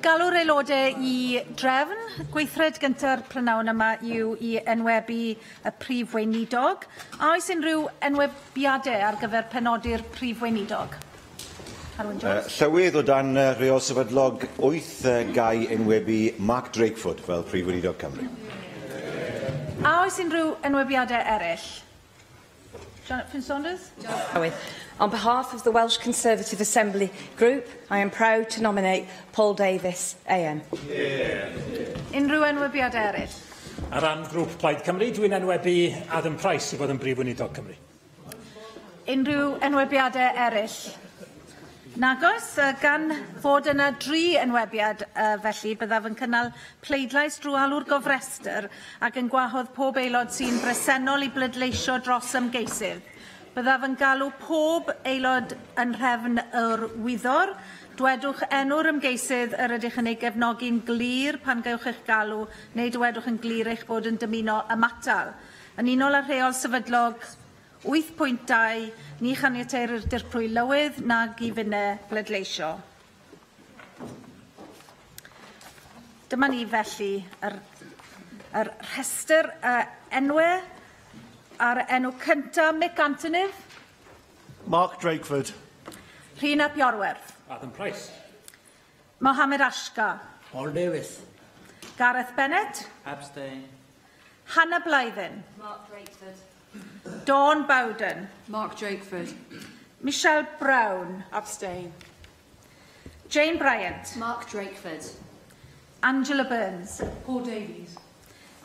Galw'r aelodau I drefn. Gweithred gyntaf prynawn yma yw I enwebu y prif weinidog. A oes unrhyw enwebiadau ar gyfer penodi'r prif weinidog? Llywydd o dan reol sefydlog 8 gai enwebu Mark Drakeford fel prif weinidog Cymru. A oes unrhyw enwebiadau eraill? Janet Finn-Saunders? On behalf of the Welsh Conservative Assembly Group, I am proud to nominate Paul Davies AM. Unrhyw enwebiadau eraill? Ar ran grŵp Plaid Cymru, dwi'n enwebu Adam Price I fod yn brif weinidog Cymru. Unrhyw enwebiadau eraill? Nagos, gan fod yna 3 enwebiad felly, byddaf yn cynnal pleidlais drwy alw'r gofrestr ac yn gwahodd pob aelod sy'n bresennol I bleidleisio dros ymgeisydd. Byddaf yn galw pob aelod yn nhrefn yr wyddor. Dwedwch enw'r ymgeisydd yr ydych yn ei gefnogi'n glir pan gewch eich galw, neu dwedwch yn glir eich bod yn dymuno ymatal. Yn unol â rheol sefydlog 8.2, ni chaniateir yr dirprwy lywydd nag I funnau bleidleisio. Dyma ni felly yr rhestr enwau ar enw cyntaf Mick Antonydd. Mark Drakeford. Rhina Piorwerth. Adam Price. Mohamed Ashka. Paul Davies. Gareth Bennett. Abstain. Hannah Blythen. Mark Drakeford. Dawn Bowden. Mark Drakeford. Michelle Brown. Abstain. Jane Bryant. Mark Drakeford. Angela Burns. Paul Davies.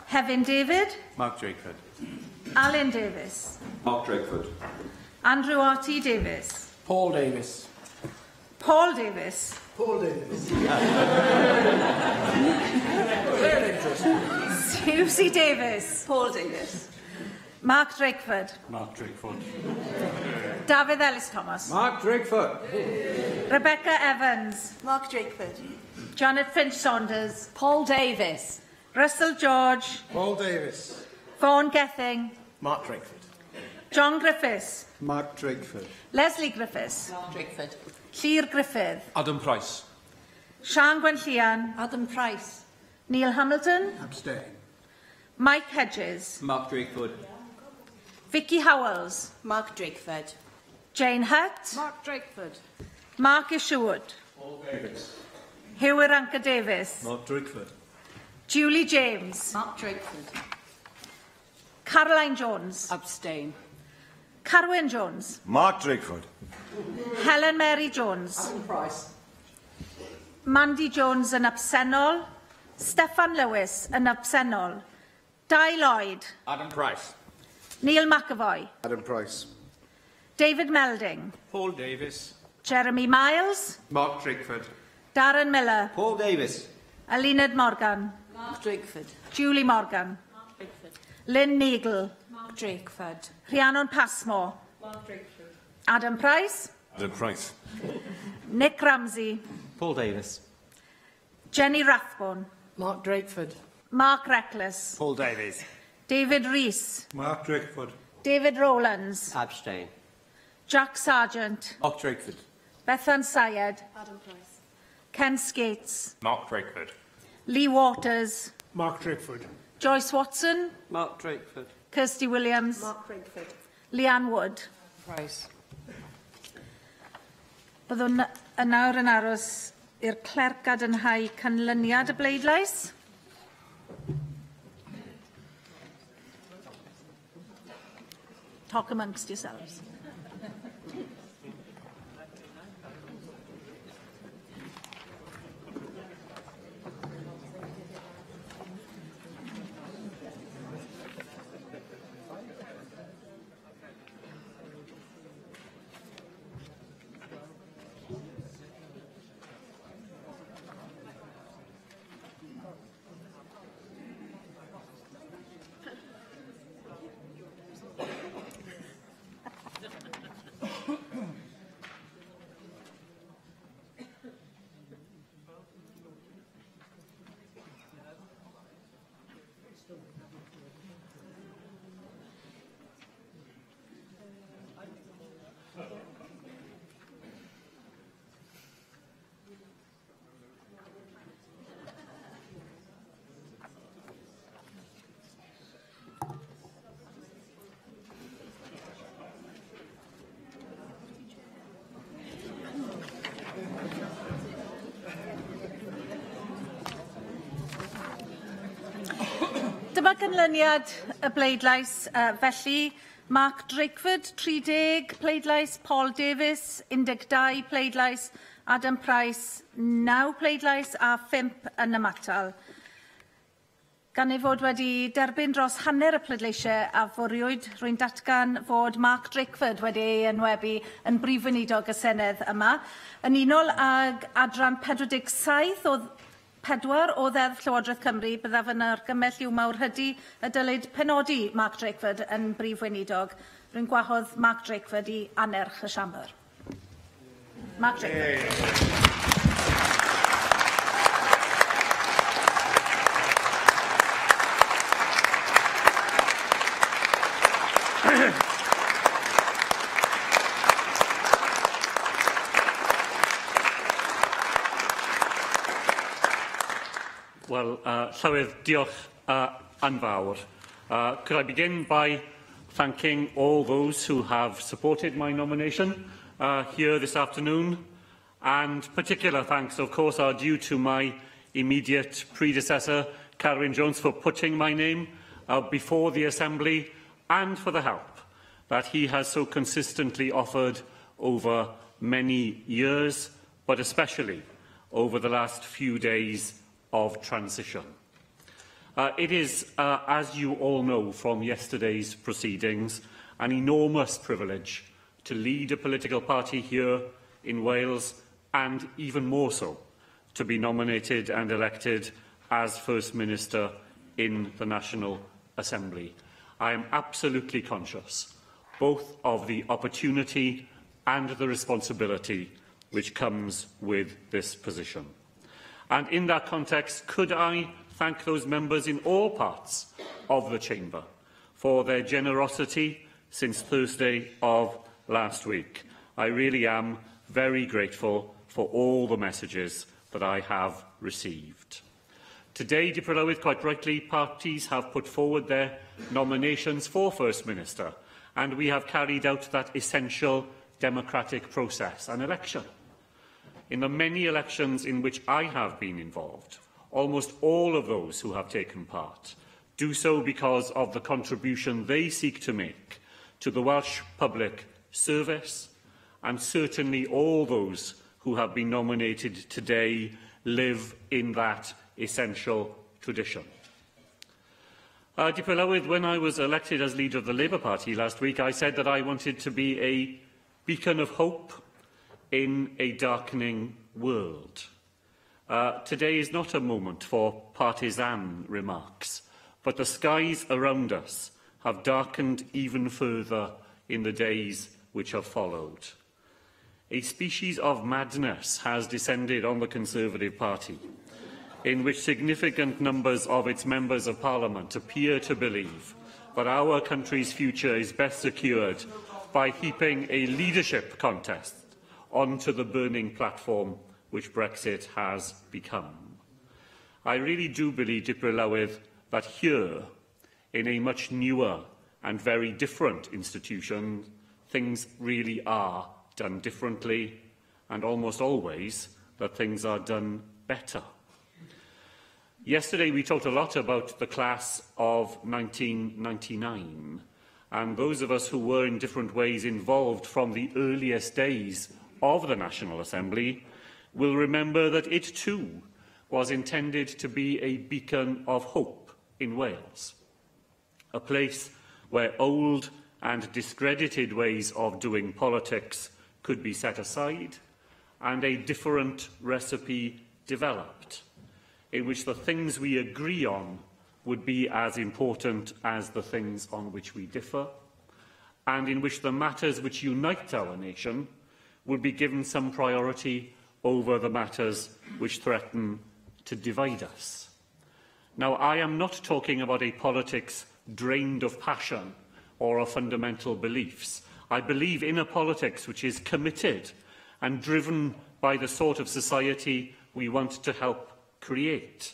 Hevin David. Mark Drakeford. Alan Davis. Mark Drakeford. Andrew R.T. Davis. Paul Davies. Paul Davis. Paul Davies. Susie Davis. Paul Davies. Mark Drakeford. Mark Drakeford. David Ellis Thomas. Mark Drakeford. Rebecca Evans. Mark Drakeford. Janet Finch-Saunders. Paul Davies. Russell George. Paul Davies. Vaughan Gething. Mark Drakeford. John Griffiths. Mark Drakeford. Leslie Griffiths. Mark Drakeford. Llyr Griffith. Adam Price. Sian Gwenllian. Adam Price. Neil Hamilton. Abstain. Mike Hedges. Mark Drakeford. Vicky Howells. Mark Drakeford. Jane Hutt. Mark Drakeford. Mark Isherwood. Paul Davies. Hugh Ranker Davis. Mark Drakeford. Julie James. Mark Drakeford. Caroline Jones. Abstain. Carwyn Jones. Mark Drakeford. Helen Mary Jones. Adam Price. Mandy Jones yn absennol. Steffan Lewis yn absennol. Dai Lloyd. Adam Price. Neil McAvoy. Adam Price. David Melding. Paul Davies. Jeremy Miles. Mark Drakeford. Darren Miller. Paul Davies. Aluned Morgan. Mark Drakeford. Julie Morgan. Mark Drakeford. Lynn Neagle. Mark Drakeford. Rhiannon Passmore. Mark Drakeford. Adam Price. Adam Price. Nick Ramsey. Paul Davies. Jenny Rathbone. Mark Drakeford. Mark Reckless. Paul Davies. David Rees. Mark Drakeford. David Rowlands. Abstain. Jack Sargent. Mark Drakeford. Bethan Syed. Adam Price. Ken Skates. Mark Drakeford. Lee Waters. Mark Drakeford. Joyce Watson. Mark Drakeford. Kirsty Williams. Mark Drakeford. Leanne Wood. Price. Byddwn yn nawr yn aros i'r clerc gadarnhau canlyniad y bleidlais. Talk amongst yourselves. Dyma ganlyniad y bleidlais. Felly, Mark Drakeford, 30 pleidlais, Paul Davies, 12 pleidlais, Adam Price, 9 pleidlais a 5 yn ymatal. Gan ei fod wedi derbyn dros hanner y pleidleisiau a fwriwyd, rwy'n datgan fod Mark Drakeford wedi ei enwebu yn brif weinidog y Senedd yma. Yn unol ag adran 47 o 4 o Ddeddf Llywodraeth Cymru, byddaf yn argymell i'w mawr hydy y dylid penodi Mark Drakeford yn brif weinidog. Rwy'n gwahodd Mark Drakeford i anerch y siambr. Mark Drakeford. Well, Llywydd, diolch anfawr. Could I begin by thanking all those who have supported my nomination here this afternoon, and particular thanks, of course, are due to my immediate predecessor, Carwyn Jones, for putting my name before the Assembly and for the help that he has so consistently offered over many years, but especially over the last few days of transition. It is, as you all know from yesterday's proceedings, an enormous privilege to lead a political party here in Wales, and even more so, to be nominated and elected as First Minister in the National Assembly. I am absolutely conscious both of the opportunity and the responsibility which comes with this position. And in that context, could I thank those members in all parts of the Chamber for their generosity since Thursday of last week. I really am very grateful for all the messages that I have received. Today, Dipyn Lywydd, quite rightly, parties have put forward their nominations for First Minister, and we have carried out that essential democratic process, an election. In the many elections in which I have been involved, almost all of those who have taken part do so because of the contribution they seek to make to the Welsh public service, and certainly all those who have been nominated today live in that essential tradition. Dipyn Lywydd, when I was elected as leader of the Labour Party last week, I said that I wanted to be a beacon of hope in a darkening world. Today is not a moment for partisan remarks, but the skies around us have darkened even further in the days which have followed. A species of madness has descended on the Conservative Party, in which significant numbers of its members of Parliament appear to believe that our country's future is best secured by heaping a leadership contest onto the burning platform which Brexit has become. I really do believe, Dipyn Lywydd, that here, in a much newer and very different institution, things really are done differently, and almost always that things are done better. Yesterday we talked a lot about the class of 1999, and those of us who were in different ways involved from the earliest days of the National Assembly will remember that it too was intended to be a beacon of hope in Wales, a place where old and discredited ways of doing politics could be set aside and a different recipe developed, in which the things we agree on would be as important as the things on which we differ, and in which the matters which unite our nation would be given some priority over the matters which threaten to divide us. Now, I am not talking about a politics drained of passion or of fundamental beliefs. I believe in a politics which is committed and driven by the sort of society we want to help create.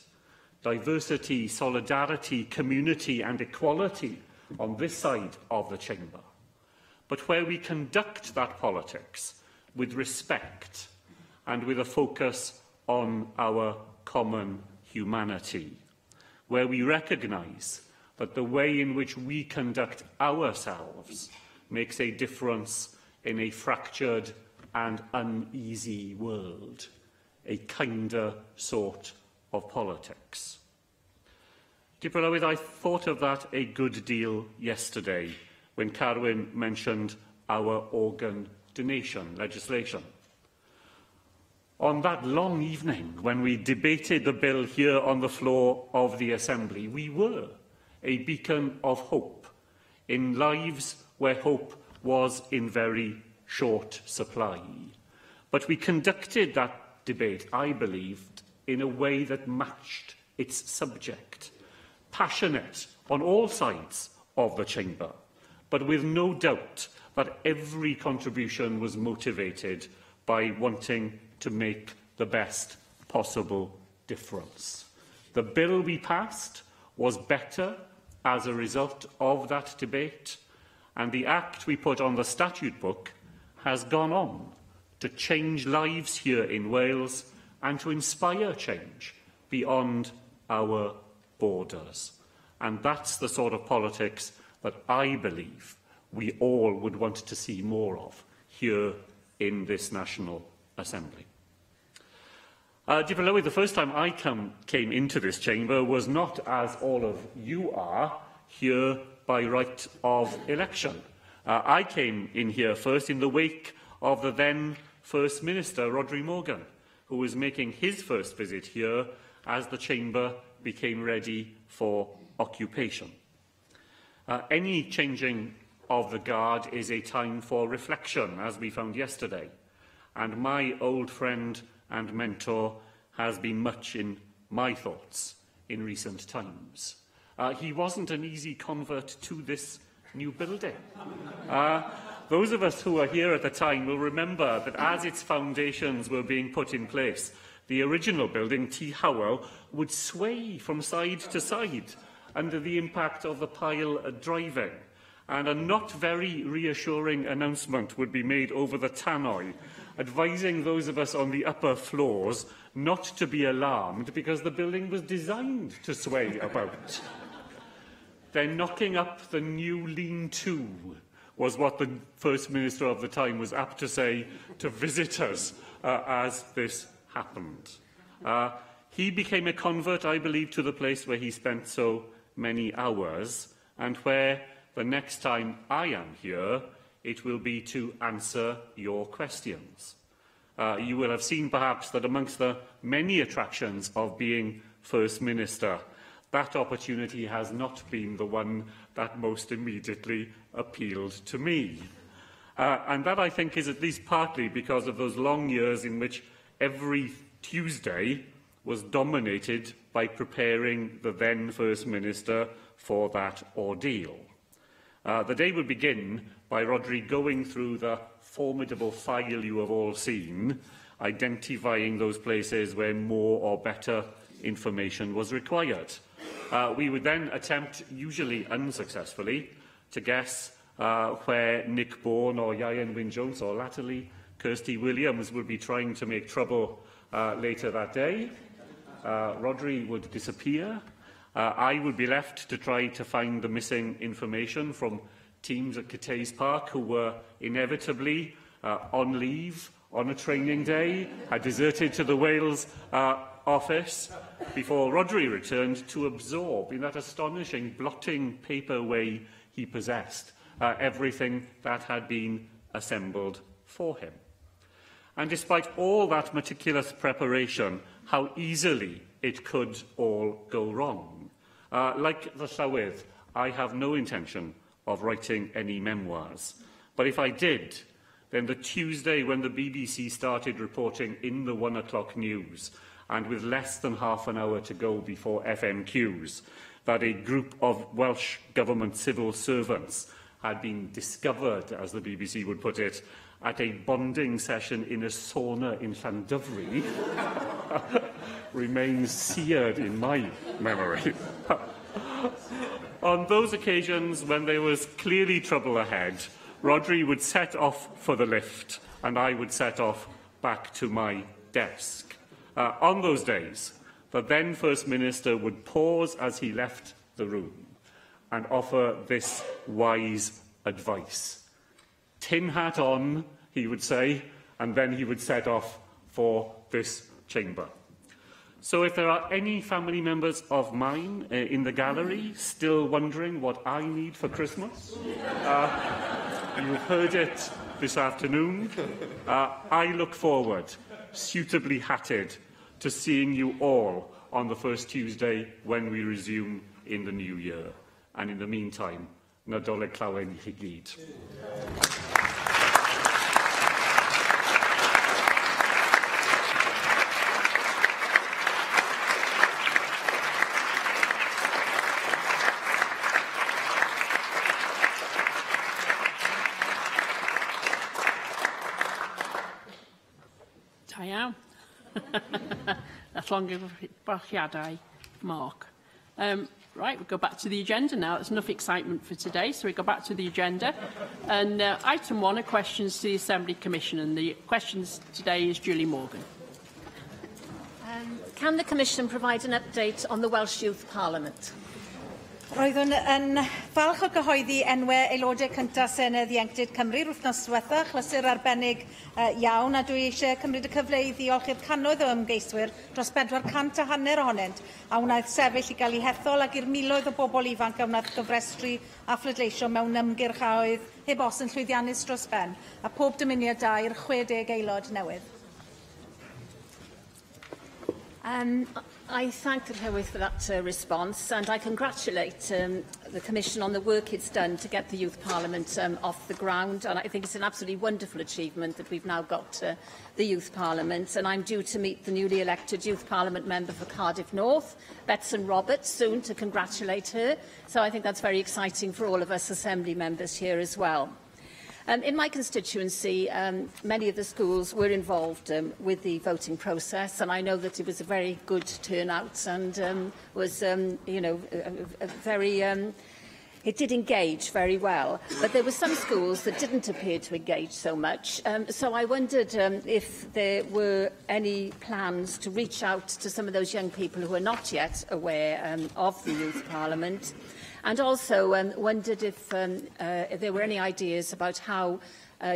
Diversity, solidarity, community and equality on this side of the chamber. But where we conduct that politics with respect and with a focus on our common humanity, where we recognise that the way in which we conduct ourselves makes a difference in a fractured and uneasy world, a kinder sort of politics. Dipolwydd, I thought of that a good deal yesterday when Carwyn mentioned our organ donation legislation. On that long evening when we debated the bill here on the floor of the Assembly, we were a beacon of hope in lives where hope was in very short supply. But we conducted that debate, I believed, in a way that matched its subject, passionate on all sides of the chamber, but with no doubt that every contribution was motivated by wanting to make the best possible difference. The bill we passed was better as a result of that debate, and the act we put on the statute book has gone on to change lives here in Wales and to inspire change beyond our borders. And that's the sort of politics that I believe we all would want to see more of here in this National Assembly. The first time I came into this chamber was not, as all of you are, here by right of election. I came in here first in the wake of the then First Minister, Rhodri Morgan, who was making his first visit here as the chamber became ready for occupation. Any changing of the guard is a time for reflection, as we found yesterday, and my old friend and mentor has been much in my thoughts in recent times. He wasn't an easy convert to this new building. Those of us who were here at the time will remember that as its foundations were being put in place, the original building, T. Howell, would sway from side to side under the impact of the pile driving, and a not very reassuring announcement would be made over the tannoy, advising those of us on the upper floors not to be alarmed because the building was designed to sway about. Then knocking up the new lean-to was what the First Minister of the time was apt to say to visitors as this happened. He became a convert, I believe, to the place where he spent so many hours, and where the next time I am here, it will be to answer your questions. You will have seen perhaps that amongst the many attractions of being First Minister, that opportunity has not been the one that most immediately appealed to me. And that, I think, is at least partly because of those long years in which every Tuesday was dominated by preparing the then First Minister for that ordeal. The day would begin by Rhodri going through the formidable file you have all seen, identifying those places where more or better information was required. We would then attempt, usually unsuccessfully, to guess where Nick Bourne or Ieuan Wyn-Jones or latterly Kirsty Williams would be trying to make trouble later that day. Rhodri would disappear. I would be left to try to find the missing information from teams at Cathays Park who were inevitably on leave on a training day, had deserted to the Wales office before Rhodri returned to absorb, in that astonishing blotting paper way he possessed, everything that had been assembled for him. And despite all that meticulous preparation, how easily it could all go wrong. Like the Llywydd, I have no intention of writing any memoirs. But if I did, then the Tuesday when the BBC started reporting in the 1 o'clock news, and with less than half an hour to go before FMQs, that a group of Welsh Government civil servants had been discovered, as the BBC would put it, at a bonding session in a sauna in Llandyfri, remains seared in my memory. On those occasions when there was clearly trouble ahead, Rhodri would set off for the lift, and I would set off back to my desk. On those days, the then First Minister would pause as he left the room and offer this wise advice. Tin hat on, he would say, and then he would set off for this chamber. So if there are any family members of mine in the gallery still wondering what I need for Christmas, you've heard it this afternoon. I look forward, suitably hatted, to seeing you all on the first Tuesday when we resume in the new year. And in the meantime, Nadolig Llawen i chi gyd. Da iawn. That's long brachiadau, Mark. Right, we'll go back to the agenda now. There's enough excitement for today, so we go back to the agenda. And item 1 are questions to the Assembly Commission, and the questions today is Julie Morgan. Can the Commission provide an update on the Welsh Youth Parliament? Roeddwn yn falch o gyhoeddi enwau aelodau cyntaf Senedd Ieuenctid Cymru'r wythnos diwetha, chlysur arbennig iawn, a dwi eisiau cymryd y cyfle i ddiolch i'r cannoedd o ymgeiswyr dros 450 ohonynt, a wnaeth sefyll i gael ei hethol ag i'r miloedd o bobl ifanc a wnaeth gyfrestru a phlydleisio mewn ymgyrchoedd heb os yn llwyddiannus dros ben, a pob dymuniad da i'r 60 aelod newydd. I thank the Llywydd for that response, and I congratulate the Commission on the work it's done to get the Youth Parliament off the ground. And I think it's an absolutely wonderful achievement that we've now got the Youth Parliament. And I'm due to meet the newly elected Youth Parliament member for Cardiff North, Betson Roberts, soon to congratulate her. So I think that's very exciting for all of us Assembly members here as well. In my constituency, many of the schools were involved with the voting process, and I know that it was a very good turnout and was, it did engage very well. But there were some schools that didn't appear to engage so much. So I wondered if there were any plans to reach out to some of those young people who are not yet aware of the Youth Parliament. And also wondered if there were any ideas about how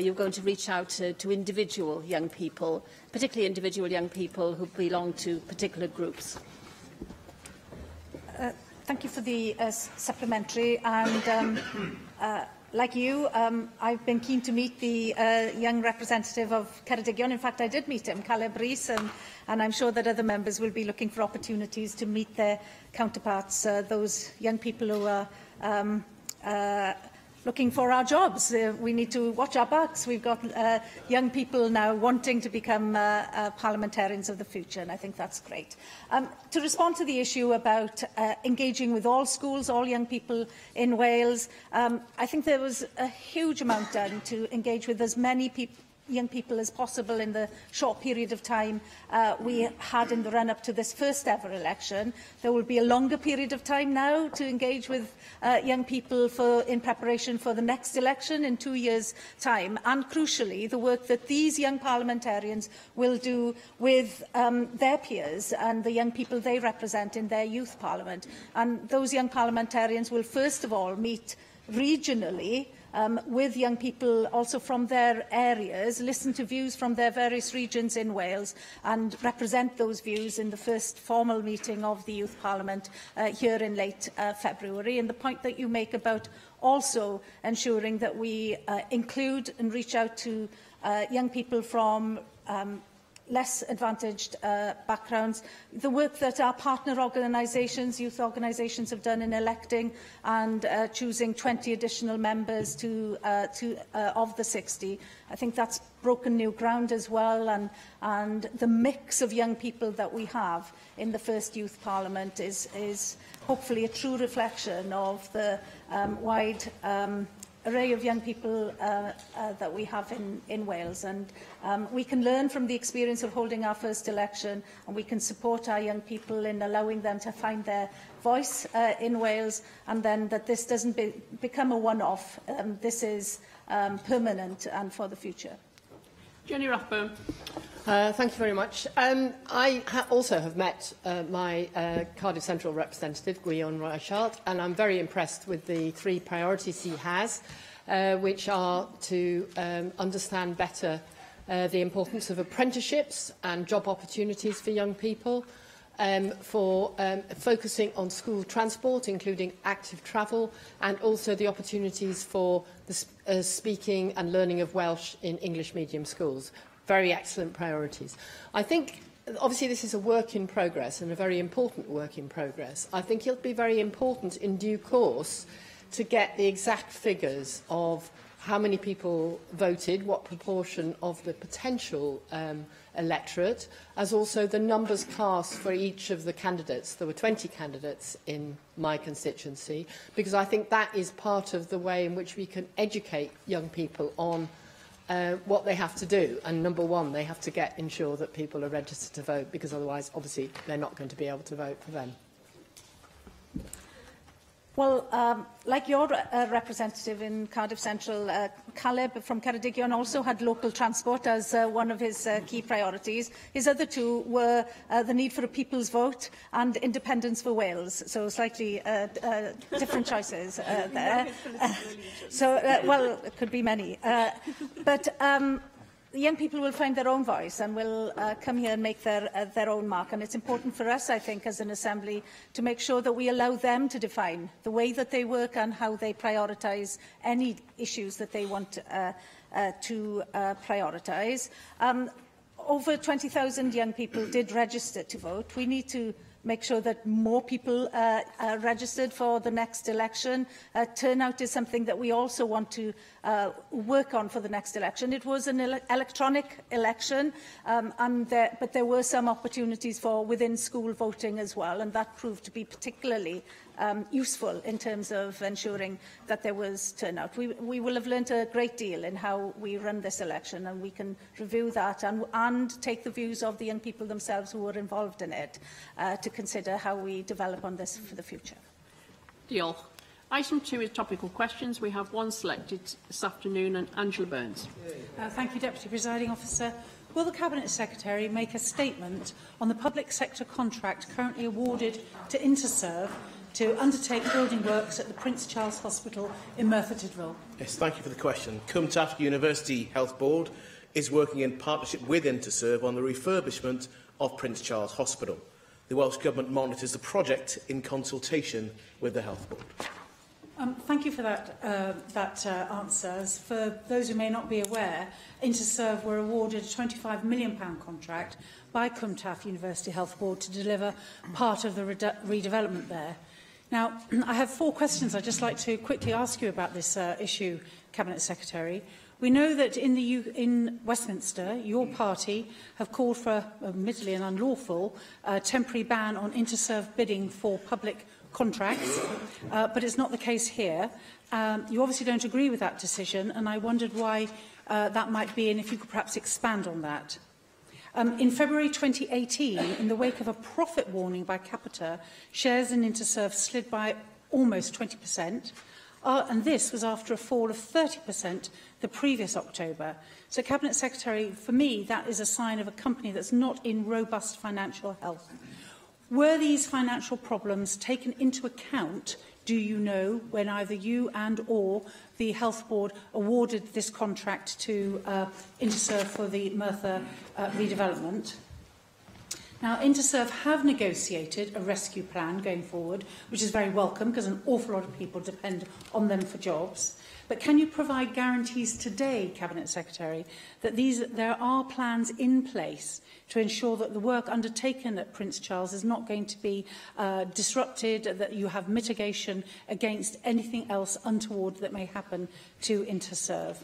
you're going to reach out to individual young people, particularly individual young people who belong to particular groups. Thank you for the supplementary. And like you, I've been keen to meet the young representative of Ceredigion. In fact, I did meet him, Caleb Rees, and I'm sure that other members will be looking for opportunities to meet their counterparts, those young people who are looking for our jobs. We need to watch our backs. We've got young people now wanting to become parliamentarians of the future, and I think that's great. To respond to the issue about engaging with all schools, all young people in Wales, I think there was a huge amount done to engage with as many young people as possible in the short period of time we had in the run-up to this first ever election. There will be a longer period of time now to engage with young people in preparation for the next election in 2 years' time. And crucially, the work that these young parliamentarians will do with their peers and the young people they represent in their youth parliament. And those young parliamentarians will first of all meet regionally with young people also from their areas, listen to views from their various regions in Wales and represent those views in the first formal meeting of the Youth Parliament here in late February. And the point that you make about also ensuring that we include and reach out to young people from less advantaged backgrounds. The work that our partner organisations, youth organisations, have done in electing and choosing 20 additional members of the 60. I think that's broken new ground as well, and the mix of young people that we have in the first Youth Parliament is hopefully a true reflection of the wide array of young people that we have in Wales. And we can learn from the experience of holding our first election, and we can support our young people in allowing them to find their voice in Wales, and then that this doesn't become a one-off. This is permanent and for the future. Jenny Rathbone. Thank you very much. I also have met my Cardiff Central representative, Guillaume Reichart, and I'm very impressed with the 3 priorities he has, which are to understand better the importance of apprenticeships and job opportunities for young people, for focusing on school transport, including active travel, and also the opportunities for the speaking and learning of Welsh in English medium schools. Very excellent priorities. I think, obviously, this is a work in progress and a very important work in progress. I think it'll be very important in due course to get the exact figures of how many people voted, what proportion of the potential electorate, as also the numbers cast for each of the candidates. There were 20 candidates in my constituency, because I think that is part of the way in which we can educate young people on what they have to do. And number one, they have to ensure that people are registered to vote, because otherwise, obviously, they're not going to be able to vote for them. Well, like your representative in Cardiff Central, Caleb from Ceredigion also had local transport as one of his key priorities. His other 2 were the need for a people's vote and independence for Wales. So slightly different choices there. Well, it could be many. But the young people will find their own voice and will come here and make their own mark. And it's important for us, I think, as an Assembly, to make sure that we allow them to define the way that they work and how they prioritise any issues that they want to prioritise. Over 20,000 young people did register to vote. We need to make sure that more people are registered for the next election. Turnout is something that we also want to work on for the next election. It was an electronic election, but there were some opportunities for within-school voting as well, and that proved to be particularly useful in terms of ensuring that there was turnout. We will have learnt a great deal in how we run this election, and we can review that and take the views of the young people themselves who were involved in it to consider how we develop on this for the future. Diolch. Item 2 is topical questions. We have one selected this afternoon, and Angela Burns. Thank you, Deputy Presiding Officer. Will the Cabinet Secretary make a statement on the public sector contract currently awarded to Interserve to undertake building works at the Prince Charles Hospital in Merthyr Tydfil? Yes, thank you for the question. Cwmtaf University Health Board is working in partnership with Interserve on the refurbishment of Prince Charles Hospital. The Welsh Government monitors the project in consultation with the Health Board. Thank you for that answer. For those who may not be aware, Interserve were awarded a £25 million contract by Cwmtaf University Health Board to deliver part of the redevelopment there. Now, I have 4 questions I'd just like to quickly ask you about this issue, Cabinet Secretary. We know that in Westminster, your party have called for, admittedly an unlawful, temporary ban on Interserve bidding for public contracts, but it's not the case here. You obviously don't agree with that decision, and I wondered why that might be, and if you could perhaps expand on that. In February 2018, in the wake of a profit warning by Capita, shares in Interserve slid by almost 20%, and this was after a fall of 30% the previous October. So, Cabinet Secretary, for me, that is a sign of a company that's not in robust financial health. Were these financial problems taken into account, do you know, when either you and or the Health Board awarded this contract to Interserve for the Merthyr redevelopment? Now, Interserve have negotiated a rescue plan going forward, which is very welcome because an awful lot of people depend on them for jobs. But can you provide guarantees today, Cabinet Secretary, that there are plans in place to ensure that the work undertaken at Prince Charles is not going to be disrupted, that you have mitigation against anything else untoward that may happen to Interserve?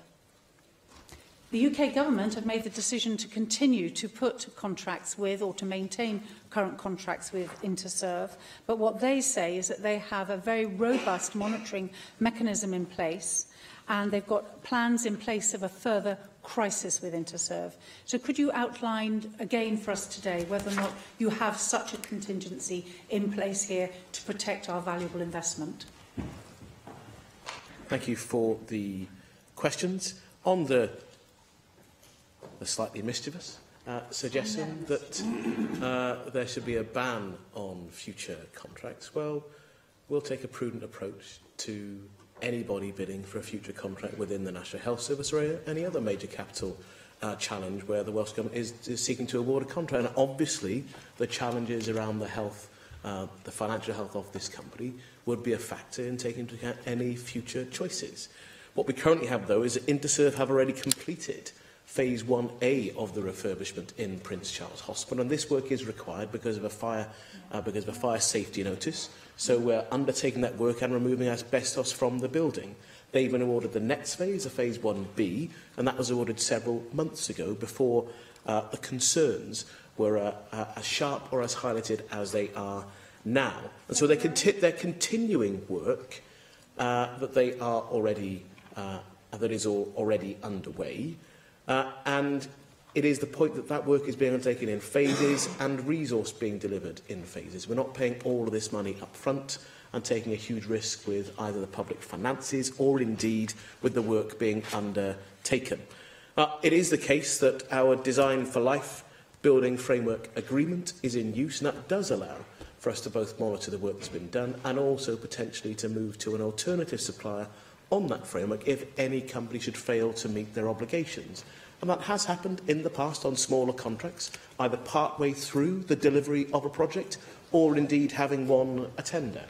The UK Government have made the decision to continue to put contracts with or to maintain current contracts with Interserve, but what they say is that they have a very robust monitoring mechanism in place and they've got plans in place of a further crisis with Interserve. So could you outline again for us today whether or not you have such a contingency in place here to protect our valuable investment? Thank you for the questions. On the slightly mischievous suggestion that there should be a ban on future contracts. Well, we'll take a prudent approach to anybody bidding for a future contract within the National Health Service or any other major capital challenge where the Welsh Government is seeking to award a contract. And obviously, the challenges around the health, the financial health of this company would be a factor in taking into account any future choices. What we currently have, though, is that Interserve have already completed Phase 1A of the refurbishment in Prince Charles Hospital, and this work is required because of a fire safety notice. So we're undertaking that work and removing asbestos from the building. They've been awarded the next phase, a Phase 1B, and that was awarded several months ago before the concerns were as sharp or as highlighted as they are now. And so they're continuing work that they are already that is already underway. And it is the point that that work is being undertaken in phases and resource being delivered in phases. We're not paying all of this money up front and taking a huge risk with either the public finances or indeed with the work being undertaken. It is the case that our Design for Life building framework agreement is in use, and that does allow for us to both monitor the work that's been done and also potentially to move to an alternative supplier on that framework if any company should fail to meet their obligations. And that has happened in the past on smaller contracts, either partway through the delivery of a project or indeed having won a tender.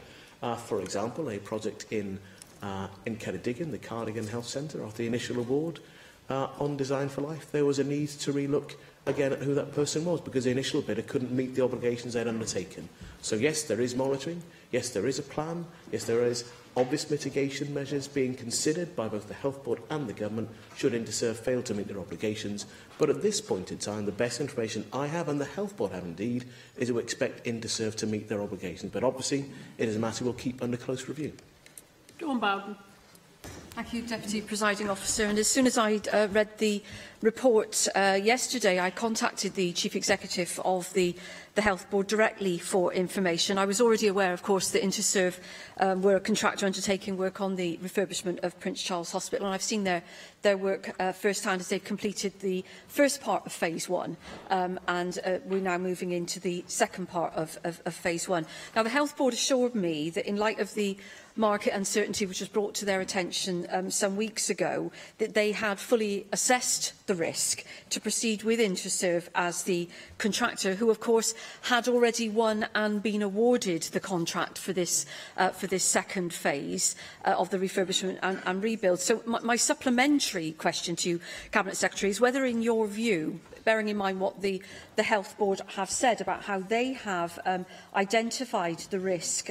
For example, a project in Ceredigion, the Cardigan Health Centre, after the initial award on Design for Life, there was a need to relook again at who that person was because the initial bidder couldn't meet the obligations they'd undertaken. So yes, there is monitoring, yes, there is a plan, yes, there is obvious mitigation measures being considered by both the Health Board and the Government should Interserve fail to meet their obligations. But at this point in time, the best information I have, and the Health Board have indeed, is to expect Interserve to meet their obligations. But obviously, it is a matter we'll keep under close review. Dawn Bowden. Thank you, Deputy Presiding Officer. And as soon as I read the report yesterday, I contacted the Chief Executive of the Health Board directly for information. I was already aware, of course, that Interserve were a contractor undertaking work on the refurbishment of Prince Charles Hospital, and I've seen their work first-hand as they've completed the first part of Phase 1, and we're now moving into the second part of Phase 1. Now, the Health Board assured me that in light of the market uncertainty which was brought to their attention some weeks ago, that they had fully assessed the risk to proceed with Interserve as the contractor, who of course had already won and been awarded the contract for this second phase of the refurbishment and rebuild. So my supplementary question to you, Cabinet Secretary, is whether in your view, bearing in mind what the Health Board have said about how they have identified the risk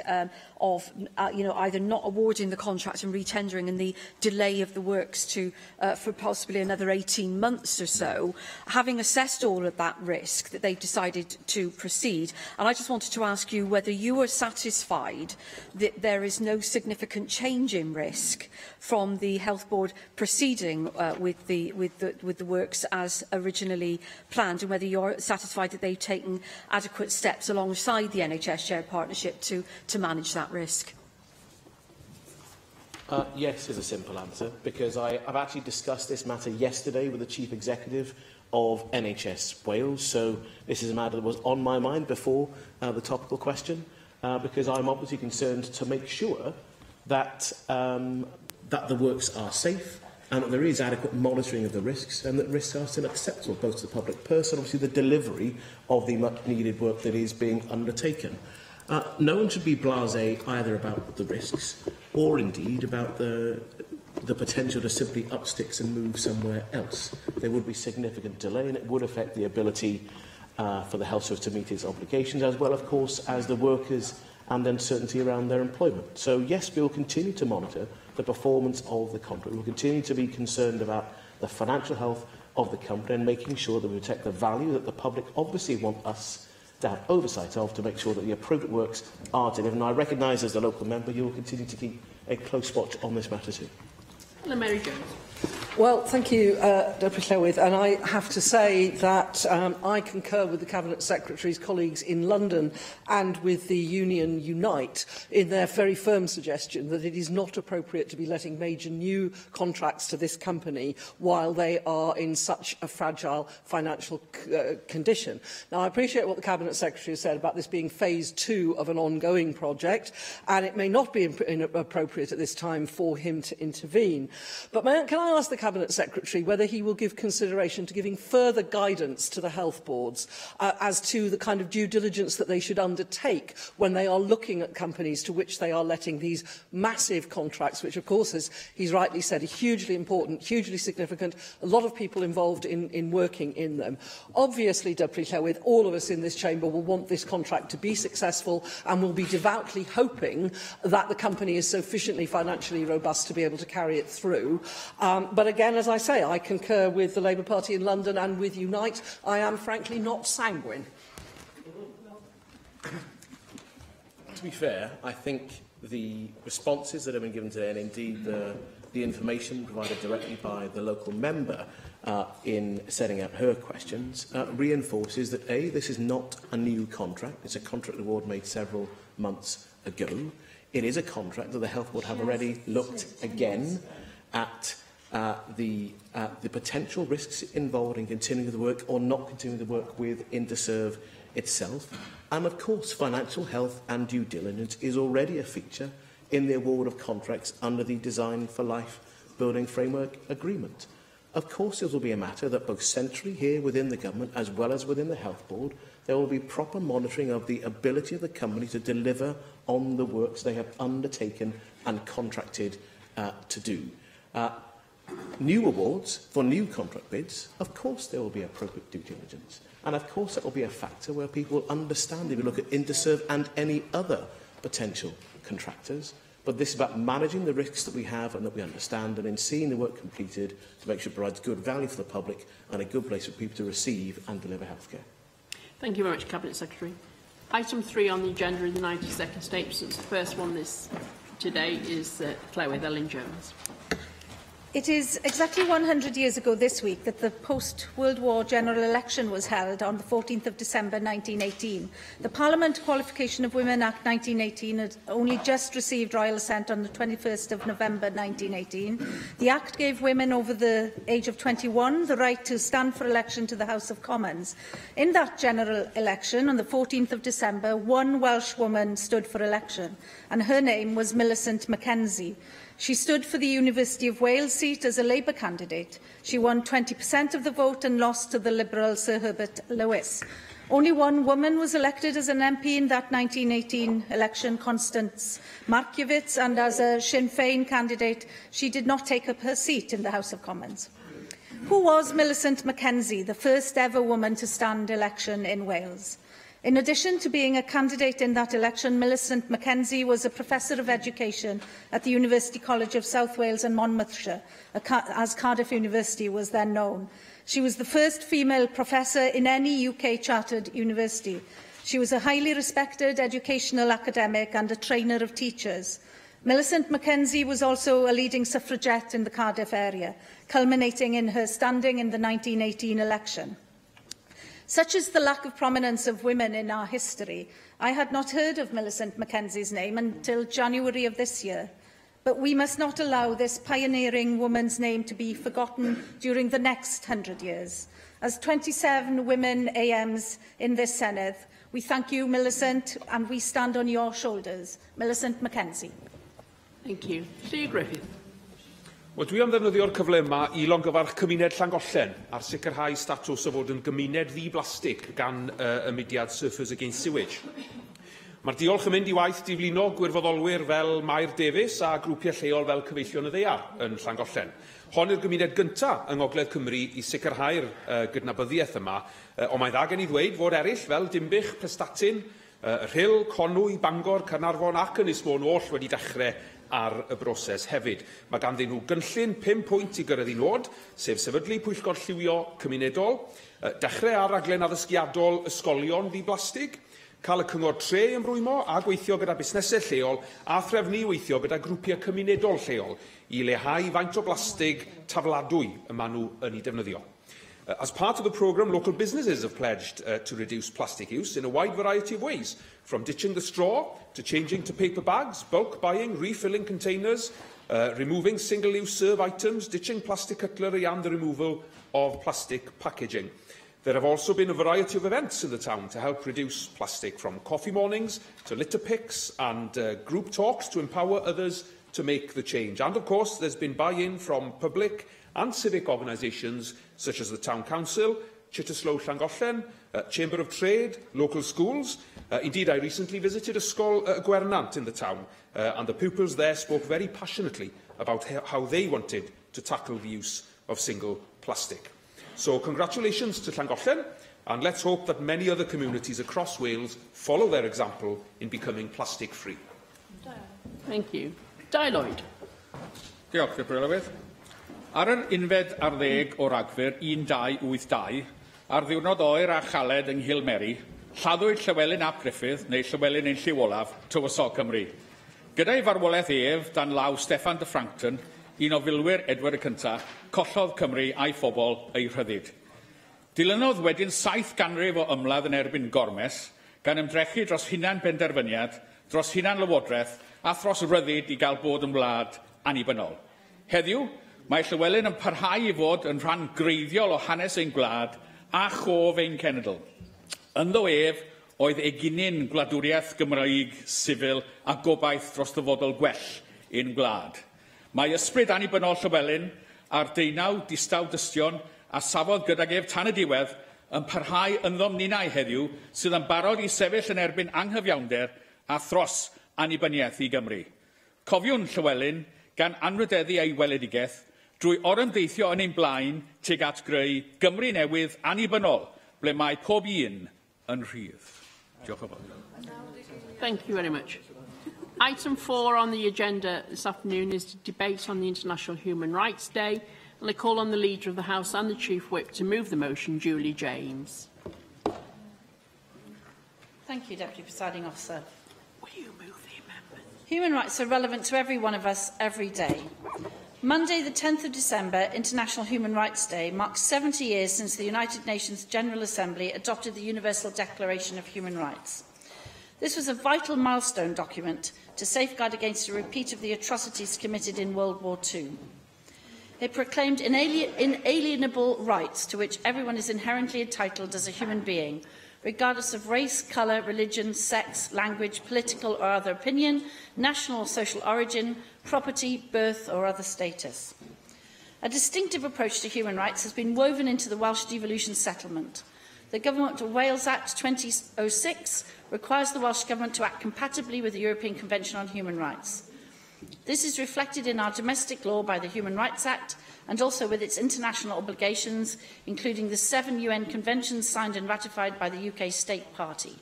of either not awarding the contract and retendering and the delay of the works for possibly another 18 months or so, having assessed all of that risk, that they've decided to proceed. And I just wanted to ask you whether you are satisfied that there is no significant change in risk from the Health Board proceeding with the works as originally planned, and whether you're satisfied that they've taken adequate steps alongside the NHS Shared Partnership to manage that risk. Yes is a simple answer, because I've actually discussed this matter yesterday with the Chief Executive of NHS Wales, so this is a matter that was on my mind before the topical question, because I'm obviously concerned to make sure that, that the works are safe and that there is adequate monitoring of the risks and that risks are still acceptable both to the public purse and obviously the delivery of the much-needed work that is being undertaken. No one should be blasé either about the risks or indeed about the potential to simply up sticks and move somewhere else. There would be significant delay and it would affect the ability for the Health Service to meet its obligations, as well, of course, as the workers and uncertainty around their employment. So, yes, we will continue to monitor the performance of the contract. We will continue to be concerned about the financial health of the company and making sure that we protect the value that the public obviously want us to have oversight of, to make sure that the appropriate works are delivered. And I recognise as a local member you will continue to keep a close watch on this matter too. Mary Jones. Well, thank you, Deputy Llywydd, and I have to say that I concur with the Cabinet Secretary's colleagues in London and with the union Unite in their very firm suggestion that it is not appropriate to be letting major new contracts to this company while they are in such a fragile financial condition. Now, I appreciate what the Cabinet Secretary has said about this being phase 2 of an ongoing project, and it may not be appropriate at this time for him to intervene. But can I ask the Cabinet Secretary whether he will give consideration to giving further guidance to the health boards as to the kind of due diligence that they should undertake when they are looking at companies to which they are letting these massive contracts, which of course, as he's rightly said, are hugely important, hugely significant, a lot of people involved in working in them. Obviously, Deputy Llywydd, all of us in this chamber will want this contract to be successful and will be devoutly hoping that the company is sufficiently financially robust to be able to carry it through. But again, as I say, I concur with the Labour Party in London and with Unite. I am frankly not sanguine. To be fair, I think the responses that have been given today, and indeed the information provided directly by the local member in setting out her questions, reinforces that A, this is not a new contract. It's a contract award made several months ago. It is a contract that the Health Board have already looked again at the potential risks involved in continuing the work or not continuing the work with Interserve itself. And of course, financial health and due diligence is already a feature in the award of contracts under the Design for Life Building Framework Agreement. Of course, it will be a matter that both centrally here within the government as well as within the Health Board, there will be proper monitoring of the ability of the company to deliver on the works they have undertaken and contracted to do. New awards for new contract bids, of course there will be appropriate due diligence. And of course that will be a factor where people will understand if we look at Interserve and any other potential contractors. But this is about managing the risks that we have and that we understand, and in seeing the work completed to make sure it provides good value for the public and a good place for people to receive and deliver healthcare. Thank you very much, Cabinet Secretary. Item 3 on the agenda in the 90-second statements. The first one today is Llywydd Elin-Jones. It is exactly 100 years ago this week that the post-World War general election was held on the 14th of December 1918. The Parliament Qualification of Women Act 1918 had only just received royal assent on the 21st of November 1918. The Act gave women over the age of 21 the right to stand for election to the House of Commons. In that general election, on the 14th of December, one Welsh woman stood for election, and her name was Millicent Mackenzie. She stood for the University of Wales seat as a Labour candidate. She won 20% of the vote and lost to the Liberal Sir Herbert Lewis. Only one woman was elected as an MP in that 1918 election, Constance Markiewicz, and as a Sinn Féin candidate, she did not take up her seat in the House of Commons. Who was Millicent Mackenzie, the first ever woman to stand election in Wales? In addition to being a candidate in that election, Millicent Mackenzie was a Professor of Education at the University College of South Wales and Monmouthshire, as Cardiff University was then known. She was the first female professor in any UK chartered university. She was a highly respected educational academic and a trainer of teachers. Millicent Mackenzie was also a leading suffragette in the Cardiff area, culminating in her standing in the 1918 election. Such is the lack of prominence of women in our history. I had not heard of Millicent Mackenzie's name until January of this year. But we must not allow this pioneering woman's name to be forgotten during the next 100 years. As 27 women AMs in this Senedd, we thank you, Millicent, and we stand on your shoulders. Millicent Mackenzie. Thank you. Llywydd Griffith. Wel, dwi am ddefnyddio'r cyfle yma i longyfarch cymuned Llangollen ar sicrhau statws o fod yn gymuned ddi-blastig gan y mudiad Surfers Against Sewage. Mae'r diolch yn mynd i waith diflino gwirfoddolwyr fel Mair Davies a grwpiau lleol fel Cyfeillion y Ddaear yn Llangollen. Hon yw'r gymuned gyntaf yng Ngogledd Cymru i sicrhau'r gydnabyddiaeth yma, ond mae'n dda gen i ddweud fod eraill fel Dimbych, Prestatyn, Rhyl, Conwy, Bangor, Caernarfon ac Ynys Môn oll wedi dechrau ar y broses hefyd. Mae ganddyn nhw gynllun 5 pwynt i gyrraedd i nod, sef sefydlu pwyllgor lliwio cymunedol, dechrau ar raglen addysgiadol ysgolion ddi-blastig, cael y cyngor tre ymrwymo a gweithio gyda busnesau lleol a threfnu weithio gyda grwpiau cymunedol lleol i leihau faint o blastig tafladwy y maen nhw yn ei defnyddio. As part of the programme, local businesses have pledged to reduce plastic use in a wide variety of ways, from ditching the straw to changing to paper bags, bulk buying, refilling containers, removing single-use serve items, ditching plastic cutlery and the removal of plastic packaging. There have also been a variety of events in the town to help reduce plastic, from coffee mornings to litter picks and group talks to empower others to make the change. And of course, there's been buy-in from public and civic organisations such as the Town Council, Chitterslow Llangollen, Chamber of Trade, local schools. Indeed, I recently visited Ysgol Gwernant in the town, and the pupils there spoke very passionately about how they wanted to tackle the use of single plastic. So congratulations to Llangollen, and let's hope that many other communities across Wales follow their example in becoming plastic-free. Thank you. Dai Lloyd. Diolch, Cyfrylywydd. Ar yr unfed ar 10 o Ragfyr 1282, ar ddiwrnod oer a chaled yng Nghilmeri, lladdwyd Llywelyn ap Griffith, neu Llywelyn ein Lliw Olaf, Tywysog Cymru. Gyda'i farwolaeth ef dan law Steffan de Frankton, un o filwyr Edward y Cyntaf, collodd Cymru a'i phobl ei rhyddid. Dilynodd wedyn 7 ganrif o ymladd yn erbyn gormes, gan ymdrechu dros hunan benderfyniad, dros hunan lywodraeth a thros ryddid i gael bod yn wlad annibynnol. Heddiw, mae Llywelyn yn parhau i fod yn rhan greiddiol o hanes ein gwlad a chof ein cenedl. Ynddo ef oedd eginyn gwladwriaeth Gymraeg sifil a gobaith dros dyfodol gwell ein gwlad. Mae ysbryd annibynnol Llywelyn a'r deunaw distaw dystion a safodd gydag ef tan y diwedd yn parhau ynddo'n ninnau heddiw sydd yn barod i sefyll yn erbyn anghyfiawnder a thros annibyniaeth i Gymru. Cofiwn Llywelyn gan anrydeddu ei weledigaeth drwy orymdeithio yn ein blaen tuag at greu Gymru newydd annibynnol, ble mae pob un yn rhydd. Diolch yn fawr. Thank you very much. Item 4 on the agenda this afternoon is to debate on the International Human Rights Day, and I call on the Leader of the House and the Chief Whip to move the motion, Julie James. Thank you, Deputy Presiding Officer. Will you move the amendment? Human rights are relevant to every one of us every day. Monday, the 10th of December, International Human Rights Day, marks 70 years since the United Nations General Assembly adopted the Universal Declaration of Human Rights. This was a vital milestone document to safeguard against a repeat of the atrocities committed in World War II. It proclaimed inalienable rights to which everyone is inherently entitled as a human being, regardless of race, colour, religion, sex, language, political or other opinion, national or social origin, property, birth or other status. A distinctive approach to human rights has been woven into the Welsh Devolution Settlement. The Government of Wales Act 2006 requires the Welsh Government to act compatibly with the European Convention on Human Rights. This is reflected in our domestic law by the Human Rights Act and also with its international obligations, including the 7 UN conventions signed and ratified by the UK State Party.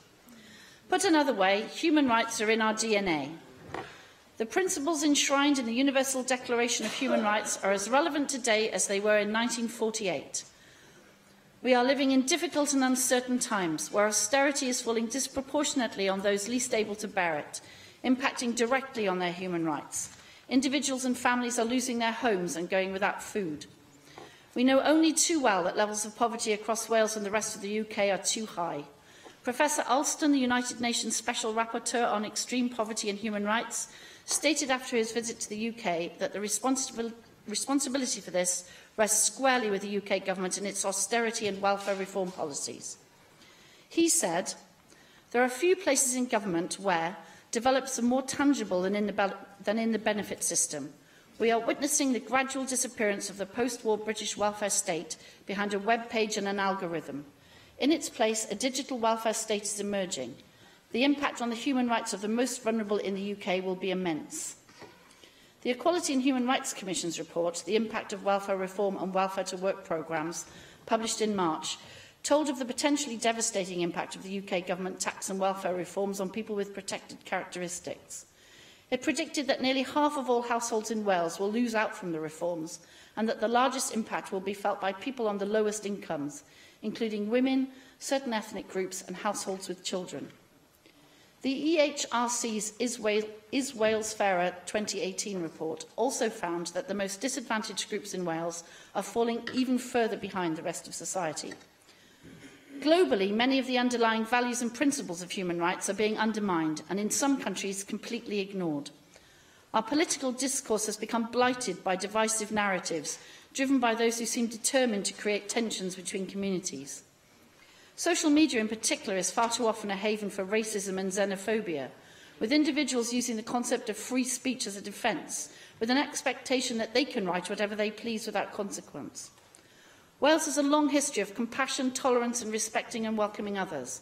Put another way, human rights are in our DNA. The principles enshrined in the Universal Declaration of Human Rights are as relevant today as they were in 1948. We are living in difficult and uncertain times where austerity is falling disproportionately on those least able to bear it, impacting directly on their human rights. Individuals and families are losing their homes and going without food. We know only too well that levels of poverty across Wales and the rest of the UK are too high. Professor Alston, the United Nations Special Rapporteur on Extreme Poverty and Human Rights, stated after his visit to the UK that the responsibility for this rests squarely with the UK government and its austerity and welfare reform policies. He said, "There are few places in government where develops are more tangible than in the benefit system. We are witnessing the gradual disappearance of the post-war British welfare state behind a web page and an algorithm. In its place, a digital welfare state is emerging. The impact on the human rights of the most vulnerable in the UK will be immense." The Equality and Human Rights Commission's report, The Impact of Welfare Reform and Welfare to Work programmes, published in March, told of the potentially devastating impact of the UK government tax and welfare reforms on people with protected characteristics. It predicted that nearly half of all households in Wales will lose out from the reforms and that the largest impact will be felt by people on the lowest incomes, including women, certain ethnic groups and households with children. The EHRC's Is Wales Fairer 2018 report also found that the most disadvantaged groups in Wales are falling even further behind the rest of society. Globally, many of the underlying values and principles of human rights are being undermined and in some countries completely ignored. Our political discourse has become blighted by divisive narratives driven by those who seem determined to create tensions between communities. Social media in particular is far too often a haven for racism and xenophobia, with individuals using the concept of free speech as a defence, with an expectation that they can write whatever they please without consequence. Wales has a long history of compassion, tolerance and respecting and welcoming others.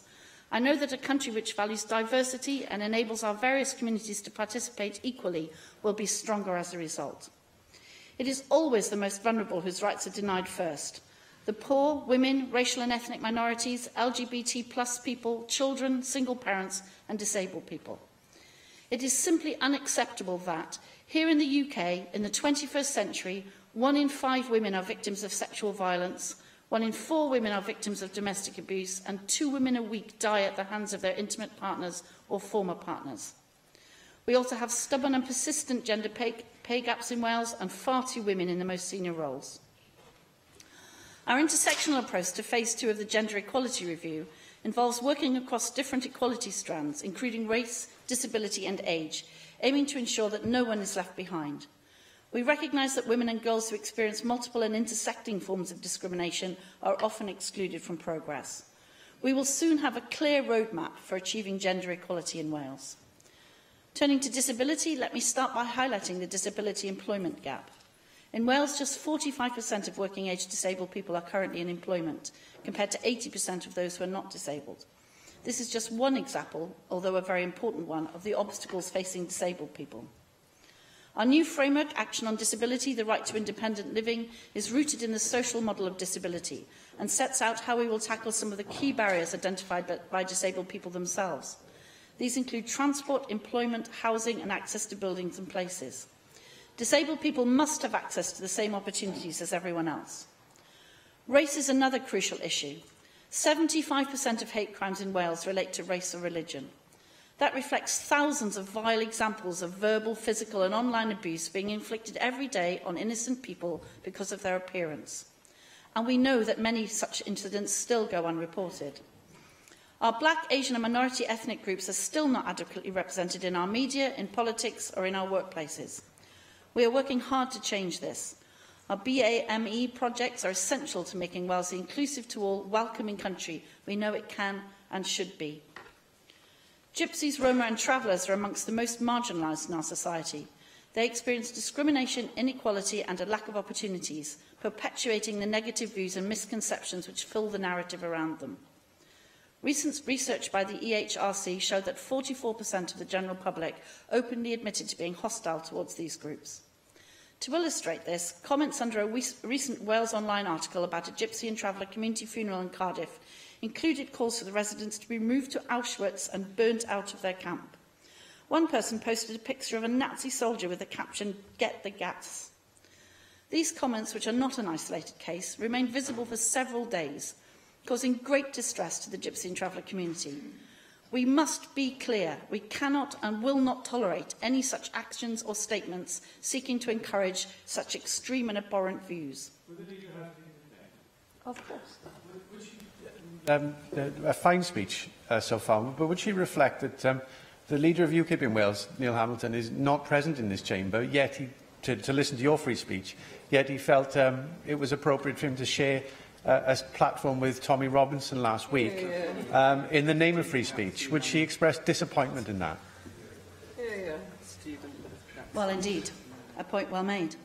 I know that a country which values diversity and enables our various communities to participate equally will be stronger as a result. It is always the most vulnerable whose rights are denied first. The poor, women, racial and ethnic minorities, LGBT+ people, children, single parents and disabled people. It is simply unacceptable that, here in the UK, in the 21st century, 1 in 5 women are victims of sexual violence, 1 in 4 women are victims of domestic abuse, and 2 women a week die at the hands of their intimate partners or former partners. We also have stubborn and persistent gender pay gaps in Wales and far too women in the most senior roles. Our intersectional approach to Phase 2 of the Gender Equality Review involves working across different equality strands, including race, disability and age, aiming to ensure that no one is left behind. We recognise that women and girls who experience multiple and intersecting forms of discrimination are often excluded from progress. We will soon have a clear roadmap for achieving gender equality in Wales. Turning to disability, let me start by highlighting the disability employment gap. In Wales, just 45% of working-age disabled people are currently in employment, compared to 80% of those who are not disabled. This is just one example, although a very important one, of the obstacles facing disabled people. Our new framework, Action on Disability, the Right to Independent Living, is rooted in the social model of disability and sets out how we will tackle some of the key barriers identified by disabled people themselves. These include transport, employment, housing and access to buildings and places. Disabled people must have access to the same opportunities as everyone else. Race is another crucial issue. 75% of hate crimes in Wales relate to race or religion. That reflects thousands of vile examples of verbal, physical and online abuse being inflicted every day on innocent people because of their appearance. And we know that many such incidents still go unreported. Our Black, Asian and minority ethnic groups are still not adequately represented in our media, in politics or in our workplaces. We are working hard to change this. Our BAME projects are essential to making Wales the inclusive to all, welcoming country we know it can and should be. Gypsies, Roma and travellers are amongst the most marginalised in our society. They experience discrimination, inequality and a lack of opportunities, perpetuating the negative views and misconceptions which fill the narrative around them. Recent research by the EHRC showed that 44% of the general public openly admitted to being hostile towards these groups. To illustrate this, comments under a recent Wales Online article about a Gypsy and Traveller community funeral in Cardiff included calls for the residents to be moved to Auschwitz and burnt out of their camp. One person posted a picture of a Nazi soldier with the caption, "Get the gas." These comments, which are not an isolated case, remained visible for several days, causing great distress to the Gypsy and Traveller community. We must be clear. We cannot and will not tolerate any such actions or statements seeking to encourage such extreme and abhorrent views. Of course. A fine speech so far, but would she reflect that the leader of UKIP in Wales, Neil Hamilton, is not present in this chamber, yet to listen to your free speech, yet he felt it was appropriate for him to share a platform with Tommy Robinson last week in the name of free speech. Would she express disappointment in that? Well, indeed. A point well made.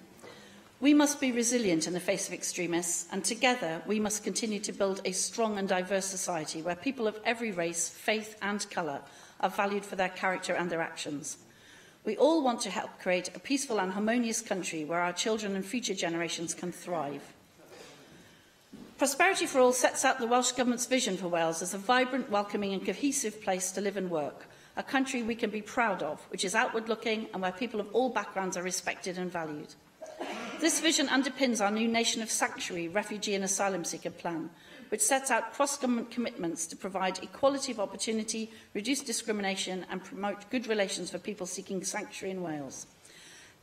We must be resilient in the face of extremists, and together we must continue to build a strong and diverse society where people of every race, faith and colour are valued for their character and their actions. We all want to help create a peaceful and harmonious country where our children and future generations can thrive. Prosperity for All sets out the Welsh Government's vision for Wales as a vibrant, welcoming and cohesive place to live and work, a country we can be proud of, which is outward-looking and where people of all backgrounds are respected and valued. This vision underpins our new Nation of Sanctuary, Refugee and Asylum Seeker plan, which sets out cross-government commitments to provide equality of opportunity, reduce discrimination and promote good relations for people seeking sanctuary in Wales.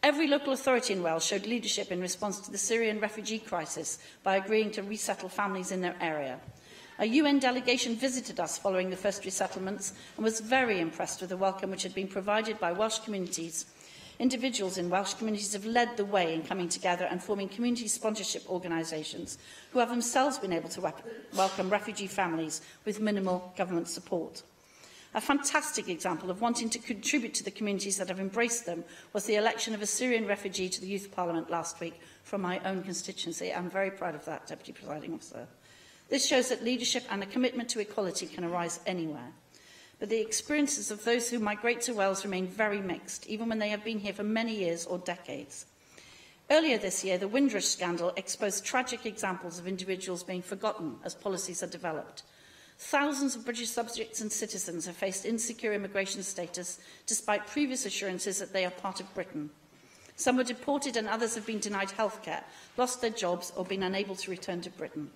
Every local authority in Wales showed leadership in response to the Syrian refugee crisis by agreeing to resettle families in their area. A UN delegation visited us following the first resettlements and was very impressed with the welcome which had been provided by Welsh communities. Individuals in Welsh communities have led the way in coming together and forming community sponsorship organisations who have themselves been able to welcome refugee families with minimal government support. A fantastic example of wanting to contribute to the communities that have embraced them was the election of a Syrian refugee to the Youth Parliament last week from my own constituency. I'm very proud of that, Deputy Presiding Officer. This shows that leadership and a commitment to equality can arise anywhere. But the experiences of those who migrate to Wales remain very mixed, even when they have been here for many years or decades. Earlier this year, the Windrush scandal exposed tragic examples of individuals being forgotten as policies are developed. Thousands of British subjects and citizens have faced insecure immigration status despite previous assurances that they are part of Britain. Some were deported and others have been denied healthcare, lost their jobs or been unable to return to Britain.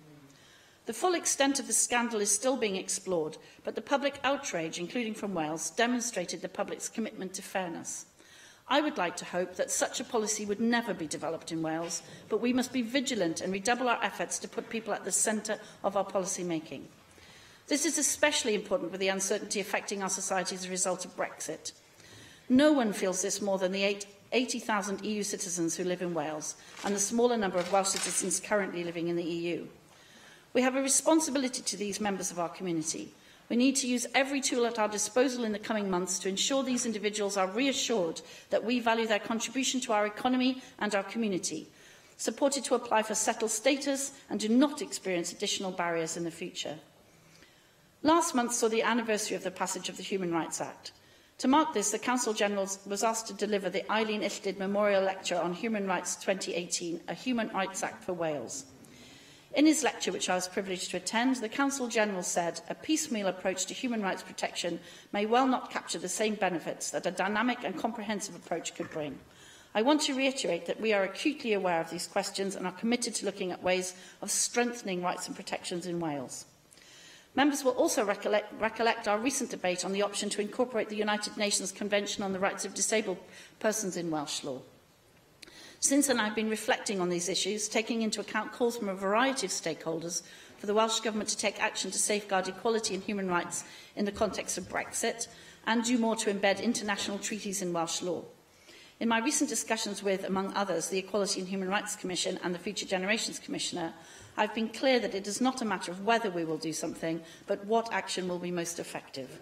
The full extent of the scandal is still being explored, but the public outrage, including from Wales, demonstrated the public's commitment to fairness. I would like to hope that such a policy would never be developed in Wales, but we must be vigilant and redouble our efforts to put people at the centre of our policy making. This is especially important with the uncertainty affecting our society as a result of Brexit. No one feels this more than the 80,000 EU citizens who live in Wales and the smaller number of Welsh citizens currently living in the EU. We have a responsibility to these members of our community. We need to use every tool at our disposal in the coming months to ensure these individuals are reassured that we value their contribution to our economy and our community, supported to apply for settled status and do not experience additional barriers in the future. Last month saw the anniversary of the passage of the Human Rights Act. To mark this, the Council General was asked to deliver the Eileen Illtyd Memorial Lecture on Human Rights 2018, a Human Rights Act for Wales. In his lecture, which I was privileged to attend, the Council General said a piecemeal approach to human rights protection may well not capture the same benefits that a dynamic and comprehensive approach could bring. I want to reiterate that we are acutely aware of these questions and are committed to looking at ways of strengthening rights and protections in Wales. Members will also recollect our recent debate on the option to incorporate the United Nations Convention on the Rights of Disabled Persons in Welsh law. Since then, I've been reflecting on these issues, taking into account calls from a variety of stakeholders for the Welsh Government to take action to safeguard equality and human rights in the context of Brexit and do more to embed international treaties in Welsh law. In my recent discussions with, among others, the Equality and Human Rights Commission and the Future Generations Commissioner, I've been clear that it is not a matter of whether we will do something, but what action will be most effective.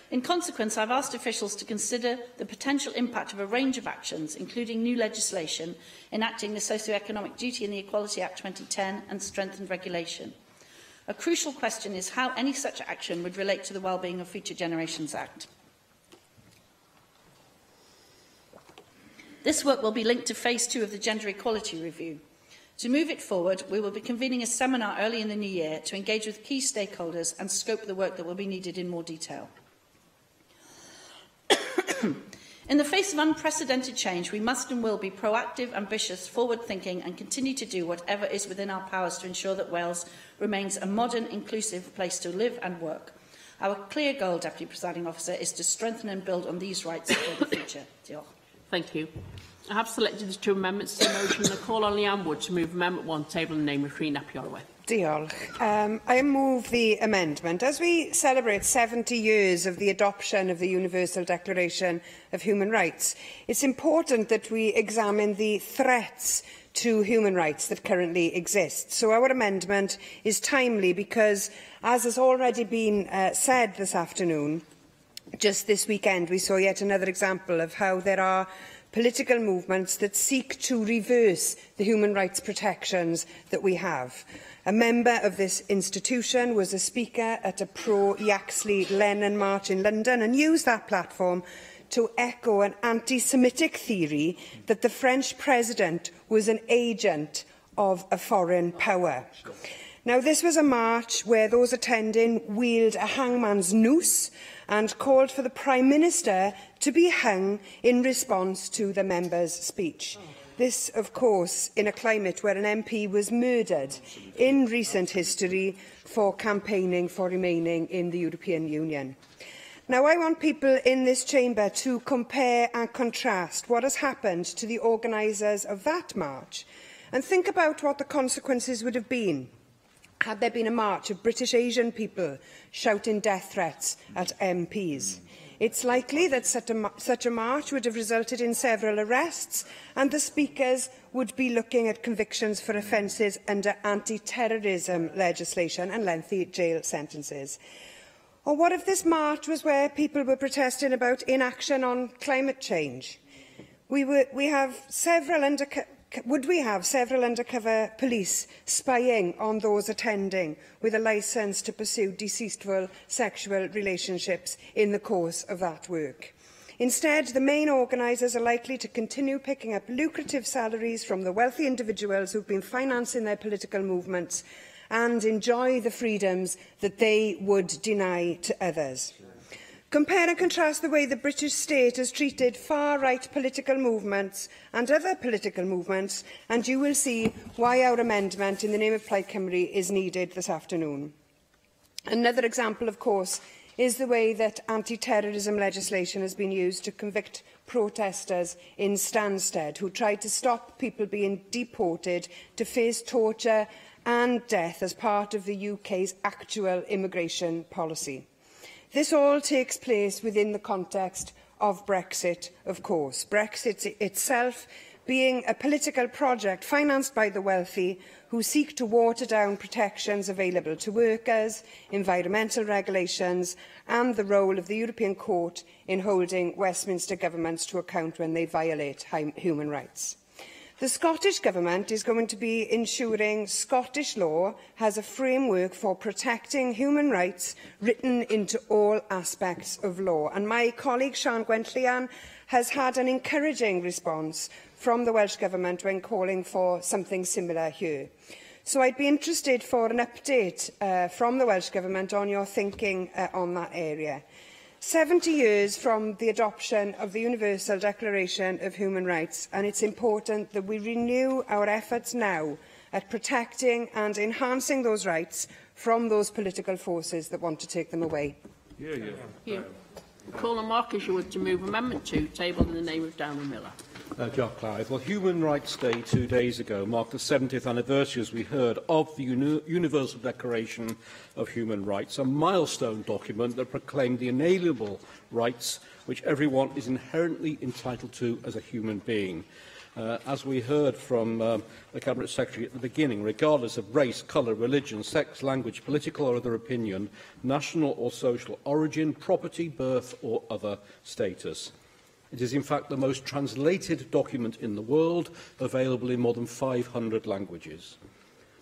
In consequence, I've asked officials to consider the potential impact of a range of actions, including new legislation, enacting the Socio-Economic Duty and the Equality Act 2010 and strengthened regulation. A crucial question is how any such action would relate to the Wellbeing of Future Generations Act. This work will be linked to Phase 2 of the Gender Equality Review. To move it forward, we will be convening a seminar early in the new year to engage with key stakeholders and scope the work that will be needed in more detail. In the face of unprecedented change, we must and will be proactive, ambitious, forward-thinking and continue to do whatever is within our powers to ensure that Wales remains a modern, inclusive place to live and work. Our clear goal, Deputy Presiding Officer, is to strengthen and build on these rights for the future. Diolch. Thank you. I have selected the two amendments to the motion and I call on Leanne Wood to move Amendment 1, table and name Rhys Napiolwe. Diolch. I move the amendment. As we celebrate 70 years of the adoption of the Universal Declaration of Human Rights, it's important that we examine the threats to human rights that currently exist. So our amendment is timely because, as has already been said this afternoon, just this weekend we saw yet another example of how there are political movements that seek to reverse the human rights protections that we have. A member of this institution was a speaker at a pro-Yaxley Lennon march in London and used that platform to echo an anti-Semitic theory that the French president was an agent of a foreign power. Now, this was a march where those attending wielded a hangman's noose and called for the Prime Minister to be hung in response to the member's speech. This, of course, in a climate where an MP was murdered in recent history for campaigning for remaining in the European Union. Now, I want people in this chamber to compare and contrast what has happened to the organisers of that march and think about what the consequences would have been had there been a march of British Asian people shouting death threats at MPs. It's likely that such a march would have resulted in several arrests, and the speakers would be looking at convictions for offences under anti-terrorism legislation and lengthy jail sentences. Or what if this march was where people were protesting about inaction on climate change? Would we have several undercover police spying on those attending with a licence to pursue deceitful sexual relationships in the course of that work? Instead, the main organisers are likely to continue picking up lucrative salaries from the wealthy individuals who have been financing their political movements and enjoy the freedoms that they would deny to others. Compare and contrast the way the British state has treated far-right political movements and other political movements, and you will see why our amendment in the name of Plaid Cymru is needed this afternoon. Another example, of course, is the way that anti-terrorism legislation has been used to convict protesters in Stansted who tried to stop people being deported to face torture and death as part of the UK's actual immigration policy. This all takes place within the context of Brexit, of course. Brexit itself being a political project financed by the wealthy who seek to water down protections available to workers, environmental regulations and the role of the European Court in holding Westminster governments to account when they violate human rights. The Scottish Government is going to be ensuring Scottish law has a framework for protecting human rights written into all aspects of law. And my colleague Sian Gwenllian has had an encouraging response from the Welsh Government when calling for something similar here. So I'd be interested for an update from the Welsh Government on your thinking on that area. 70 years from the adoption of the Universal Declaration of Human Rights, and it's important that we renew our efforts now at protecting and enhancing those rights from those political forces that want to take them away. Call on Mark Isherwood to move Amendment 2, tabled in the name of Darren Miller. Jock Clive. Well, Human Rights Day 2 days ago marked the 70th anniversary, as we heard, of the Universal Declaration of Human Rights, a milestone document that proclaimed the inalienable rights which everyone is inherently entitled to as a human being. As we heard from the Cabinet Secretary at the beginning, regardless of race, colour, religion, sex, language, political or other opinion, national or social origin, property, birth or other status. It is, in fact, the most translated document in the world, available in more than 500 languages.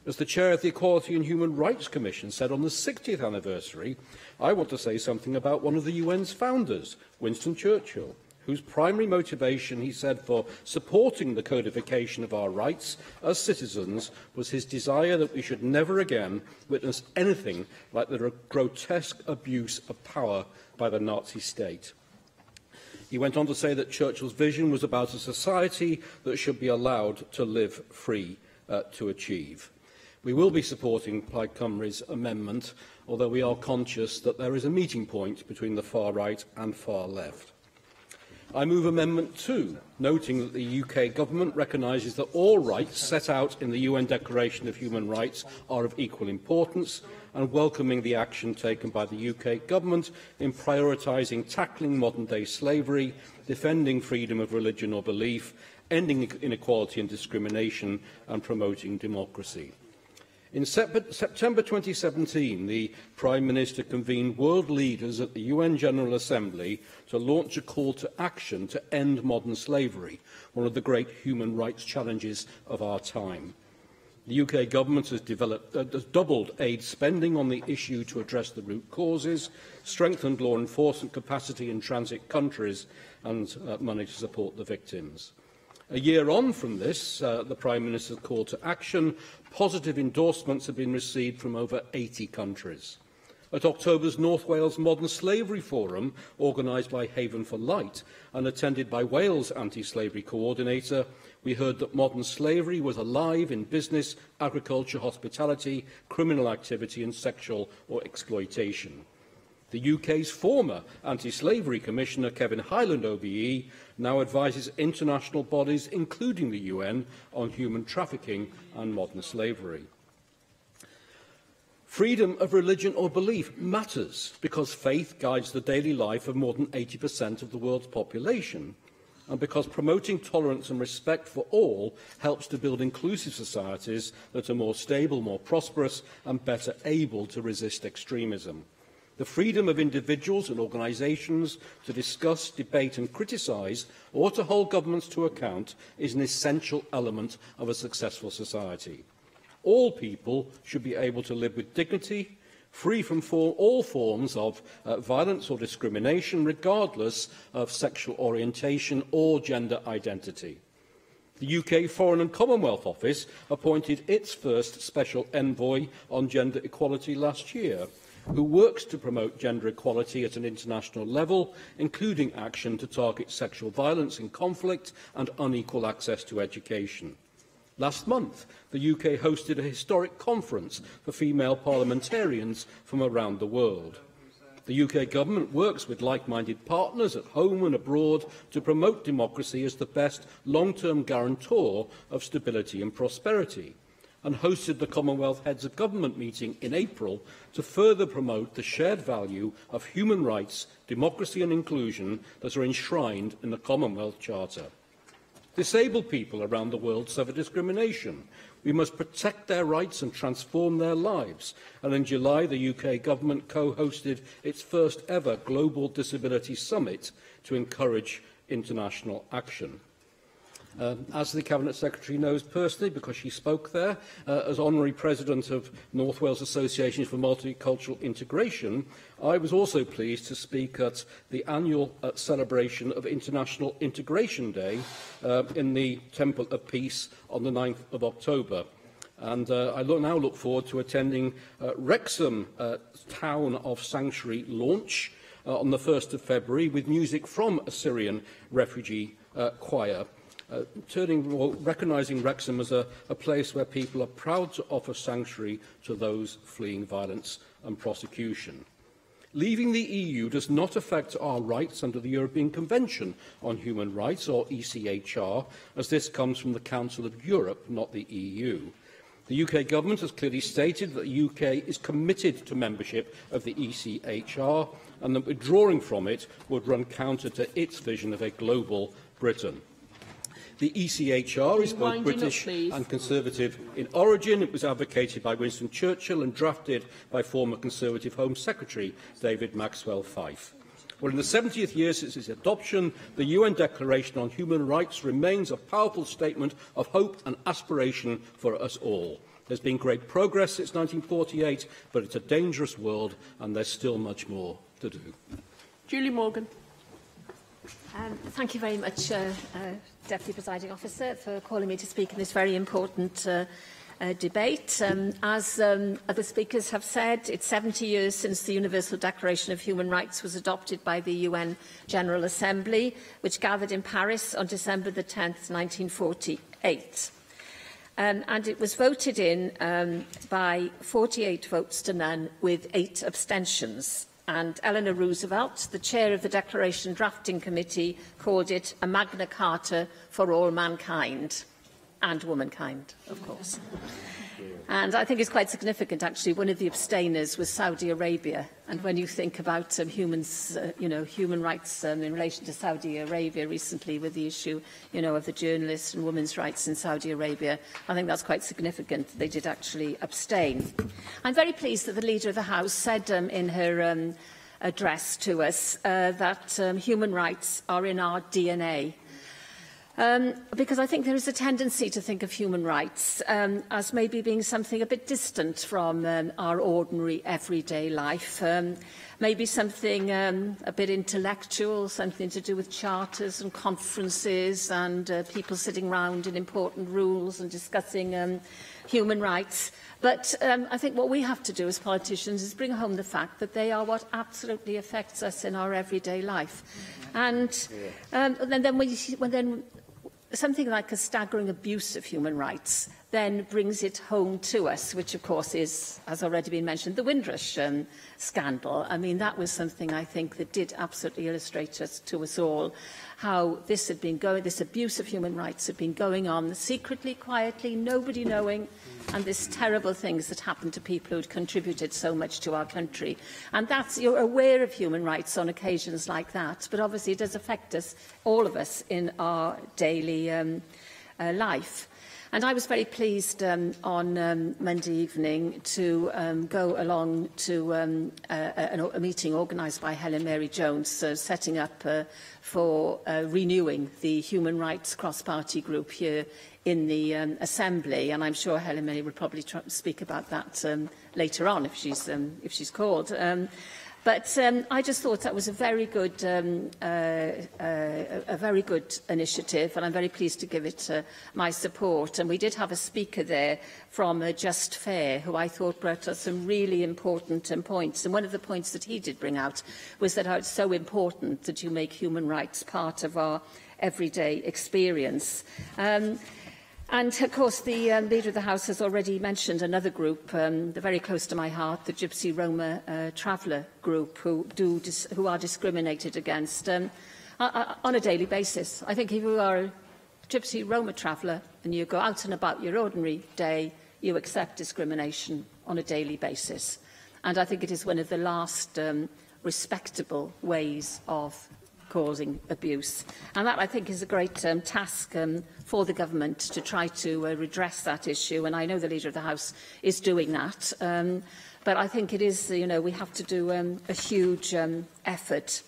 As the chair of the Equality and Human Rights Commission said on the 60th anniversary, I want to say something about one of the UN's founders, Winston Churchill, whose primary motivation, he said, for supporting the codification of our rights as citizens was his desire that we should never again witness anything like the grotesque abuse of power by the Nazi state. He went on to say that Churchill's vision was about a society that should be allowed to live free to achieve. We will be supporting Plaid Cymru's amendment, although we are conscious that there is a meeting point between the far right and far left. I move Amendment 2, noting that the UK Government recognises that all rights set out in the UN Declaration of Human Rights are of equal importance, and welcoming the action taken by the UK Government in prioritising tackling modern-day slavery, defending freedom of religion or belief, ending inequality and discrimination, and promoting democracy. In September 2017, the Prime Minister convened world leaders at the UN General Assembly to launch a call to action to end modern slavery, one of the great human rights challenges of our time. The UK Government has doubled aid spending on the issue to address the root causes, strengthened law enforcement capacity in transit countries, and money to support the victims. A year on from this, the Prime Minister's call to action, positive endorsements have been received from over 80 countries. At October's North Wales Modern Slavery Forum, organised by Haven for Light and attended by Wales Anti-Slavery Coordinator, we heard that modern slavery was alive in business, agriculture, hospitality, criminal activity and sexual or exploitation. The UK's former Anti-Slavery Commissioner, Kevin Hyland OBE, now advises international bodies, including the UN, on human trafficking and modern slavery. Freedom of religion or belief matters because faith guides the daily life of more than 80% of the world's population, and because promoting tolerance and respect for all helps to build inclusive societies that are more stable, more prosperous, and better able to resist extremism. The freedom of individuals and organisations to discuss, debate and criticise, or to hold governments to account, is an essential element of a successful society. All people should be able to live with dignity, free from all forms of violence or discrimination, regardless of sexual orientation or gender identity. The UK Foreign and Commonwealth Office appointed its first Special Envoy on Gender Equality last year, who works to promote gender equality at an international level, including action to target sexual violence in conflict and unequal access to education. Last month, the UK hosted a historic conference for female parliamentarians from around the world. The UK government works with like-minded partners at home and abroad to promote democracy as the best long-term guarantor of stability and prosperity, and hosted the Commonwealth Heads of Government meeting in April to further promote the shared value of human rights, democracy and inclusion that are enshrined in the Commonwealth Charter. Disabled people around the world suffer discrimination. We must protect their rights and transform their lives. And in July, the UK government co-hosted its first ever Global Disability Summit to encourage international action. As the Cabinet Secretary knows personally, because she spoke there, as Honorary President of North Wales Association for Multicultural Integration, I was also pleased to speak at the annual celebration of International Integration Day in the Temple of Peace on the 9th of October. And I now look forward to attending Wrexham Town of Sanctuary launch on the 1st of February with music from a Syrian refugee choir. Recognising Wrexham as a place where people are proud to offer sanctuary to those fleeing violence and prosecution. Leaving the EU does not affect our rights under the European Convention on Human Rights, or ECHR, as this comes from the Council of Europe, not the EU. The UK Government has clearly stated that the UK is committed to membership of the ECHR, and that withdrawing from it would run counter to its vision of a global Britain. The ECHR is both British and Conservative in origin. It was advocated by Winston Churchill and drafted by former Conservative Home Secretary David Maxwell Fyfe. Well, in the 70th year since its adoption, the UN Declaration on Human Rights remains a powerful statement of hope and aspiration for us all. There's been great progress since 1948, but it's a dangerous world and there's still much more to do. Julie Morgan. Thank you very much, Deputy Presiding Officer, for calling me to speak in this very important debate. As other speakers have said, it's 70 years since the Universal Declaration of Human Rights was adopted by the UN General Assembly, which gathered in Paris on December the 10th, 1948. And it was voted in by 48 votes to none, with 8 abstentions. And Eleanor Roosevelt, the chair of the Declaration Drafting Committee, called it a Magna Carta for all mankind, and womankind, of course. And I think it's quite significant, actually. One of the abstainers was Saudi Arabia. And when you think about human rights in relation to Saudi Arabia recently, with the issue, of the journalists and women's rights in Saudi Arabia, I think that's quite significant that they did actually abstain. I'm very pleased that the Leader of the House said in her address to us that human rights are in our DNA. Because I think there is a tendency to think of human rights as maybe being something a bit distant from our ordinary everyday life. Maybe something a bit intellectual, something to do with charters and conferences and people sitting round in important rooms and discussing human rights. But I think what we have to do as politicians is bring home the fact that they are what absolutely affects us in our everyday life. And then when something like a staggering abuse of human rights then brings it home to us, which of course is, as already been mentioned, the Windrush scandal. I mean, that was something I think that did absolutely illustrate to us all how this had been going, this abuse of human rights had been going on secretly, quietly, nobody knowing, and this terrible things that happened to people who had contributed so much to our country. And that's, you're aware of human rights on occasions like that, but obviously it does affect us, all of us, in our daily life. And I was very pleased on Monday evening to go along to a meeting organised by Helen Mary Jones, setting up for renewing the Human Rights Cross-Party Group here in the Assembly. And I'm sure Helen Mary will probably speak about that later on if she's called. But I just thought that was a very good initiative, and I'm very pleased to give it my support. And we did have a speaker there from Just Fair, who I thought brought us some really important points. And one of the points that he did bring out was that how it's so important that you make human rights part of our everyday experience. And, of course, the Leader of the House has already mentioned another group, very close to my heart, the Gypsy Roma Traveller group, who are discriminated against on a daily basis. I think if you are a Gypsy Roma Traveller and you go out and about your ordinary day, you accept discrimination on a daily basis. And I think it is one of the last respectable ways of causing abuse. And that, I think, is a great task for the government to try to redress that issue. And I know the Leader of the House is doing that. But I think it is, we have to do a huge effort.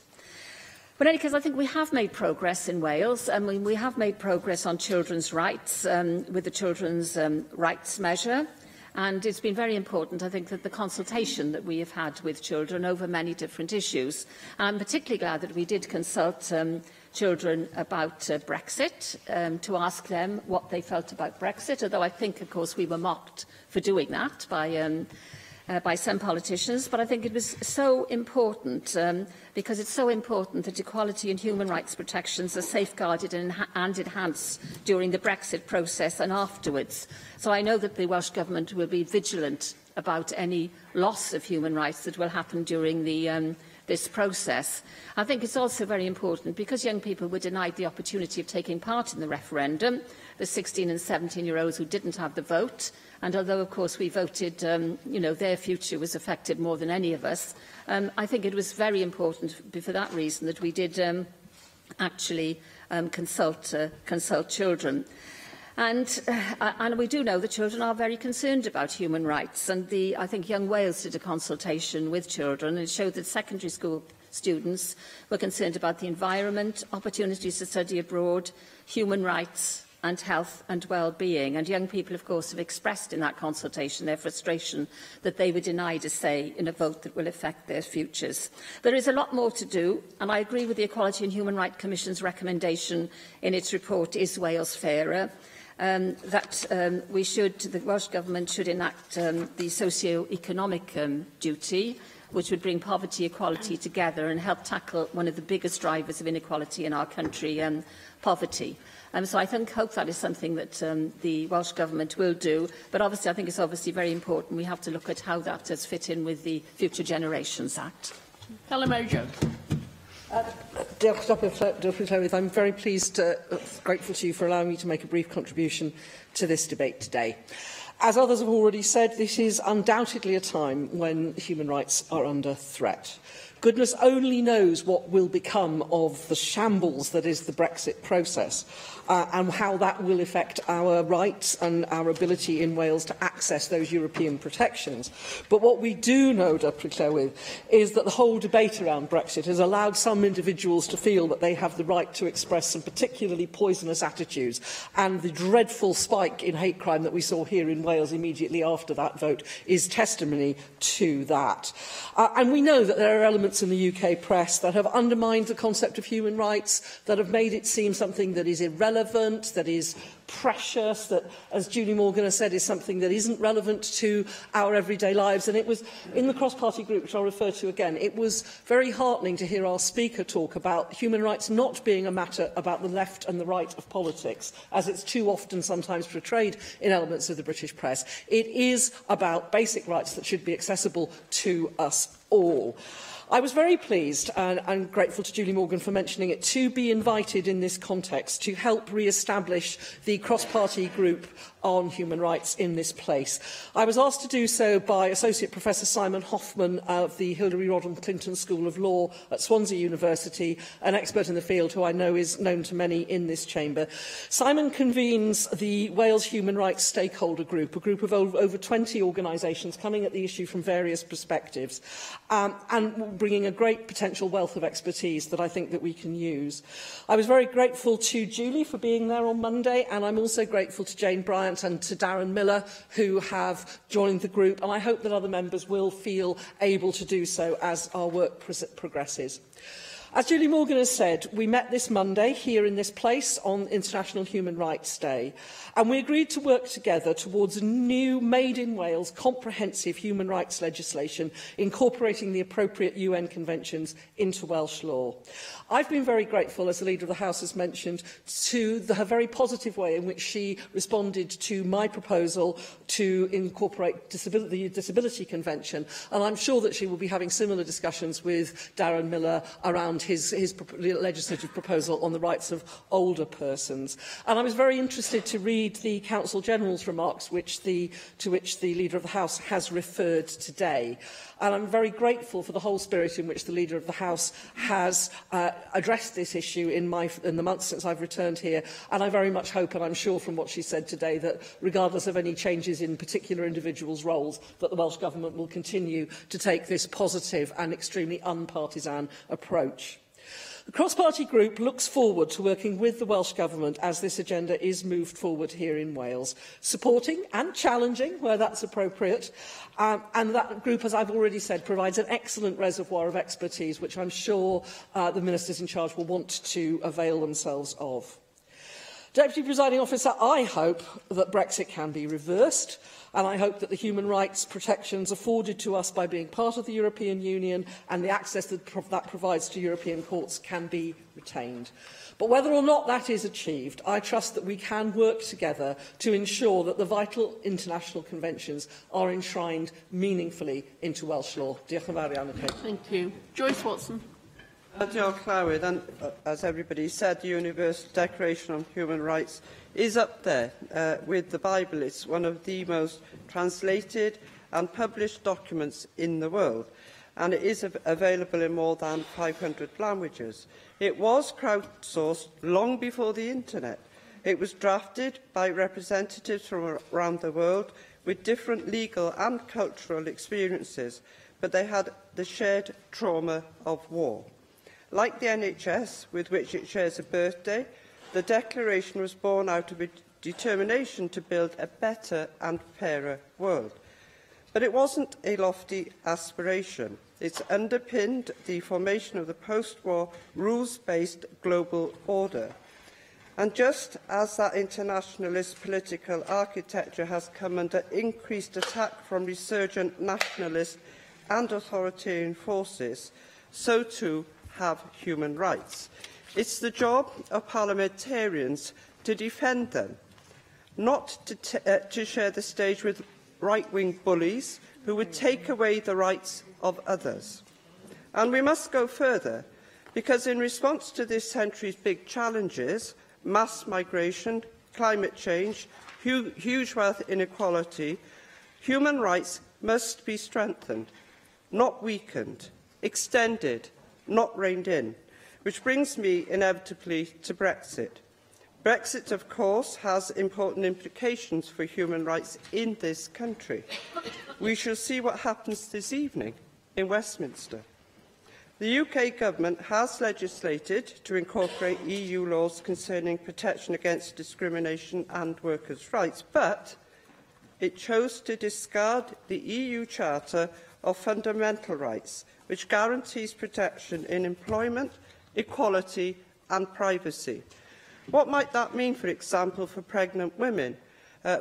But in any case, I think we have made progress in Wales. I mean, we have made progress on children's rights with the Children's Rights Measure. And it's been very important, I think, that the consultation that we have had with children over many different issues. I'm particularly glad that we did consult children about Brexit, to ask them what they felt about Brexit, although I think, of course, we were mocked for doing that by some politicians. But I think it was so important, because it's so important that equality and human rights protections are safeguarded and enhanced during the Brexit process and afterwards. So I know that the Welsh Government will be vigilant about any loss of human rights that will happen during this process. I think it's also very important because young people were denied the opportunity of taking part in the referendum, the 16 and 17-year-olds who didn't have the vote. And although, of course, we voted, their future was affected more than any of us, I think it was very important for that reason that we did actually consult children. And we do know that children are very concerned about human rights. And I think Young Wales did a consultation with children, and it showed that secondary school students were concerned about the environment, opportunities to study abroad, human rights, and health and well-being. And young people, of course, have expressed in that consultation their frustration that they were denied a say in a vote that will affect their futures. There is a lot more to do, and I agree with the Equality and Human Rights Commission's recommendation in its report, Is Wales Fairer? That the Welsh Government should enact the socio-economic duty, which would bring poverty equality together and help tackle one of the biggest drivers of inequality in our country, poverty. So I hope that is something that the Welsh Government will do. But obviously, I think it's obviously very important. We have to look at how that does fit in with the Future Generations Act. Helen Mary Jones. I'm very pleased, grateful to you for allowing me to make a brief contribution to this debate today. As others have already said, this is undoubtedly a time when human rights are under threat. Goodness only knows what will become of the shambles that is the Brexit process, and how that will affect our rights and our ability in Wales to access those European protections. But what we do know, Dr Clywyd, is that the whole debate around Brexit has allowed some individuals to feel that they have the right to express some particularly poisonous attitudes, and the dreadful spike in hate crime that we saw here in Wales immediately after that vote is testimony to that. And we know that there are elements in the UK press that have undermined the concept of human rights, that have made it seem something that is irrelevant, that is precious, that, as Julie Morgan has said, is something that isn't relevant to our everyday lives. And it was in the cross-party group, which I'll refer to again, it was very heartening to hear our speaker talk about human rights not being a matter about the left and the right of politics, as it's too often sometimes portrayed in elements of the British press. It is about basic rights that should be accessible to us all. I was very pleased and grateful to Julie Morgan for mentioning it, to be invited in this context to help re-establish the cross-party group on human rights in this place. I was asked to do so by Associate Professor Simon Hoffman of the Hillary Rodham Clinton School of Law at Swansea University, an expert in the field who I know is known to many in this chamber. Simon convenes the Wales Human Rights Stakeholder Group, a group of over 20 organisations coming at the issue from various perspectives, and bringing a great potential wealth of expertise that I think that we can use. I was very grateful to Julie for being there on Monday, and I'm also grateful to Jane Bryant and to Darren Miller, who have joined the group, and I hope that other members will feel able to do so as our work progresses. As Julie Morgan has said, we met this Monday here in this place on International Human Rights Day, and we agreed to work together towards a new Made in Wales comprehensive human rights legislation incorporating the appropriate UN conventions into Welsh law. I've been very grateful, as the Leader of the House has mentioned, to the very positive way in which she responded to my proposal to incorporate the Disability Convention, and I'm sure that she will be having similar discussions with Darren Miller around his legislative proposal on the rights of older persons. And I was very interested to read the Council General's remarks to which the Leader of the House has referred today. And I'm very grateful for the whole spirit in which the Leader of the House has addressed this issue in the months since I've returned here. And I very much hope, and I'm sure from what she said today, that regardless of any changes in particular individuals' roles, that the Welsh Government will continue to take this positive and extremely unpartisan approach. The cross-party group looks forward to working with the Welsh Government as this agenda is moved forward here in Wales, supporting and challenging where that's appropriate. And that group, as I've already said, provides an excellent reservoir of expertise, which I'm sure the ministers in charge will want to avail themselves of. Deputy Presiding Officer, I hope that Brexit can be reversed, and I hope that the human rights protections afforded to us by being part of the European Union and the access that provides to European courts can be retained. But whether or not that is achieved, I trust that we can work together to ensure that the vital international conventions are enshrined meaningfully into Welsh law. Diolch yn fawr iawn. Thank you. Joyce Watson. Diolch Llywyd, and as everybody said, the Universal Declaration on Human Rights is up there with the Bible. It's one of the most translated and published documents in the world, and it is available in more than 500 languages. It was crowdsourced long before the internet. It was drafted by representatives from around the world with different legal and cultural experiences, but they had the shared trauma of war. Like the NHS, with which it shares a birthday, the Declaration was born out of a determination to build a better and fairer world. But it wasn't a lofty aspiration. It's underpinned the formation of the post-war rules-based global order. And just as that internationalist political architecture has come under increased attack from resurgent nationalist and authoritarian forces, so too have human rights. It's the job of parliamentarians to defend them, not to share the stage with right-wing bullies who would take away the rights of others. And we must go further, because in response to this century's big challenges, mass migration, climate change, huge wealth inequality, human rights must be strengthened, not weakened. extended, not reined in, which brings me inevitably to Brexit. Brexit, of course, has important implications for human rights in this country. We shall see what happens this evening in Westminster. The UK Government has legislated to incorporate EU laws concerning protection against discrimination and workers' rights, but it chose to discard the EU Charter of Fundamental Rights, which guarantees protection in employment, equality and privacy. What might that mean, for example, for pregnant women,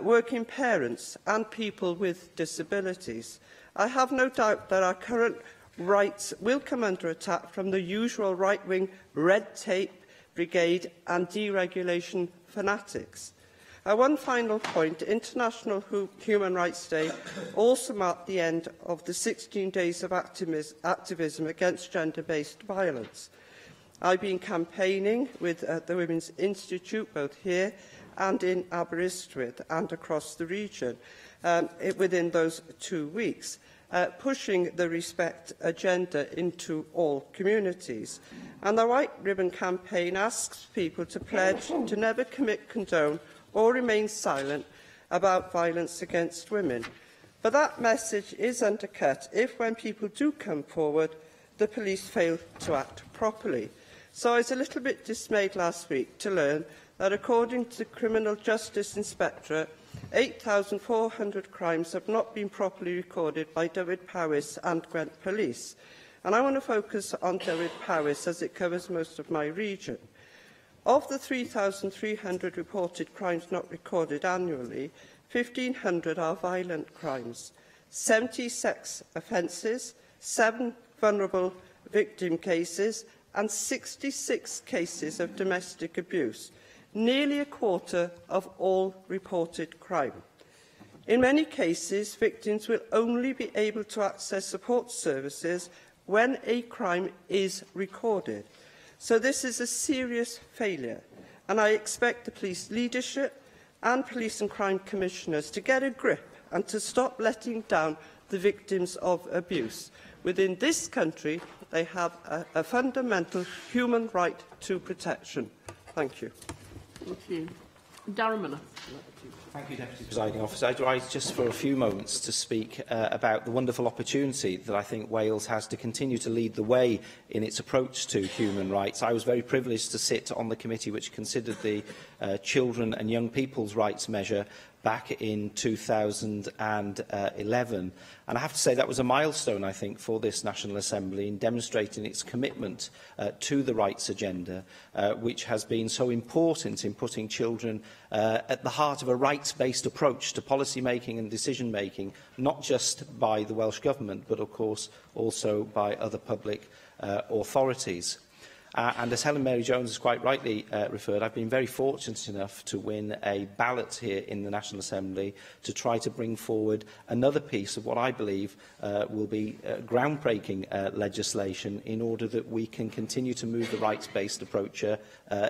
working parents and people with disabilities? I have no doubt that our current rights will come under attack from the usual right-wing red tape brigade and deregulation fanatics. One final point, International Human Rights Day also marked the end of the 16 days of activism against gender-based violence. I've been campaigning with the Women's Institute, both here and in Aberystwyth and across the region, within those 2 weeks, pushing the Respect agenda into all communities. And the White Ribbon campaign asks people to pledge to never commit, condone or remain silent about violence against women. But that message is undercut if, when people do come forward, the police fail to act properly. So I was a little bit dismayed last week to learn that, according to the Criminal Justice Inspectorate, 8,400 crimes have not been properly recorded by Dyfed-Powys and Gwent Police. And I want to focus on Dyfed-Powys as it covers most of my region. Of the 3,300 reported crimes not recorded annually, 1,500 are violent crimes, 70 sex offences, 7 vulnerable victim cases and 66 cases of domestic abuse, nearly a quarter of all reported crime. In many cases, victims will only be able to access support services when a crime is recorded. So this is a serious failure, and I expect the police leadership and police and crime commissioners to get a grip and to stop letting down the victims of abuse. Within this country, they have a fundamental human right to protection. Thank you. Thank you. Darren Miller. Thank you, Deputy Presiding Officer. I'd rise just for a few moments to speak about the wonderful opportunity that I think Wales has to continue to lead the way in its approach to human rights. I was very privileged to sit on the committee which considered the Children and Young People's Rights measure back in 2011. And I have to say that was a milestone, I think, for this National Assembly in demonstrating its commitment to the rights agenda, which has been so important in putting children at the heart of a rights-based approach to policy making and decision making, not just by the Welsh Government, but of course also by other public authorities. And as Helen Mary Jones has quite rightly referred, I've been very fortunate enough to win a ballot here in the National Assembly to try to bring forward another piece of what I believe will be groundbreaking legislation in order that we can continue to move the rights-based approach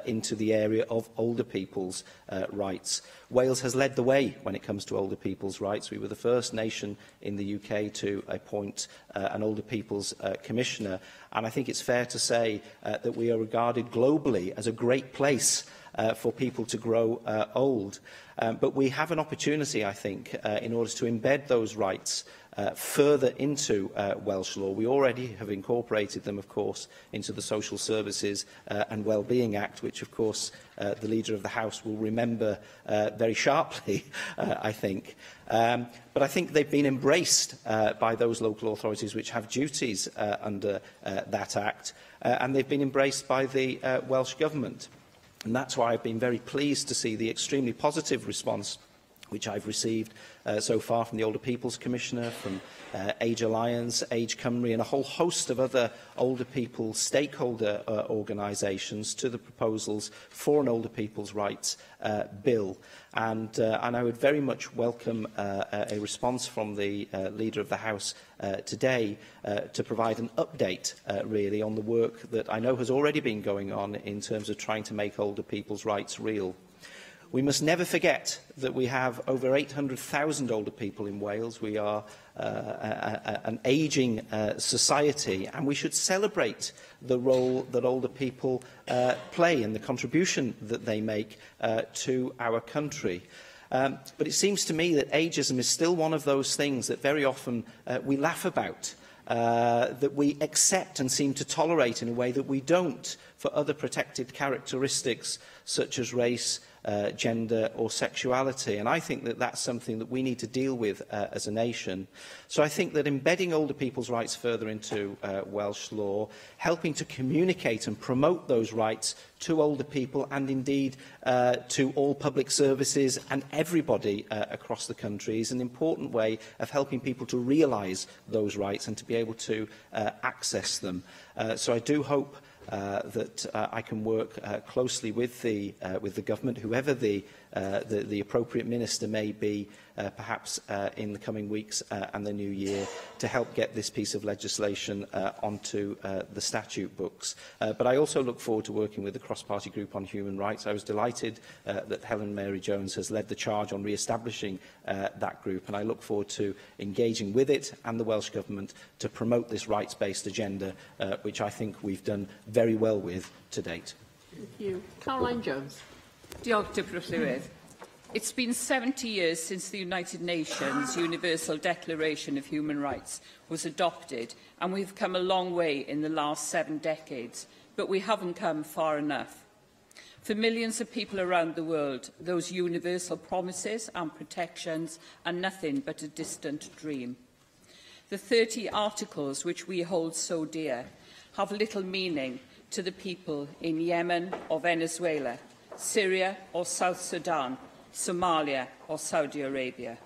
into the area of older people's rights. Wales has led the way when it comes to older people's rights. We were the first nation in the UK to appoint an older people's commissioner, and I think it's fair to say that we are regarded globally as a great place for people to grow old. But we have an opportunity, I think, in order to embed those rights further into Welsh law. We already have incorporated them, of course, into the Social Services and Wellbeing Act, which, of course, the Leader of the House will remember very sharply, I think. But I think they've been embraced by those local authorities which have duties under that Act, and they've been embraced by the Welsh Government. And that's why I've been very pleased to see the extremely positive response which I've received so far from the Older People's Commissioner, from Age Alliance, Age Cymru and a whole host of other older people stakeholder organisations to the proposals for an Older People's Rights Bill. And I would very much welcome a response from the Leader of the House today to provide an update, really, on the work that I know has already been going on in terms of trying to make older people's rights real. We must never forget that we have over 800,000 older people in Wales. We are an ageing society, and we should celebrate the role that older people play and the contribution that they make to our country. But it seems to me that ageism is still one of those things that very often we laugh about, that we accept and seem to tolerate in a way that we don't for other protected characteristics such as race, gender or sexuality. And I think that that's something that we need to deal with as a nation. So I think that embedding older people's rights further into Welsh law, helping to communicate and promote those rights to older people and indeed to all public services and everybody across the country is an important way of helping people to realise those rights and to be able to access them. So I do hope that I can work closely with the government, whoever the appropriate minister may be, perhaps in the coming weeks and the new year, to help get this piece of legislation onto the statute books. But I also look forward to working with the cross-party group on human rights. I was delighted that Helen Mary Jones has led the charge on re-establishing that group, and I look forward to engaging with it and the Welsh Government to promote this rights-based agenda, which I think we've done very well with to date. Thank you. Caroline Jones. Diolch, Deputy Llywydd. It's been 70 years since the United Nations Universal Declaration of Human Rights was adopted, and we've come a long way in the last 7 decades, but we haven't come far enough. For millions of people around the world, those universal promises and protections are nothing but a distant dream. The 30 articles which we hold so dear have little meaning to the people in Yemen or Venezuela, Syria or South Sudan, Somalia or Saudi Arabia.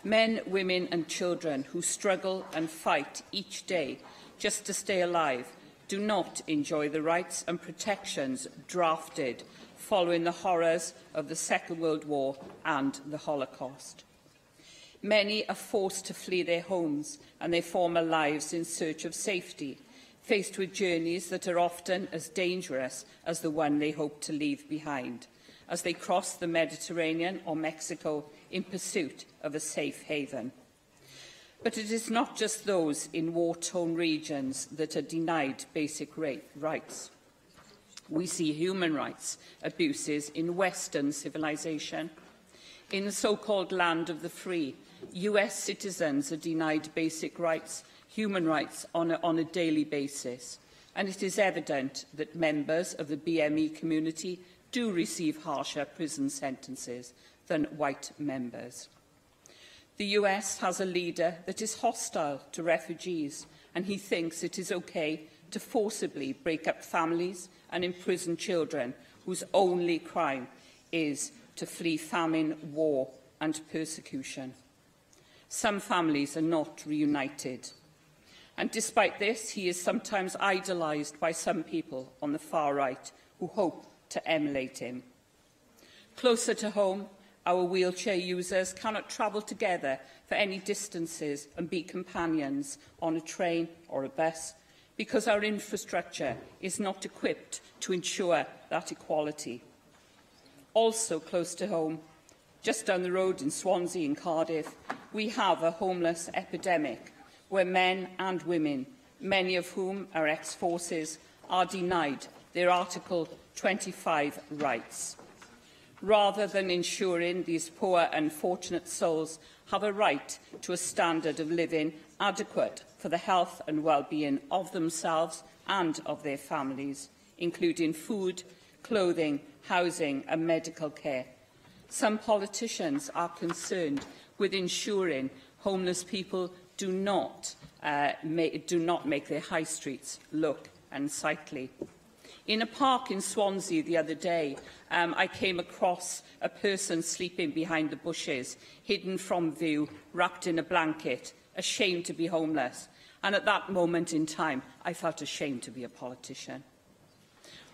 Men, women and children who struggle and fight each day just to stay alive do not enjoy the rights and protections drafted following the horrors of the Second World War and the Holocaust. Many are forced to flee their homes and their former lives in search of safety, faced with journeys that are often as dangerous as the one they hope to leave behind, as they cross the Mediterranean or Mexico in pursuit of a safe haven. But it is not just those in war-torn regions that are denied basic rights. We see human rights abuses in Western civilization. In the so-called land of the free, US citizens are denied basic rights, human rights on a daily basis, and it is evident that members of the BME community do receive harsher prison sentences than white members. The US has a leader that is hostile to refugees, and he thinks it is okay to forcibly break up families and imprison children whose only crime is to flee famine, war and persecution. Some families are not reunited. And despite this, he is sometimes idolised by some people on the far right who hope to emulate him. Closer to home, our wheelchair users cannot travel together for any distances and be companions on a train or a bus because our infrastructure is not equipped to ensure that equality. Also close to home, just down the road in Swansea and Cardiff, we have a homeless epidemic where men and women, many of whom are ex-forces, are denied their Article 25 rights. Rather than ensuring these poor, unfortunate souls have a right to a standard of living adequate for the health and well-being of themselves and of their families, including food, clothing, housing and medical care, some politicians are concerned with ensuring homeless people do not make their high streets look unsightly. In a park in Swansea the other day, I came across a person sleeping behind the bushes, hidden from view, wrapped in a blanket, ashamed to be homeless. And at that moment in time, I felt ashamed to be a politician.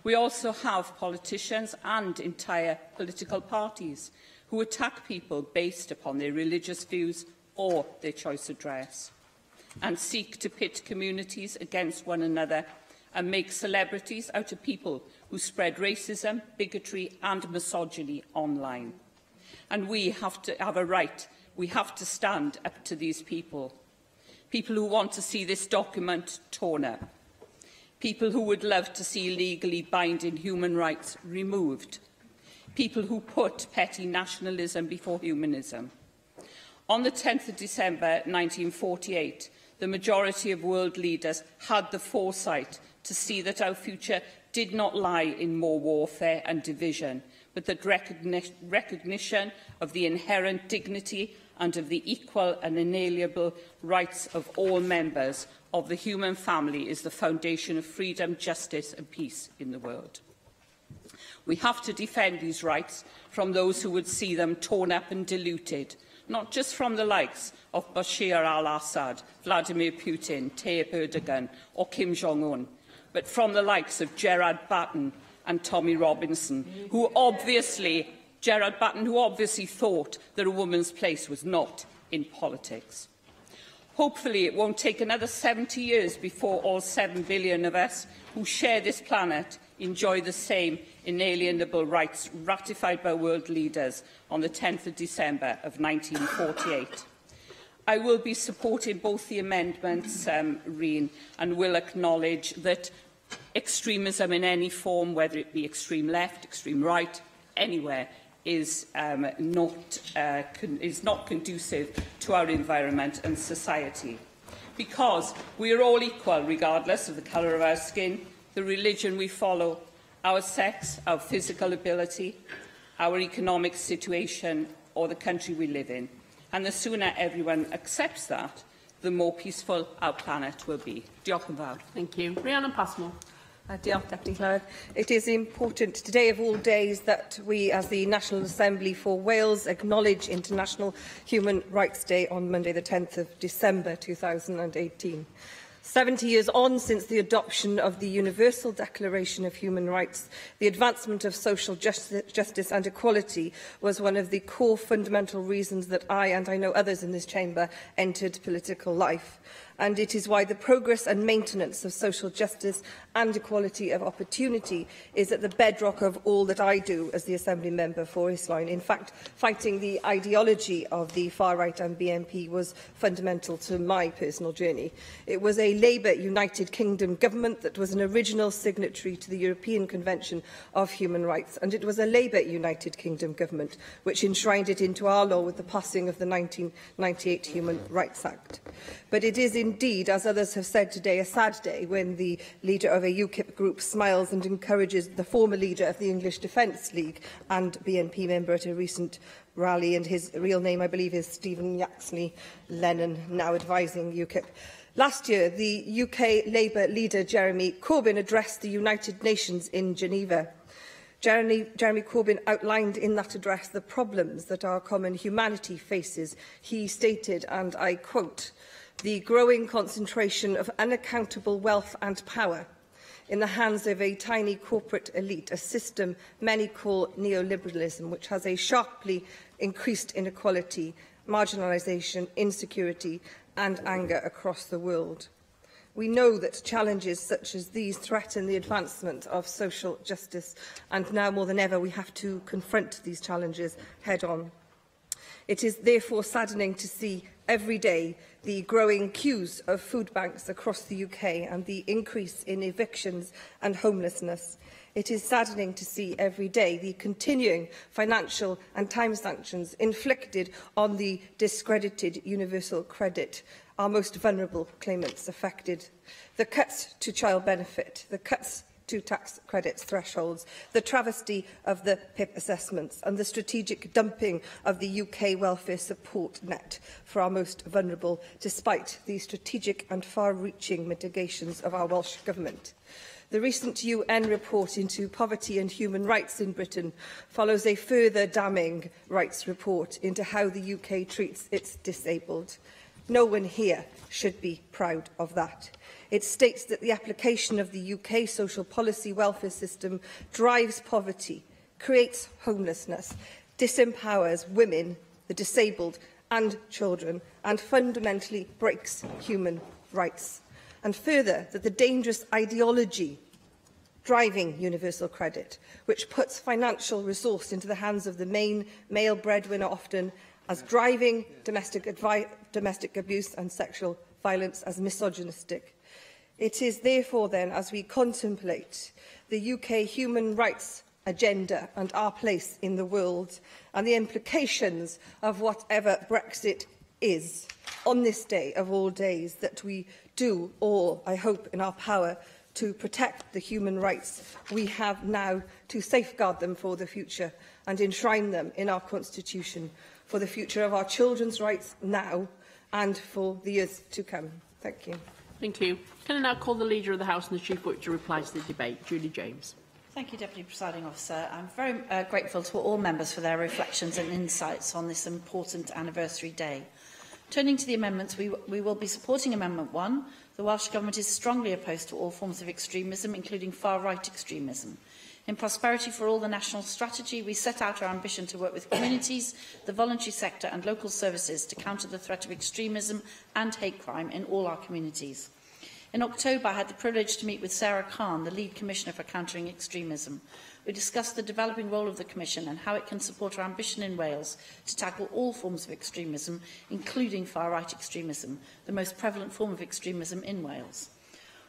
We also have politicians and entire political parties who attack people based upon their religious views or their choice of dress, and seek to pit communities against one another and make celebrities out of people who spread racism, bigotry and misogyny online. And we have to have a right. We have to stand up to these people. People who want to see this document torn up. People who would love to see legally binding human rights removed. People who put petty nationalism before humanism. On the 10th of December 1948, the majority of world leaders had the foresight to see that our future did not lie in more warfare and division, but that recognition of the inherent dignity and of the equal and inalienable rights of all members of the human family is the foundation of freedom, justice and peace in the world. We have to defend these rights from those who would see them torn up and diluted, not just from the likes of Bashir al-Assad, Vladimir Putin, Tayyip Erdogan or Kim Jong-un, but from the likes of Gerard Batten and Tommy Robinson, who obviously thought that a woman's place was not in politics. Hopefully it won't take another 70 years before all 7 billion of us who share this planet enjoy the same inalienable rights ratified by world leaders on the 10th of December of 1948. I will be supporting both the amendments, Reen, and will acknowledge that extremism in any form, whether it be extreme left, extreme right, anywhere, is not conducive to our environment and society. Because we are all equal, regardless of the colour of our skin, the religion we follow, our sex, our physical ability, our economic situation, or the country we live in. And the sooner everyone accepts that, the more peaceful our planet will be. Diolch yn fawr. Thank you. Rhiannon Passmore. Diolch, Deputy Clerk. It is important today of all days that we, as the National Assembly for Wales, acknowledge International Human Rights Day on Monday, the 10th of December 2018. 70 years on since the adoption of the Universal Declaration of Human Rights, the advancement of social justice and equality was one of the core fundamental reasons that I, and I know others in this chamber, entered political life. And it is why the progress and maintenance of social justice and equality of opportunity is at the bedrock of all that I do as the Assembly Member for Eastline. In fact, fighting the ideology of the far-right and BNP was fundamental to my personal journey. It was a Labour United Kingdom government that was an original signatory to the European Convention of Human Rights, and it was a Labour United Kingdom government which enshrined it into our law with the passing of the 1998 Human Rights Act. But it is indeed, as others have said today, a sad day when the leader of a UKIP group smiles and encourages the former leader of the English Defence League and BNP member at a recent rally, and his real name, I believe, is Stephen Yaxley Lennon, now advising UKIP. Last year, the UK Labour leader Jeremy Corbyn addressed the United Nations in Geneva. Jeremy Corbyn outlined in that address the problems that our common humanity faces. He stated, and I quote, "The growing concentration of unaccountable wealth and power in the hands of a tiny corporate elite, a system many call neoliberalism, which has a sharply increased inequality, marginalisation, insecurity and anger across the world." We know that challenges such as these threaten the advancement of social justice, and now more than ever we have to confront these challenges head-on. It is therefore saddening to see every day the growing queues of food banks across the UK and the increase in evictions and homelessness. It is saddening to see every day the continuing financial and time sanctions inflicted on the discredited universal credit, our most vulnerable claimants affected. The cuts to child benefit, the cuts to tax credits thresholds, the travesty of the PIP assessments and the strategic dumping of the UK welfare support net for our most vulnerable, despite the strategic and far-reaching mitigations of our Welsh Government. The recent UN report into poverty and human rights in Britain follows a further damning rights report into how the UK treats its disabled. No one here should be proud of that. It states that the application of the UK social policy welfare system drives poverty, creates homelessness, disempowers women, the disabled and children, and fundamentally breaks human rights. and further that the dangerous ideology driving universal credit, which puts financial resource into the hands of the main male breadwinner often, as driving domestic abuse and sexual violence as misogynistic. It is therefore then, as we contemplate the UK human rights agenda and our place in the world and the implications of whatever Brexit is, on this day of all days, that we do all, I hope, in our power to protect the human rights we have now, to safeguard them for the future and enshrine them in our Constitution for the future of our children's rights now and for the years to come. Thank you. Thank you. Can I now call the Leader of the House and the Chief Whip to reply to the debate? Julie James. Thank you, Deputy Presiding Officer. I'm very grateful to all members for their reflections and insights on this important anniversary day. Turning to the amendments, we will be supporting Amendment 1. The Welsh Government is strongly opposed to all forms of extremism, including far-right extremism. In Prosperity for All, the national strategy, we set out our ambition to work with communities, the voluntary sector and local services to counter the threat of extremism and hate crime in all our communities. In October, I had the privilege to meet with Sarah Khan, the Lead Commissioner for Countering Extremism. We discussed the developing role of the Commission and how it can support our ambition in Wales to tackle all forms of extremism, including far-right extremism, the most prevalent form of extremism in Wales.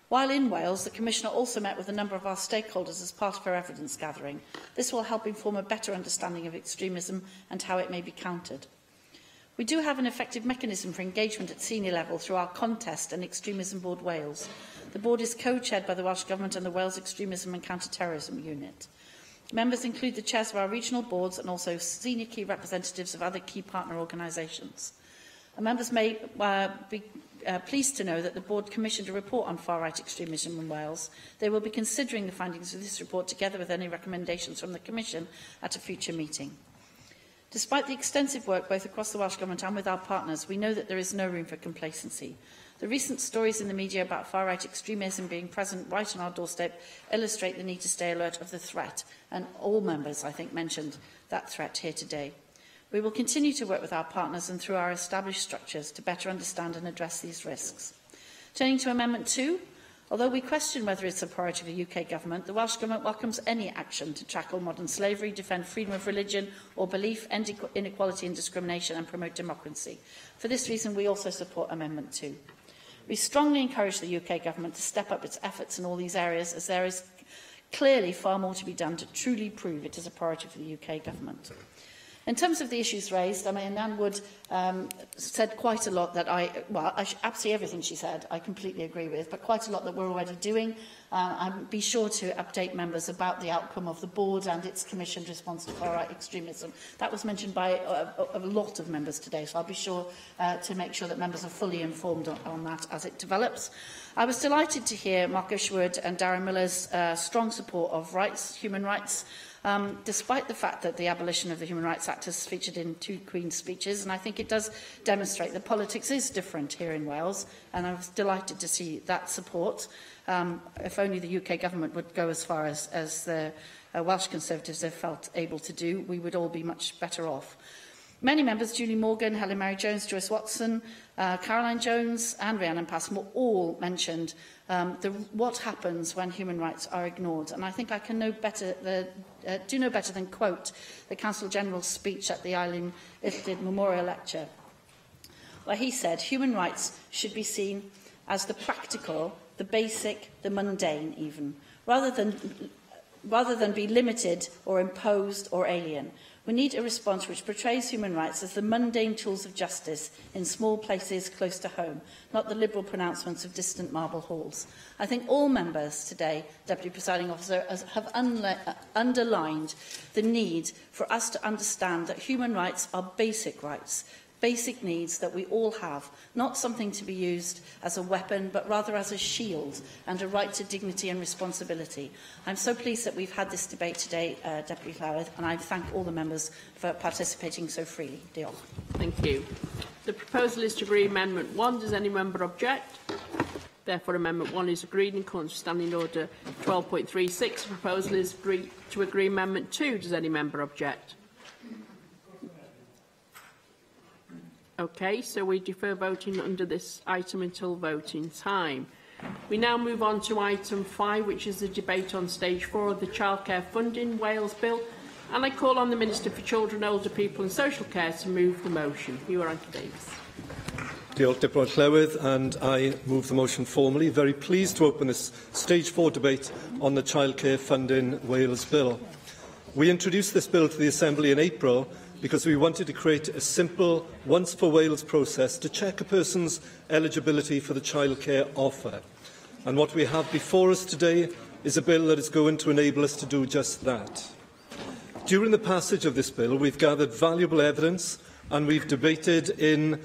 While in Wales, the Commissioner also met with a number of our stakeholders as part of her evidence gathering. This will help inform a better understanding of extremism and how it may be countered. We do have an effective mechanism for engagement at senior level through our Contest and Extremism Board Wales. The board is co-chaired by the Welsh Government and the Wales Extremism and Counter-Terrorism Unit. Members include the chairs of our regional boards and also senior key representatives of other key partner organisations. Members may be pleased to know that the board commissioned a report on far-right extremism in Wales. They will be considering the findings of this report together with any recommendations from the Commission at a future meeting. Despite the extensive work both across the Welsh Government and with our partners, we know that there is no room for complacency. The recent stories in the media about far-right extremism being present right on our doorstep illustrate the need to stay alert of the threat, and all members, I think, mentioned that threat here today. We will continue to work with our partners and through our established structures to better understand and address these risks. Turning to Amendment 2, although we question whether it's a priority of the UK Government, the Welsh Government welcomes any action to tackle modern slavery, defend freedom of religion or belief, end inequality and discrimination and promote democracy. For this reason, we also support Amendment 2. We strongly encourage the UK Government to step up its efforts in all these areas, as there is clearly far more to be done to truly prove it is a priority for the UK Government. In terms of the issues raised, Anne Wood said quite a lot that absolutely everything she said I completely agree with, but quite a lot that we're already doing. I'll be sure to update members about the outcome of the board and its commissioned response to far-right extremism. That was mentioned by a lot of members today, so I'll be sure to make sure that members are fully informed on that as it develops. I was delighted to hear Mark Ishwood and Darren Miller's strong support of human rights, despite the fact that the abolition of the Human Rights Act is featured in two Queen's speeches, and I think it does demonstrate that politics is different here in Wales, and I was delighted to see that support. If only the UK Government would go as far as the Welsh Conservatives have felt able to do, we would all be much better off. Many members, Julie Morgan, Helen Mary Jones, Joyce Watson, Caroline Jones and Rhiannon Passmore, all mentioned what happens when human rights are ignored. And I think I can do no better than quote the Council General's speech at the Eileen Ifted Memorial Lecture, where he said, "Human rights should be seen as the practical, the basic, the mundane even, rather than be limited or imposed or alien. We need a response which portrays human rights as the mundane tools of justice in small places close to home, not the liberal pronouncements of distant marble halls." I think all members today, Deputy Presiding Officer, have underlined the need for us to understand that human rights are basic rights, basic needs that we all have, not something to be used as a weapon, but rather as a shield and a right to dignity and responsibility. I'm so pleased that we've had this debate today, Deputy Llywelyn, and I thank all the members for participating so freely. Diolch. Thank you. The proposal is to agree Amendment 1. Does any member object? Therefore, Amendment 1 is agreed in accordance with Standing Order 12.36. The proposal is to agree Amendment 2. Does any member object? Okay, so we defer voting under this item until voting time. We now move on to item 5, which is the debate on stage 4 of the Childcare Funding Wales Bill. And I call on the Minister for Children, Older People and Social Care to move the motion. Iwan Davies. Diolch, Deputy Llywydd, and I move the motion formally. Very pleased to open this Stage 4 debate on the Childcare Funding Wales Bill. We introduced this bill to the Assembly in April because we wanted to create a simple, once-for-Wales process to check a person's eligibility for the childcare offer. And what we have before us today is a bill that is going to enable us to do just that. During the passage of this bill, we've gathered valuable evidence and we've debated in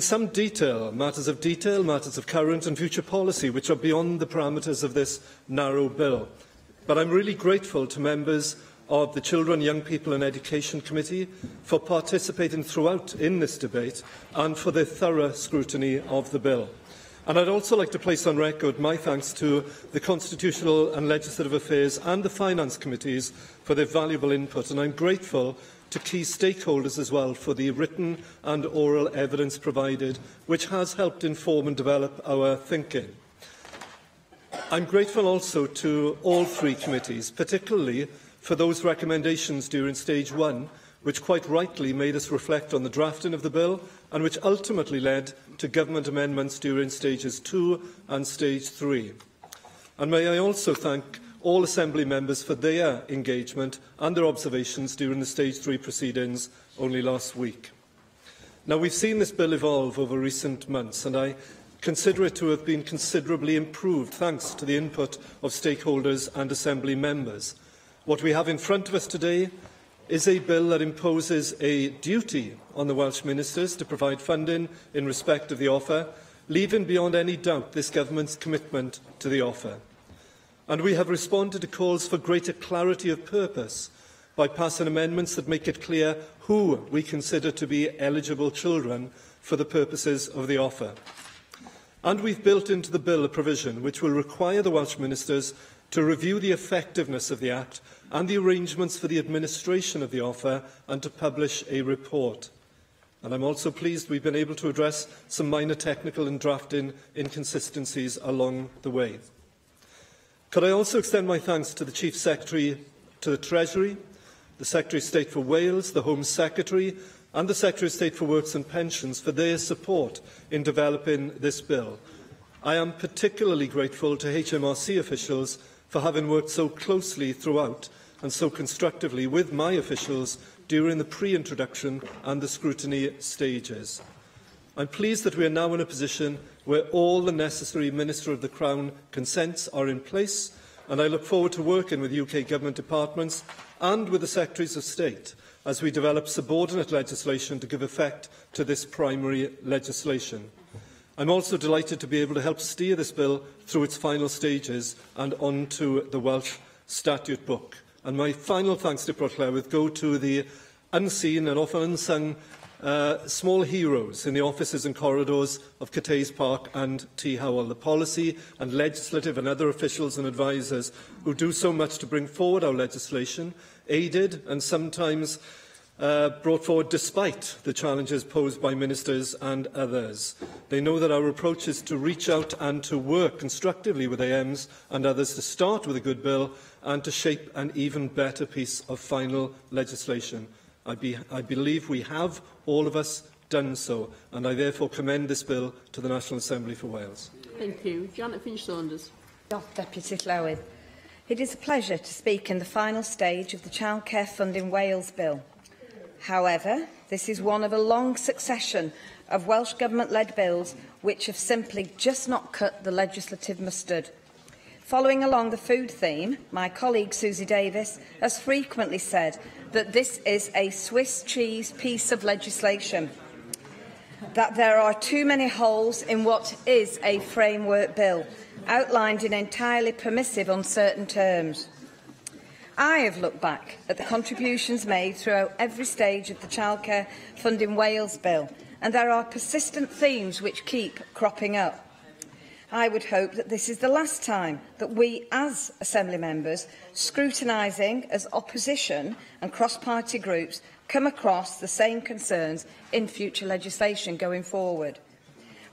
some detail, matters of current and future policy, which are beyond the parameters of this narrow bill. But I'm really grateful to members of the Children, Young People and Education Committee for participating throughout in this debate and for their thorough scrutiny of the bill. And I'd also like to place on record my thanks to the Constitutional and Legislative Affairs and the Finance Committees for their valuable input, and I'm grateful to key stakeholders as well for the written and oral evidence provided, which has helped inform and develop our thinking. I'm grateful also to all three committees, particularly for those recommendations during Stage 1, which quite rightly made us reflect on the drafting of the bill and which ultimately led to government amendments during Stages 2 and Stage 3. And may I also thank all Assembly members for their engagement and their observations during the Stage 3 proceedings only last week. Now, we've seen this bill evolve over recent months, and I consider it to have been considerably improved thanks to the input of stakeholders and Assembly members. What we have in front of us today is a bill that imposes a duty on the Welsh Ministers to provide funding in respect of the offer, leaving beyond any doubt this government's commitment to the offer. And we have responded to calls for greater clarity of purpose by passing amendments that make it clear who we consider to be eligible children for the purposes of the offer. And we've built into the bill a provision which will require the Welsh Ministers to review the effectiveness of the Act and the arrangements for the administration of the offer and to publish a report. And I'm also pleased we've been able to address some minor technical and drafting inconsistencies along the way. Could I also extend my thanks to the Chief Secretary to the Treasury, the Secretary of State for Wales, the Home Secretary and the Secretary of State for Works and Pensions for their support in developing this bill. I am particularly grateful to HMRC officials for having worked so closely throughout and so constructively with my officials during the pre-introduction and the scrutiny stages. I'm pleased that we are now in a position where all the necessary Minister of the Crown consents are in place, and I look forward to working with UK Government departments and with the Secretaries of State as we develop subordinate legislation to give effect to this primary legislation. I'm also delighted to be able to help steer this bill through its final stages and onto the Welsh Statute Book. And my final thanks to Prot Llywydd go to the unseen and often unsung small heroes in the offices and corridors of Cathays Park and T. Howell, the policy and legislative and other officials and advisers who do so much to bring forward our legislation, aided and sometimes brought forward despite the challenges posed by ministers and others. They know that our approach is to reach out and to work constructively with AMs and others to start with a good bill and to shape an even better piece of final legislation. I believe we have, all of us, done so, and I therefore commend this bill to the National Assembly for Wales. Thank you. Janet Finch-Saunders. Deputy Llywydd. It is a pleasure to speak in the final stage of the Childcare Funding Wales Bill. However, this is one of a long succession of Welsh Government-led bills which have simply just not cut the legislative mustard. Following along the food theme, my colleague Susie Davis has frequently said that this is a Swiss cheese piece of legislation, that there are too many holes in what is a framework bill, outlined in entirely permissive, uncertain terms. I have looked back at the contributions made throughout every stage of the Childcare Funding Wales Bill, and there are persistent themes which keep cropping up. I would hope that this is the last time that we, as Assembly members, scrutinising as opposition and cross-party groups, come across the same concerns in future legislation going forward.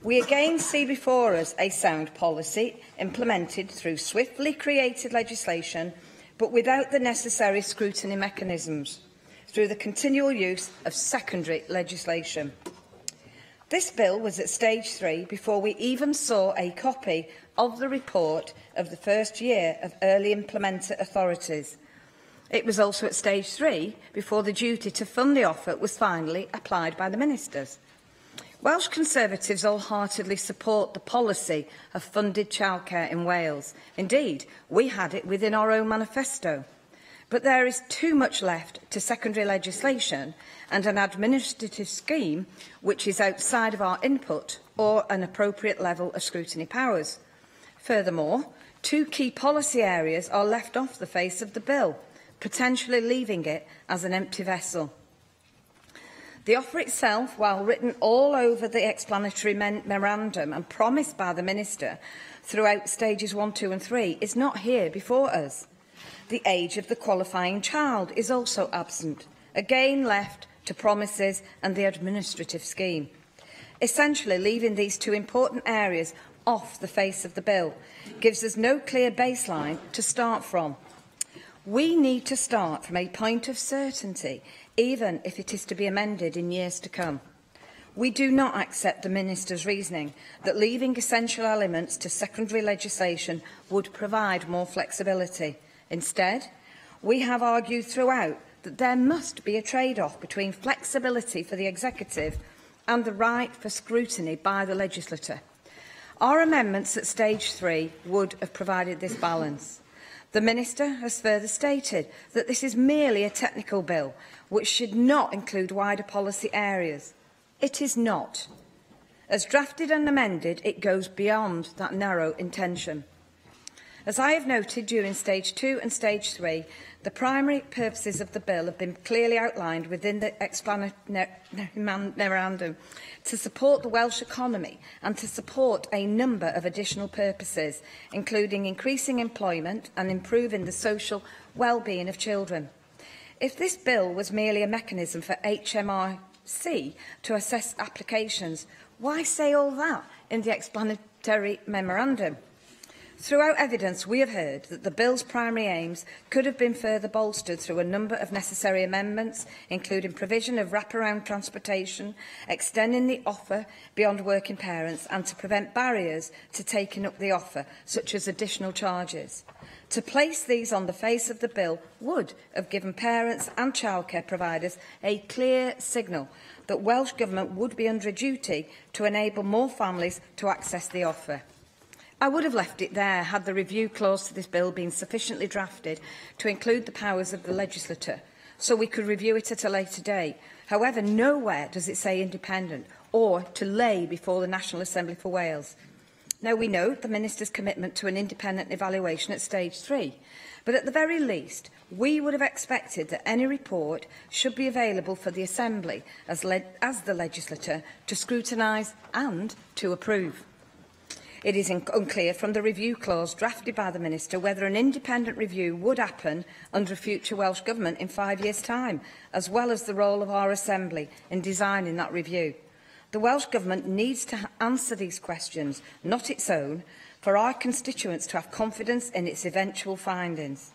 We again see before us a sound policy implemented through swiftly created legislation, but without the necessary scrutiny mechanisms, through the continual use of secondary legislation. This bill was at stage 3 before we even saw a copy of the report of the first year of early implementer authorities. It was also at stage 3 before the duty to fund the offer was finally applied by the ministers. Welsh Conservatives wholeheartedly support the policy of funded childcare in Wales. Indeed, we had it within our own manifesto. But there is too much left to secondary legislation and an administrative scheme which is outside of our input or an appropriate level of scrutiny powers. Furthermore, 2 key policy areas are left off the face of the bill, potentially leaving it as an empty vessel. The offer itself, while written all over the explanatory memorandum and promised by the Minister throughout stages 1, 2 and 3, is not here before us. The age of the qualifying child is also absent, again left to promises and the administrative scheme. Essentially, leaving these 2 important areas off the face of the bill gives us no clear baseline to start from. We need to start from a point of certainty, even if it is to be amended in years to come. We do not accept the Minister's reasoning that leaving essential elements to secondary legislation would provide more flexibility. Instead, we have argued throughout that there must be a trade-off between flexibility for the executive and the right for scrutiny by the legislator. Our amendments at stage 3 would have provided this balance. The Minister has further stated that this is merely a technical bill, which should not include wider policy areas. It is not. As drafted and amended, it goes beyond that narrow intention. As I have noted during stage 2 and stage 3, the primary purposes of the bill have been clearly outlined within the explanatory memorandum to support the Welsh economy and to support a number of additional purposes, including increasing employment and improving the social well-being of children. If this bill was merely a mechanism for HMRC to assess applications, why say all that in the explanatory memorandum? Throughout evidence, we have heard that the bill's primary aims could have been further bolstered through a number of necessary amendments, including provision of wraparound transportation, extending the offer beyond working parents, and to prevent barriers to taking up the offer, such as additional charges. To place these on the face of the bill would have given parents and childcare providers a clear signal that Welsh Government would be under a duty to enable more families to access the offer. I would have left it there had the review clause to this bill been sufficiently drafted to include the powers of the legislator, so we could review it at a later date. However, nowhere does it say independent or to lay before the National Assembly for Wales. Now, we note the Minister's commitment to an independent evaluation at stage 3, but at the very least, we would have expected that any report should be available for the Assembly as the legislator to scrutinise and to approve. It is unclear from the review clause drafted by the Minister whether an independent review would happen under a future Welsh Government in 5 years' time, as well as the role of our Assembly in designing that review. The Welsh Government needs to answer these questions, not its own, for our constituents to have confidence in its eventual findings.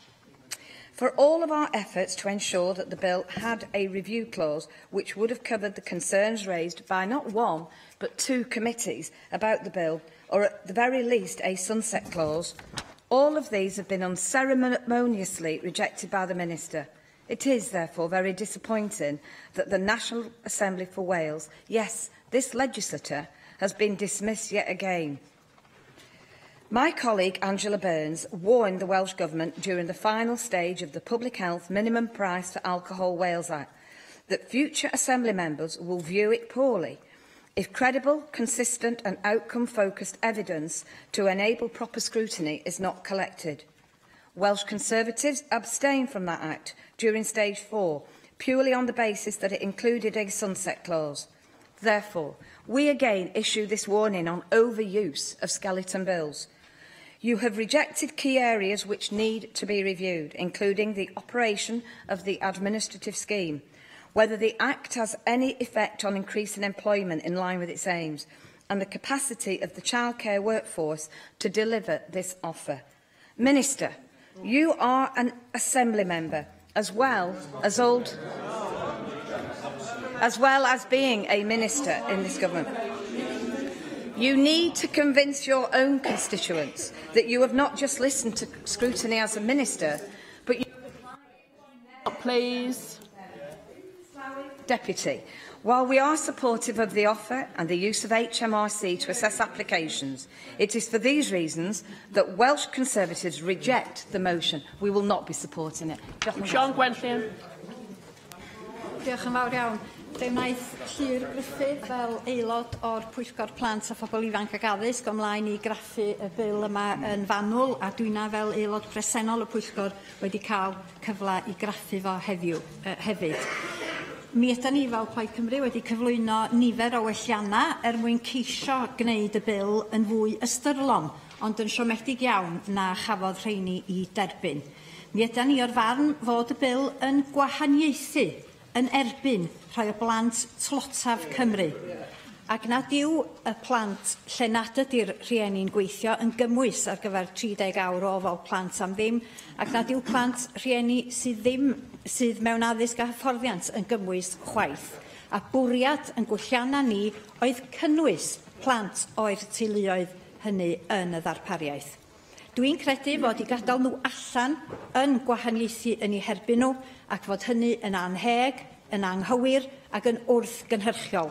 For all of our efforts to ensure that the bill had a review clause which would have covered the concerns raised by not 1 but 2 committees about the bill, or at the very least a sunset clause, all of these have been unceremoniously rejected by the Minister. It is therefore very disappointing that the National Assembly for Wales, yes, this legislature, has been dismissed yet again. My colleague Angela Burns warned the Welsh Government during the final stage of the Public Health Minimum Price for Alcohol Wales Act that future Assembly members will view it poorly if credible, consistent and outcome-focused evidence to enable proper scrutiny is not collected. Welsh Conservatives abstained from that Act during stage 4, purely on the basis that it included a sunset clause. Therefore, we again issue this warning on overuse of skeleton bills. You have rejected key areas which need to be reviewed, including the operation of the administrative scheme, whether the Act has any effect on increasing employment in line with its aims, and the capacity of the childcare workforce to deliver this offer. Minister, you are an Assembly member as well as being a minister in this government. You need to convince your own constituents that you have not just listened to scrutiny as a minister, but you... Please. Deputy, while we are supportive of the offer and the use of HMRC to assess applications, it is for these reasons that Welsh Conservatives reject the motion. We will not be supporting it. Siôn Gwenllian. Diolch yn fawr iawn. Fe wnaeth Llyr Gruffydd fel aelod o'r Pwyllgor Plant a Phobl Ifanc ac Addysg ymlaen i graffu y bil yma yn fanwl, a dwi'n fel aelod presennol y Pwyllgor wedi cael cyfle i graffu fo hefyd. Mi ydyn ni fel Plaid Cymru wedi cyflwyno nifer o welliannau mwyn ceisio gwneud y bil yn fwy ystyrlon, ond yn siomedig iawn na chafodd rheini i derbyn. Mi ydyn ni o'r farn fod y bil yn gwahaniaethu yn erbyn rhai o blant tlotaf Cymru. Ac nad yw y plant lle nad ydy'r rhieni'n gweithio yn gymwys ar gyfer 30 awr o ofal plant am ddim, ac nad yw plant rhieni sydd mewn addysg a hyfforddiant yn gymwys chwaith. A bwriad yn gwelliannau ni oedd cynnwys plant o'r teuluoedd hynny yn y ddarpariaeth. Dwi'n credu fod i gadael nhw allan yn gwahaniaethu yn eu herbyn nhw ac fod hynny yn anheg, yn anghywir ac yn wrthgynhyrchiol.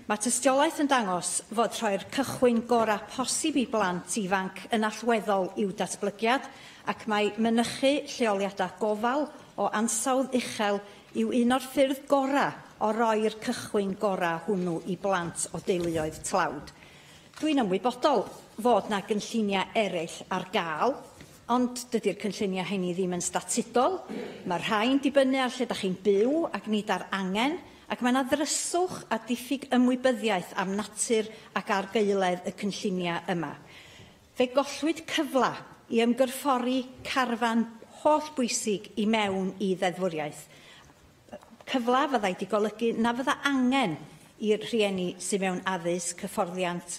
Mae tystiolaeth yn dangos fod rhoi'r cychwyn gorau posib i blant ifanc yn allweddol i'w datblygiad ac mae mynychu lleoliadau gofal o ansawdd uchel yw un o'r ffyrdd gorau o roi'r cychwyn gorau hwnnw i blant o deuluoedd tlawd. Dwi'n ymwybodol fod na gynlluniau eraill ar gael, ond dydy'r cynlluniau hynny ddim yn statudol. Mae rhai'n dibynnu ar lle ydych chi'n byw ac nid ar angen, ac mae yna ddryswch a diffyg ymwybyddiaeth am natur ac argaeledd y cynlluniau yma. Fe gollwyd cyfla i ymgyrffori carfan holl bwysig i mewn i ddeddfwriaeth. Cyfla fyddai di golygu na fydda angen i'r rhieni sydd mewn addysg, hyfforddiant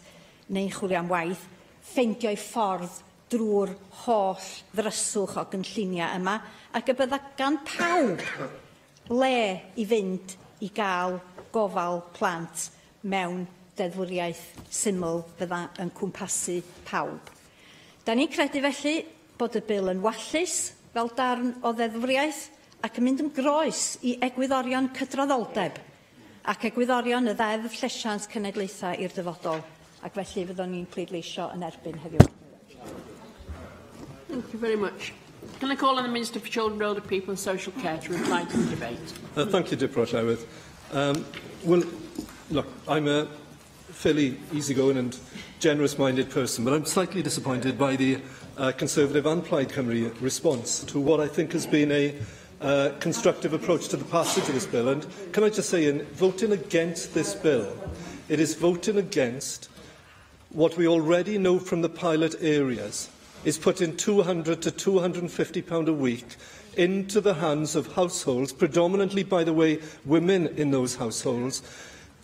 neu chwilio am waith, ffeindio'i ffordd drwy'r holl ddryswch o gynlluniau yma, ac y bydda gan pawb le i fynd i gael gofal plant mewn deddfwriaeth syml fydda yn cwmpasu pawb. Da ni'n credu felly bod y bil yn wallus fel darn o ddeddfwriaeth ac yn mynd yn groes i egwyddorion cydraddoldeb ac egwyddorion y ddeddf llesiant cenedlaethau i'r dyfodol, ac felly fyddwn ni'n pleidleisio yn erbyn heddiw. Thank you very much. Can I call on the Minister for Children, Older People and Social Care to reply to the debate? Thank you, Dipro Llewydd. Well, look, I'm a fairly easygoing and generous-minded person, but I'm slightly disappointed by the Conservative and Plaid Cymru response to what I think has been a constructive approach to the passage of this bill. And can I just say, in voting against this bill, it is voting against what we already know from the pilot areas is putting £200 to £250 a week into the hands of households, predominantly, by the way, women in those households,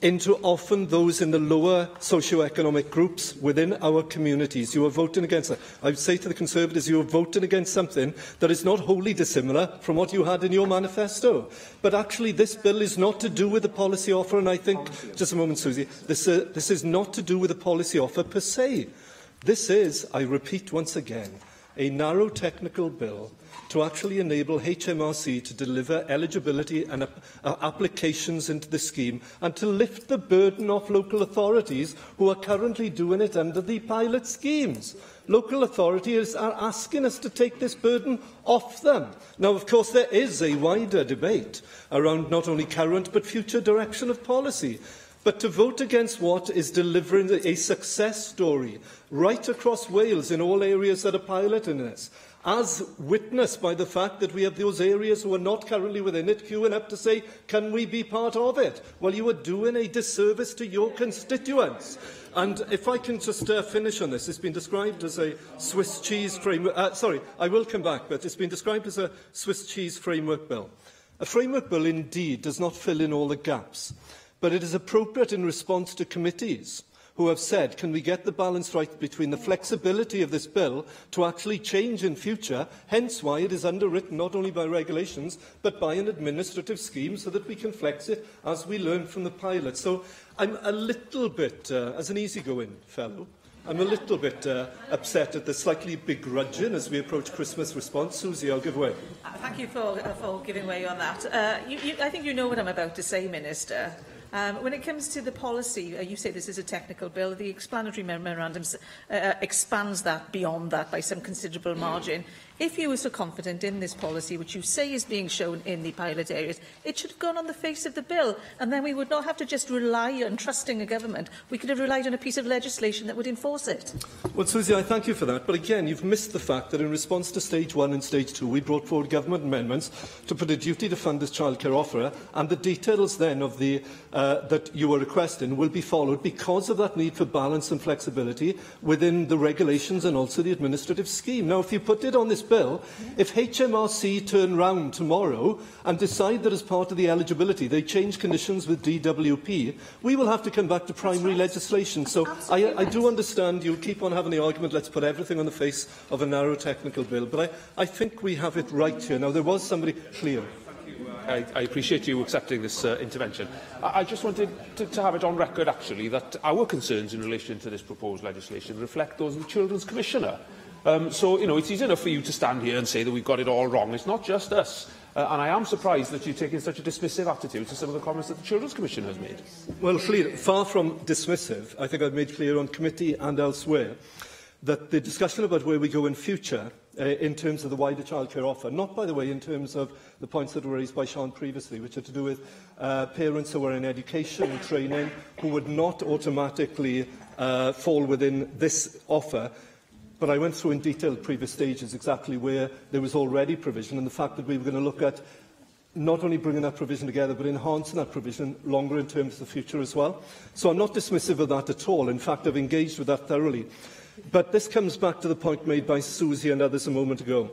into often those in the lower socio-economic groups within our communities. You are voting against that. I would say to the Conservatives, you are voting against something that is not wholly dissimilar from what you had in your manifesto. But actually, this bill is not to do with the policy offer, and I think, just a moment, Susie, this is not to do with the policy offer per se. This is, I repeat once again, a narrow technical bill to actually enable HMRC to deliver eligibility and applications into the scheme and to lift the burden off local authorities who are currently doing it under the pilot schemes. Local authorities are asking us to take this burden off them. Now, of course, there is a wider debate around not only current but future direction of policy. But to vote against what is delivering a success story right across Wales in all areas that are piloting this, as witnessed by the fact that we have those areas who are not currently within it queuing up to say, can we be part of it? Well, you are doing a disservice to your constituents. And if I can just finish on this, it's been described as a Swiss cheese framework. Sorry, I will come back, but it's been described as a Swiss cheese framework bill. A framework bill, indeed, does not fill in all the gaps, but it is appropriate in response to committees who have said, can we get the balance right between the flexibility of this bill to actually change in future, hence why it is underwritten not only by regulations, but by an administrative scheme so that we can flex it as we learn from the pilot. So I'm a little bit, as an easygoing fellow, I'm a little bit upset at the slightly begrudging as we approach Christmas response. Susie, I'll give way. Thank you for giving way on that. I think you know what I'm about to say, Minister. When it comes to the policy, you say this is a technical bill. The explanatory memorandum expands that beyond that by some considerable margin. If you were so confident in this policy, which you say is being shown in the pilot areas, it should have gone on the face of the bill, and then we would not have to just rely on trusting a government. We could have relied on a piece of legislation that would enforce it. Well, Susie, I thank you for that. But again, you've missed the fact that in response to Stage 1 and Stage 2, we brought forward government amendments to put a duty to fund this childcare offer, and the details then of the that you were requesting will be followed because of that need for balance and flexibility within the regulations and also the administrative scheme. Now, if you put it on this bill, if HMRC turn round tomorrow and decide that as part of the eligibility they change conditions with DWP, we will have to come back to primary legislation. So I do understand you'll keep on having the argument, let's put everything on the face of a narrow technical bill, but I think we have it right here. Now, there was somebody clear. I appreciate you accepting this intervention. I just wanted to have it on record, actually, that our concerns in relation to this proposed legislation reflect those of the Children's Commissioner. So, you know, it's easy enough for you to stand here and say that we've got it all wrong. It's not just us. And I am surprised that you're taking such a dismissive attitude to some of the comments that the Children's Commission has made. Well, clear, far from dismissive, I think I've made clear on committee and elsewhere that the discussion about where we go in future in terms of the wider childcare offer, not, by the way, in terms of the points that were raised by Sean previously, which are to do with parents who are in education and training who would not automatically fall within this offer. But I went through in detail at previous stages exactly where there was already provision, and the fact that we were going to look at not only bringing that provision together, but enhancing that provision longer in terms of the future as well. So I'm not dismissive of that at all. In fact, I've engaged with that thoroughly. But this comes back to the point made by Susie and others a moment ago.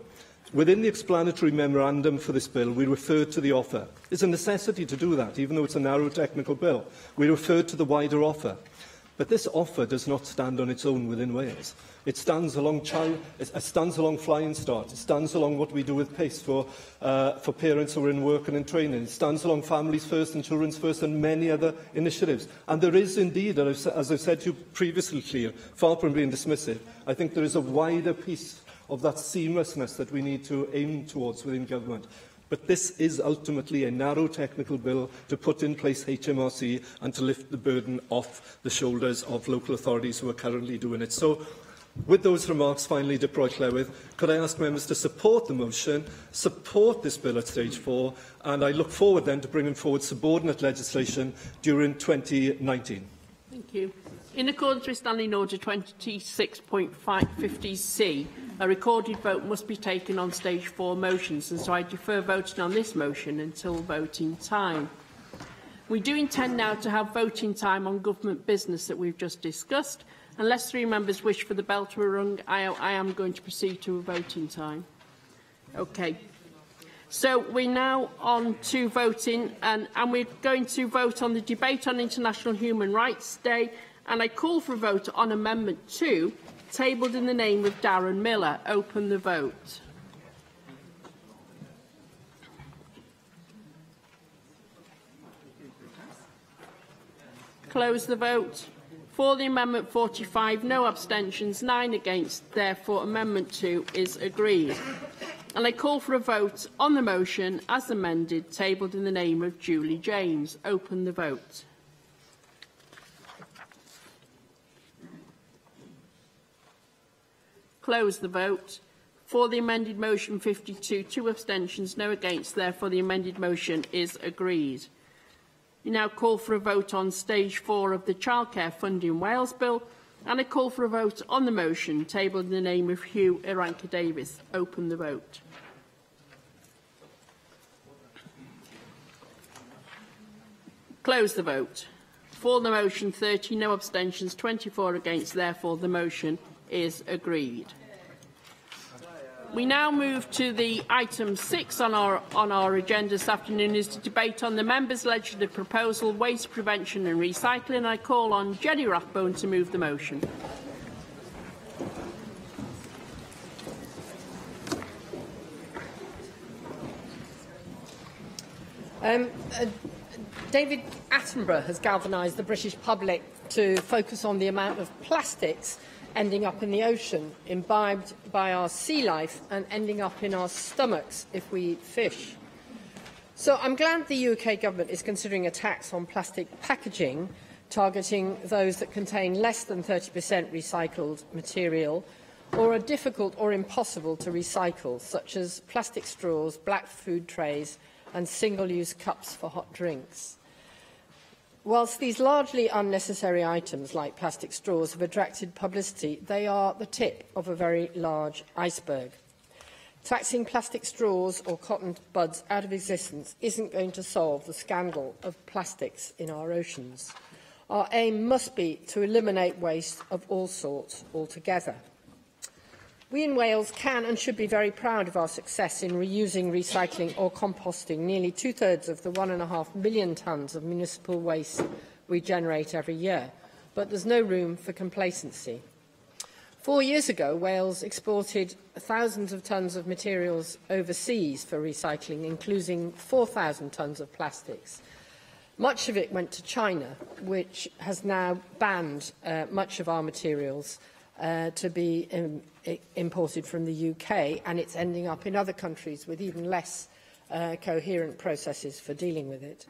Within the explanatory memorandum for this bill, we referred to the offer. There's a necessity to do that, even though it's a narrow technical bill. We referred to the wider offer. But this offer does not stand on its own within Wales. It stands along Fly and Start. It stands along what we do with PACE for parents who are in work and in training. It stands along Families First and Children's First and many other initiatives. And there is indeed, as I've said to you previously, clear, far from being dismissive, I think there is a wider piece of that seamlessness that we need to aim towards within government. But this is ultimately a narrow technical bill to put in place HMRC and to lift the burden off the shoulders of local authorities who are currently doing it. So, with those remarks, finally, Dipro Clewydd, could I ask members to support the motion, support this bill at stage 4, and I look forward then to bringing forward subordinate legislation during 2019. Thank you. In accordance with Standing Order 26.50C, a recorded vote must be taken on stage 4 motions, and so I defer voting on this motion until voting time. We do intend now to have voting time on government business that we've just discussed. Unless 3 members wish for the bell to be rung, I am going to proceed to a voting time. Okay. So we're now on to voting, and we're going to vote on the debate on International Human Rights Day, and I call for a vote on Amendment 2, tabled in the name of Darren Miller. Open the vote. Close the vote. For the amendment 45, no abstentions, 9 against. Therefore, Amendment 2 is agreed. And I call for a vote on the motion as amended, tabled in the name of Julie James. Open the vote. Close the vote. For the amended motion 52, 2 abstentions, no against. Therefore, the amended motion is agreed. We now call for a vote on stage 4 of the Childcare Funding Wales Bill, and I call for a vote on the motion tabled in the name of Hugh Iranka-Davis. Open the vote. Close the vote. For the motion 30, no abstentions, 24 against. Therefore, the motion is agreed. We now move to the item 6 on our agenda this afternoon, is to debate on the members' legislative proposal, waste prevention and recycling. I call on Jenny Rathbone to move the motion. David Attenborough has galvanised the British public to focus on the amount of plastics ending up in the ocean, imbibed by our sea life and ending up in our stomachs if we eat fish. So I'm glad the UK government is considering a tax on plastic packaging, targeting those that contain less than 30% recycled material or are difficult or impossible to recycle, such as plastic straws, black food trays and single-use cups for hot drinks. Whilst these largely unnecessary items, like plastic straws, have attracted publicity, they are the tip of a very large iceberg. Taxing plastic straws or cotton buds out of existence isn't going to solve the scandal of plastics in our oceans. Our aim must be to eliminate waste of all sorts altogether. We in Wales can and should be very proud of our success in reusing, recycling or composting nearly two-thirds of the 1.5 million tonnes of municipal waste we generate every year. But there's no room for complacency. 4 years ago, Wales exported thousands of tonnes of materials overseas for recycling, including 4,000 tonnes of plastics. Much of it went to China, which has now banned much of our materials to be imported from the UK, and it's ending up in other countries with even less coherent processes for dealing with it.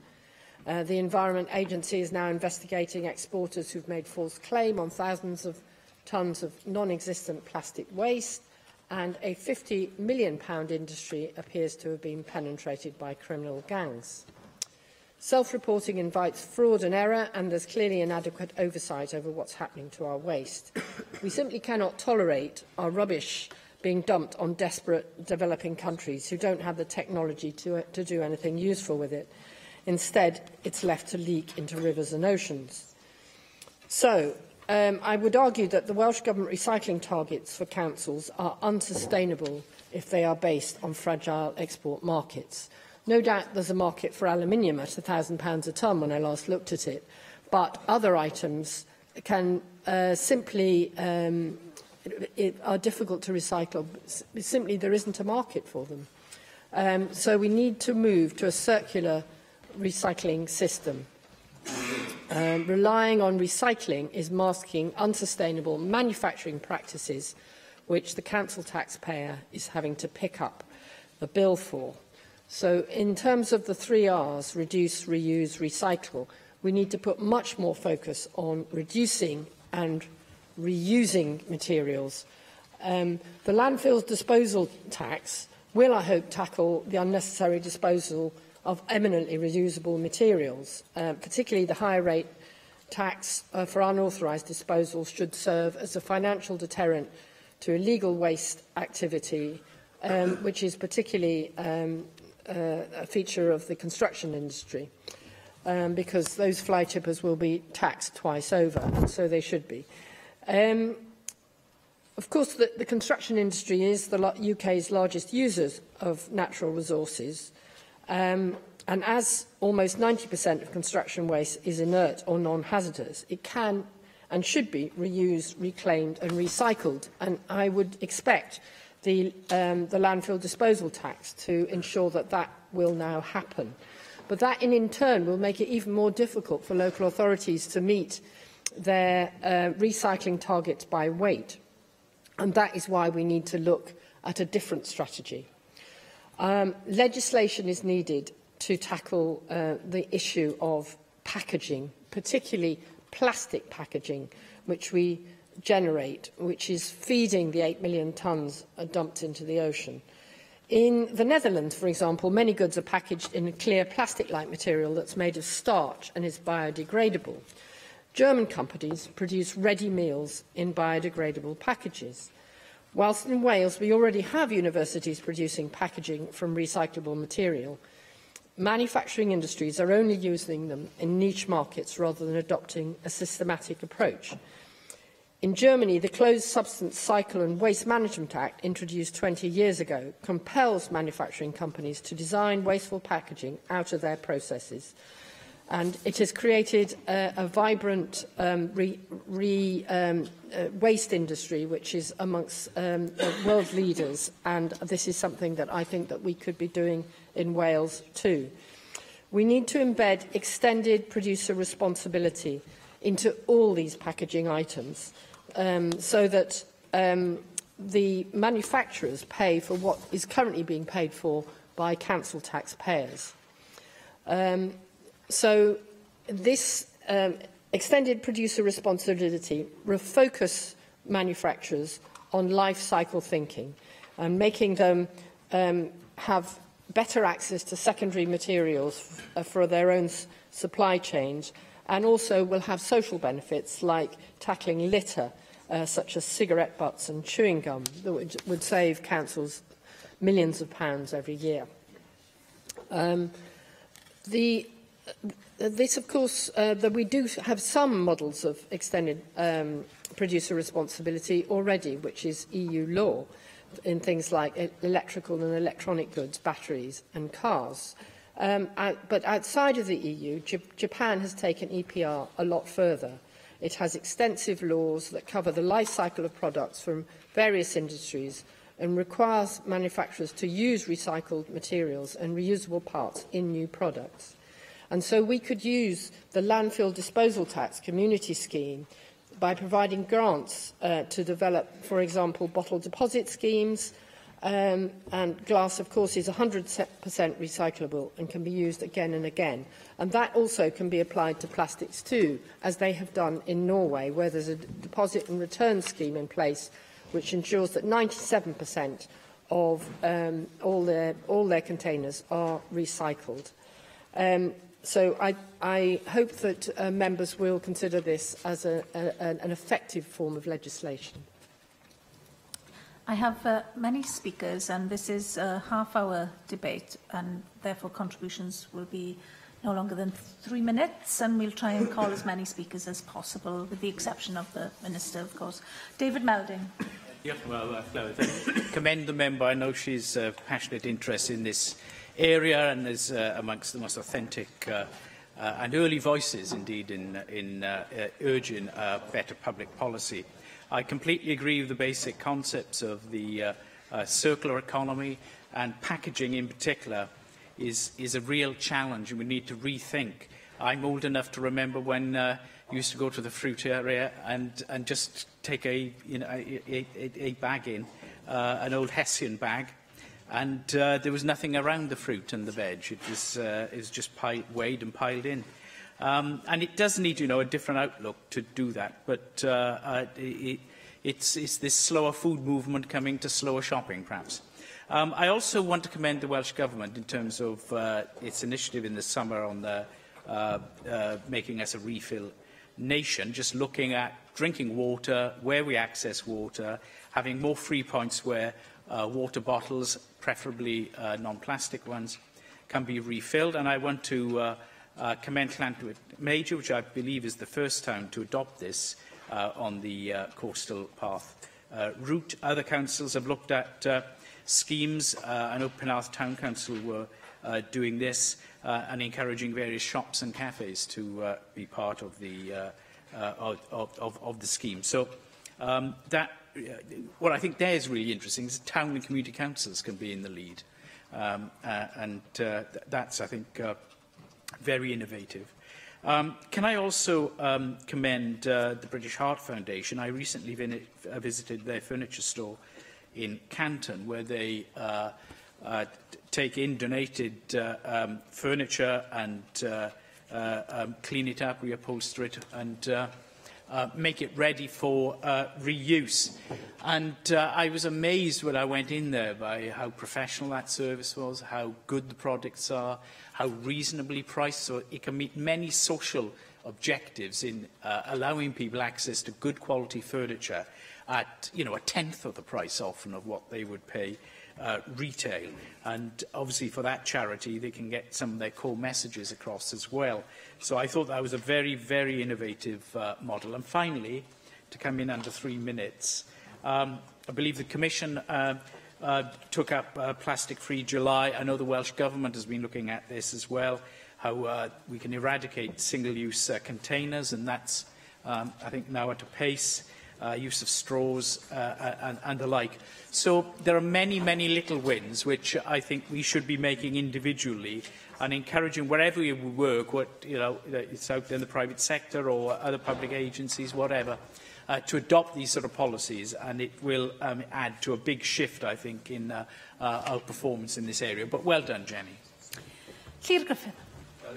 The Environment Agency is now investigating exporters who've made false claim on thousands of tonnes of non-existent plastic waste, and a £50 million industry appears to have been penetrated by criminal gangs. Self-reporting invites fraud and error, and there's clearly inadequate oversight over what's happening to our waste. We simply cannot tolerate our rubbish being dumped on desperate developing countries who don't have the technology to do anything useful with it. Instead, it's left to leak into rivers and oceans. So, I would argue that the Welsh Government recycling targets for councils are unsustainable if they are based on fragile export markets. No doubt there's a market for aluminium at £1,000 a tonne when I last looked at it, but other items can simply are difficult to recycle. Simply, there isn't a market for them. So we need to move to a circular recycling system. Relying on recycling is masking unsustainable manufacturing practices, which the council taxpayer is having to pick up the bill for. So in terms of the 3 Rs, reduce, reuse, recycle, we need to put much more focus on reducing and reusing materials. The landfill disposal tax will, I hope, tackle the unnecessary disposal of eminently reusable materials. Particularly the higher rate tax for unauthorised disposal should serve as a financial deterrent to illegal waste activity, which is particularly a feature of the construction industry, because those fly tippers will be taxed twice over, and so they should be. Of course, the construction industry is the UK's largest users of natural resources, and as almost 90% of construction waste is inert or non-hazardous, it can and should be reused, reclaimed and recycled, and I would expect the landfill disposal tax to ensure that that will now happen. But that, in turn, will make it even more difficult for local authorities to meet their recycling targets by weight. And that is why we need to look at a different strategy. Legislation is needed to tackle the issue of packaging, particularly plastic packaging, which we generate, which is feeding the 8 million tonnes dumped into the ocean. In the Netherlands, for example, many goods are packaged in a clear plastic-like material that's made of starch and is biodegradable. German companies produce ready meals in biodegradable packages. Whilst in Wales we already have universities producing packaging from recyclable material, manufacturing industries are only using them in niche markets rather than adopting a systematic approach. In Germany, the Closed Substance Cycle and Waste Management Act, introduced 20 years ago, compels manufacturing companies to design wasteful packaging out of their processes. And it has created a vibrant waste industry, which is amongst world leaders. And this is something that I think that we could be doing in Wales too. We need to embed extended producer responsibility into all these packaging items so that the manufacturers pay for what is currently being paid for by council taxpayers. So this extended producer responsibility refocus manufacturers on life cycle thinking and making them have better access to secondary materials for their own supply chains, and also will have social benefits like tackling litter, such as cigarette butts and chewing gum, that would save councils millions of pounds every year. This, of course, that we do have some models of extended producer responsibility already, which is EU law, in things like electrical and electronic goods, batteries and cars. But outside of the EU, Japan has taken EPR a lot further. It has extensive laws that cover the life cycle of products from various industries and requires manufacturers to use recycled materials and reusable parts in new products. And so we could use the landfill disposal tax community scheme by providing grants to develop, for example, bottle deposit schemes, and glass, of course, is 100% recyclable and can be used again and again. And that also can be applied to plastics too, as they have done in Norway, where there's a deposit and return scheme in place which ensures that 97% of all their containers are recycled. So I hope that members will consider this as an effective form of legislation. I have many speakers, and this is a half-hour debate, and therefore contributions will be no longer than 3 minutes, and we'll try and call as many speakers as possible, with the exception of the Minister, of course. David Melding. Commend the member. I know she's a passionate interest in this area and is amongst the most authentic and early voices, indeed, in urging better public policy. I completely agree with the basic concepts of the circular economy, and packaging in particular is a real challenge, and we need to rethink. I'm old enough to remember when you used to go to the fruit area and just take a bag in, an old Hessian bag, and there was nothing around the fruit and the veg. It was just weighed and piled in. And it does need, a different outlook to do that. But it's this slower food movement coming to slower shopping, perhaps. I also want to commend the Welsh Government in terms of its initiative in the summer on making us a refill nation, just looking at drinking water, where we access water, having more free points where water bottles, preferably non-plastic ones, can be refilled. And I want to commend Llantwit Major, which I believe is the first town to adopt this on the coastal path route. Other councils have looked at schemes. I know Penarth Town Council were doing this and encouraging various shops and cafes to be part of the scheme. So what I think there is really interesting is town and community councils can be in the lead, and that's, I think, very innovative. Can I also commend the British Heart Foundation? I recently visited their furniture store in Canton, where they take in donated furniture and clean it up, reupholster it, and make it ready for reuse. And I was amazed when I went in there by how professional that service was, how good the products are, how reasonably priced, so it can meet many social objectives in allowing people access to good quality furniture at, a tenth of the price often of what they would pay retail. And obviously for that charity they can get some of their core messages across as well. So I thought that was a very, very innovative model. And finally, to come in under 3 minutes. I believe the Commission took up Plastic-Free July. I know the Welsh Government has been looking at this as well, how we can eradicate single-use containers, and that's, I think, now at a pace. Use of straws and the like. So there are many, many little wins which I think we should be making individually and encouraging wherever we work, it's out there in the private sector or other public agencies, whatever, to adopt these sort of policies, and it will add to a big shift, I think, in our performance in this area. But well done, Jenny. Llyr Griffith.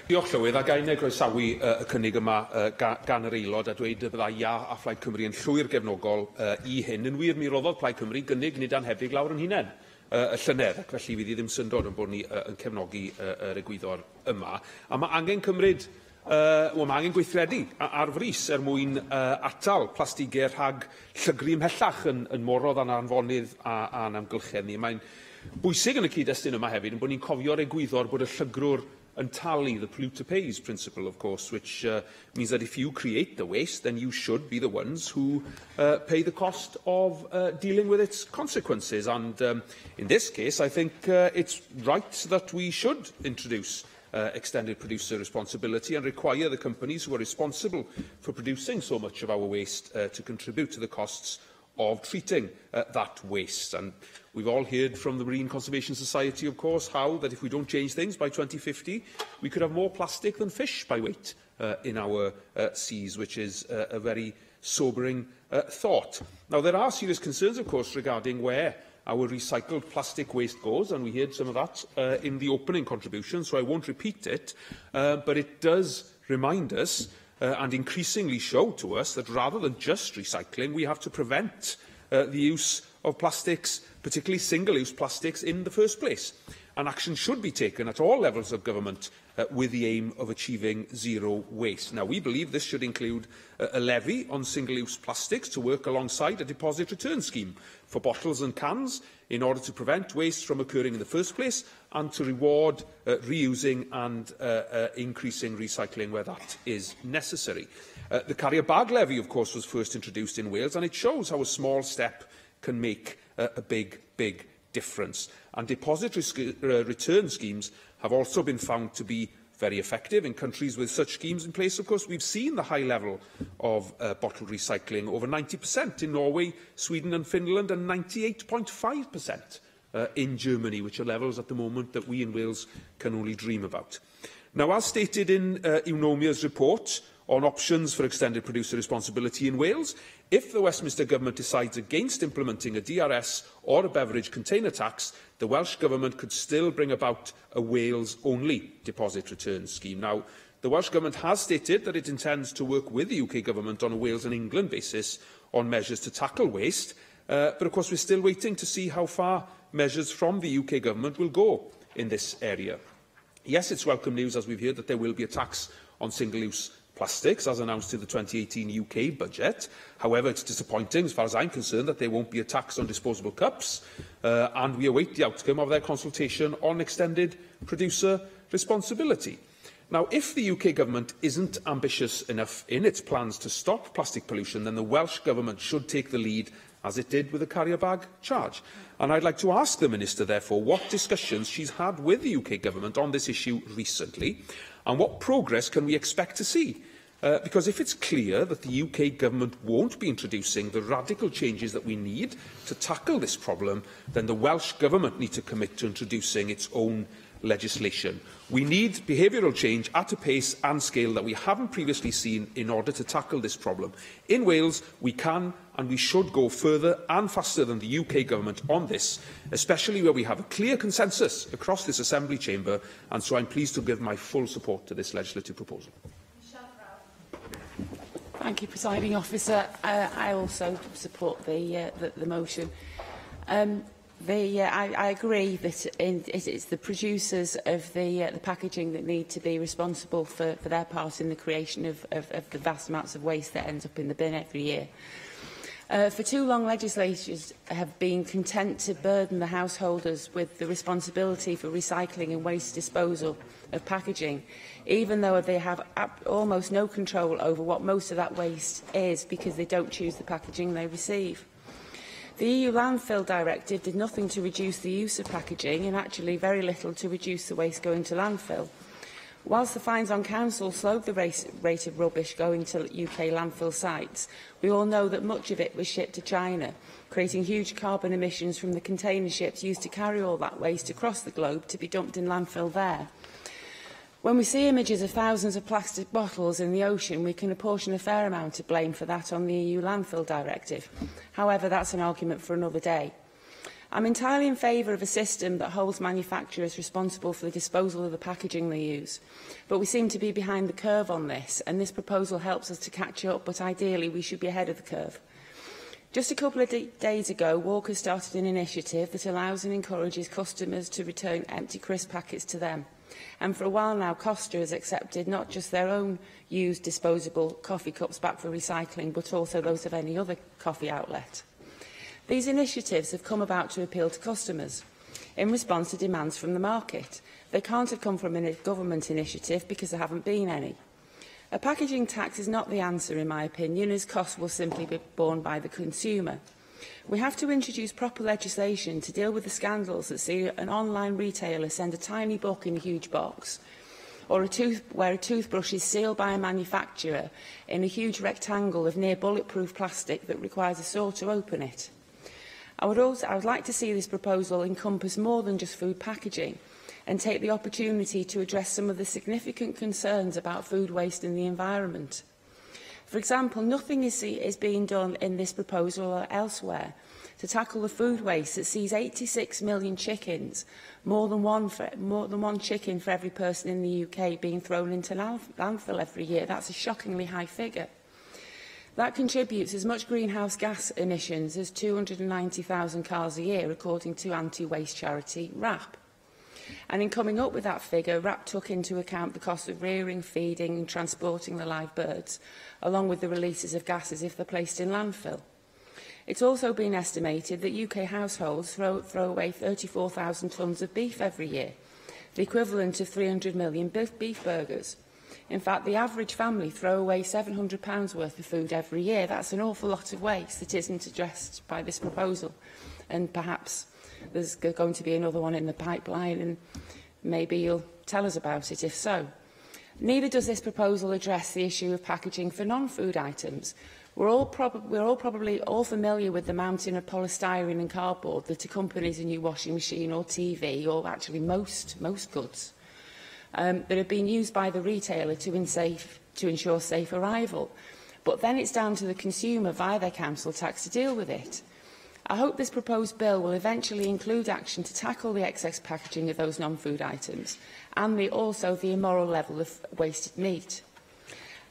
Diolch Llywydd, ac a'i groesawu y cynnig yma gan yr aelod a dweud y bydda ia a Plaid Cymru yn llwyr gefnogol I hyn. Yn wir, mi roddodd Plaid Cymru gynnig nid anhebyg lawr yn hunain y llynedd, ac felly fydd I ddim syndod yn bod ni yn cefnogi yr egwyddor yma. A mae angen cymryd, mae angen gweithredu ar frys mwyn atal plastigau rhag llygru ymhellach yn morodd a'n anfonydd a'n amgylchedd ni. Mae'n bwysig yn y cyd-destun yma hefyd yn bod ni'n cofio'r egwyddor bod y llygrwr and tally, the polluter pays principle, of course, which means that if you create the waste, then you should be the ones who pay the cost of dealing with its consequences. And in this case, I think it's right that we should introduce extended producer responsibility and require the companies who are responsible for producing so much of our waste to contribute to the costs of treating that waste. And we've all heard from the Marine Conservation Society, of course, how that if we don't change things by 2050, we could have more plastic than fish by weight in our seas, which is a very sobering thought. Now, there are serious concerns, of course, regarding where our recycled plastic waste goes, and we heard some of that in the opening contribution, so I won't repeat it, but it does remind us and increasingly show to us that rather than just recycling, we have to prevent the use of plastics, particularly single-use plastics, in the first place. And action should be taken at all levels of government with the aim of achieving zero waste. Now, we believe this should include a levy on single-use plastics to work alongside a deposit return scheme for bottles and cans in order to prevent waste from occurring in the first place and to reward reusing and increasing recycling where that is necessary. The carrier bag levy, of course, was first introduced in Wales, and it shows how a small step can make a big, big difference. And deposit return schemes have also been found to be very effective in countries with such schemes in place. Of course, we've seen the high level of bottle recycling, over 90% in Norway, Sweden and Finland, and 98.5% in Germany, which are levels at the moment that we in Wales can only dream about. Now, as stated in Eunomia's report on options for extended producer responsibility in Wales, if the Westminster Government decides against implementing a DRS or a beverage container tax, the Welsh Government could still bring about a Wales-only deposit return scheme. Now, the Welsh Government has stated that it intends to work with the UK Government on a Wales and England basis on measures to tackle waste, but of course we're still waiting to see how far measures from the UK Government will go in this area. Yes, it's welcome news, as we've heard, that there will be a tax on single-use plastics, as announced in the 2018 UK budget. However, it's disappointing, as far as I'm concerned, that there won't be a tax on disposable cups, and we await the outcome of their consultation on extended producer responsibility. Now, if the UK Government isn't ambitious enough in its plans to stop plastic pollution, then the Welsh Government should take the lead, as it did with the carrier bag charge. And I'd like to ask the Minister, therefore, what discussions she's had with the UK Government on this issue recently, and what progress can we expect to see? Because if it's clear that the UK Government won't be introducing the radical changes that we need to tackle this problem, then the Welsh Government need to commit to introducing its own legislation. We need behavioural change at a pace and scale that we haven't previously seen in order to tackle this problem. In Wales, we can and we should go further and faster than the UK Government on this, especially where we have a clear consensus across this Assembly chamber, and so I'm pleased to give my full support to this legislative proposal. Thank you, Presiding Officer. I also support the motion. I agree that it's the producers of the packaging that need to be responsible for their part in the creation of the vast amounts of waste that ends up in the bin every year. For too long, legislators have been content to burden the householders with the responsibility for recycling and waste disposal of packaging, even though they have almost no control over what most of that waste is because they don't choose the packaging they receive. The EU Landfill Directive did nothing to reduce the use of packaging and actually very little to reduce the waste going to landfill. Whilst the fines on council slowed the rate of rubbish going to UK landfill sites, we all know that much of it was shipped to China, creating huge carbon emissions from the container ships used to carry all that waste across the globe to be dumped in landfill there. When we see images of thousands of plastic bottles in the ocean, we can apportion a fair amount of blame for that on the EU Landfill Directive. However, that's an argument for another day. I'm entirely in favour of a system that holds manufacturers responsible for the disposal of the packaging they use. But we seem to be behind the curve on this, and this proposal helps us to catch up, but ideally we should be ahead of the curve. Just a couple of days ago, Walker started an initiative that allows and encourages customers to return empty crisp packets to them. And for a while now, Costa has accepted not just their own used disposable coffee cups back for recycling, but also those of any other coffee outlet. These initiatives have come about to appeal to customers in response to demands from the market. They can't have come from a government initiative because there haven't been any. A packaging tax is not the answer, in my opinion, as costs will simply be borne by the consumer. We have to introduce proper legislation to deal with the scandals that see an online retailer send a tiny book in a huge box, or where a toothbrush is sealed by a manufacturer in a huge rectangle of near bulletproof plastic that requires a saw to open it. I would like to see this proposal encompass more than just food packaging and take the opportunity to address some of the significant concerns about food waste in the environment. For example, nothing is being done in this proposal or elsewhere to tackle the food waste that sees 86 million chickens, more than one chicken for every person in the UK, being thrown into landfill every year. That's a shockingly high figure. That contributes as much greenhouse gas emissions as 290,000 cars a year, according to anti-waste charity WRAP. And in coming up with that figure, WRAP took into account the cost of rearing, feeding and transporting the live birds, along with the releases of gases if they're placed in landfill. It's also been estimated that UK households throw away 34,000 tonnes of beef every year, the equivalent of 300 million beef burgers. In fact, the average family throw away £700 worth of food every year. That's an awful lot of waste that isn't addressed by this proposal. And perhaps there's going to be another one in the pipeline, and maybe you'll tell us about it if so. Neither does this proposal address the issue of packaging for non-food items. We're all probably familiar with the mountain of polystyrene and cardboard that accompanies a new washing machine or TV, or actually most goods, that have been used by the retailer to ensure safe arrival. But then it's down to the consumer via their council tax to deal with it. I hope this proposed bill will eventually include action to tackle the excess packaging of those non-food items and also the immoral level of wasted meat.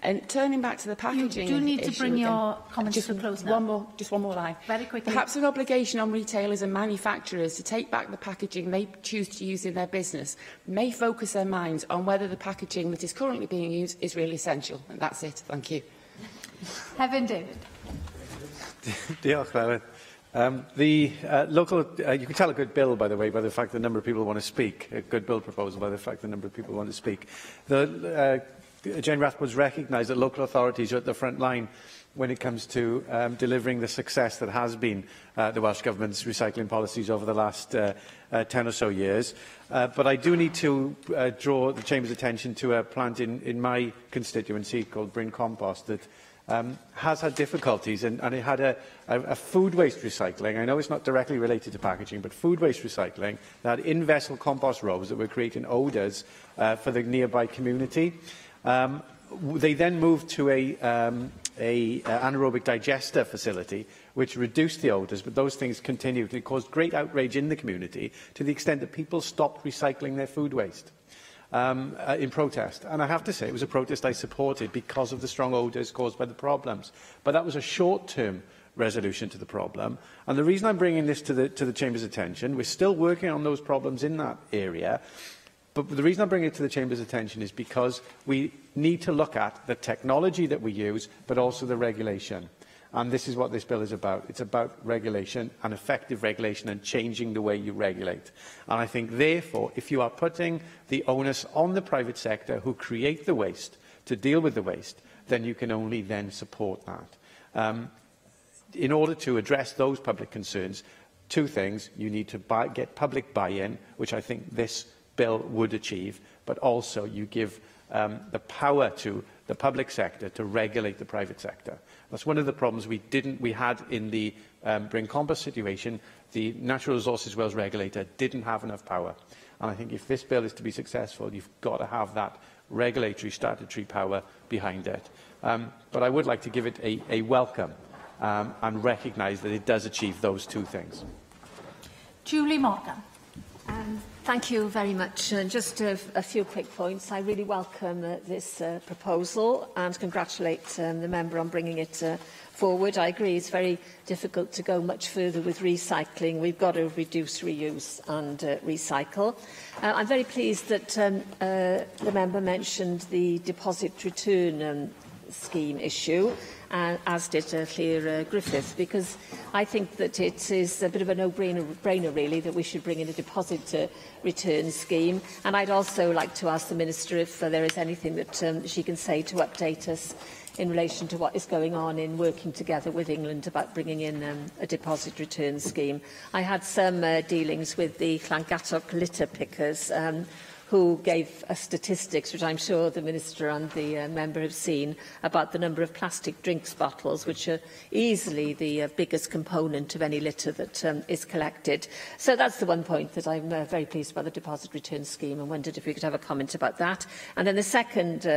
And turning back to the packaging issue, you do need to bring your comments to a close now. Just one more line. Very quickly. Perhaps an obligation on retailers and manufacturers to take back the packaging they choose to use in their business may focus their minds on whether the packaging that is currently being used is really essential. And that's it. Thank you. Heaven David. Diolch, Lewis. You can tell a good bill, by the way, by the fact the number of people who want to speak. A good bill proposal by the fact the number of people who want to speak. Jane Rathbone's recognised that local authorities are at the front line when it comes to delivering the success that has been the Welsh Government's recycling policies over the last 10 or so years. But I do need to draw the Chamber's attention to a plant in my constituency called Bryn Compost that has had difficulties, and it had a food waste recycling. I know it's not directly related to packaging, but food waste recycling that had in-vessel compost rows that were creating odours for the nearby community. They then moved to a anaerobic digester facility, which reduced the odours, but those things continued. It caused great outrage in the community to the extent that people stopped recycling their food waste in protest. And I have to say, it was a protest I supported because of the strong odours caused by the problems. But that was a short-term resolution to the problem. And the reason I'm bringing this to the Chamber's attention, we're still working on those problems in that area, but the reason I'm bringing it to the Chamber's attention is because we need to look at the technology that we use, but also the regulation. And this is what this bill is about. It's about regulation and effective regulation and changing the way you regulate. And I think, therefore, if you are putting the onus on the private sector who create the waste to deal with the waste, then you can only then support that. In order to address those public concerns, two things: you need to get public buy-in, which I think this bill would achieve, but also you give the power to the public sector to regulate the private sector. That's one of the problems we had in the Bryn Combos situation. The Natural Resources Wales regulator didn't have enough power. And I think if this bill is to be successful, you've got to have that regulatory statutory power behind it. But I would like to give it a welcome and recognise that it does achieve those two things. Julie Morgan. Thank you very much. Just a few quick points. I really welcome this proposal and congratulate the member on bringing it forward. I agree it's very difficult to go much further with recycling. We've got to reduce, reuse and recycle. I'm very pleased that the member mentioned the deposit return scheme issue, as did Claire Griffith, because I think that it is a bit of a no-brainer, really, that we should bring in a deposit return scheme. And I'd also like to ask the Minister if there is anything that she can say to update us in relation to what is going on in working together with England about bringing in a deposit return scheme. I had some dealings with the Llangattock litter pickers, who gave us statistics, which I'm sure the Minister and the member have seen, about the number of plastic drinks bottles, which are easily the biggest component of any litter that is collected. So that's the one point that I'm very pleased about the deposit return scheme, and wondered if we could have a comment about that. And then the second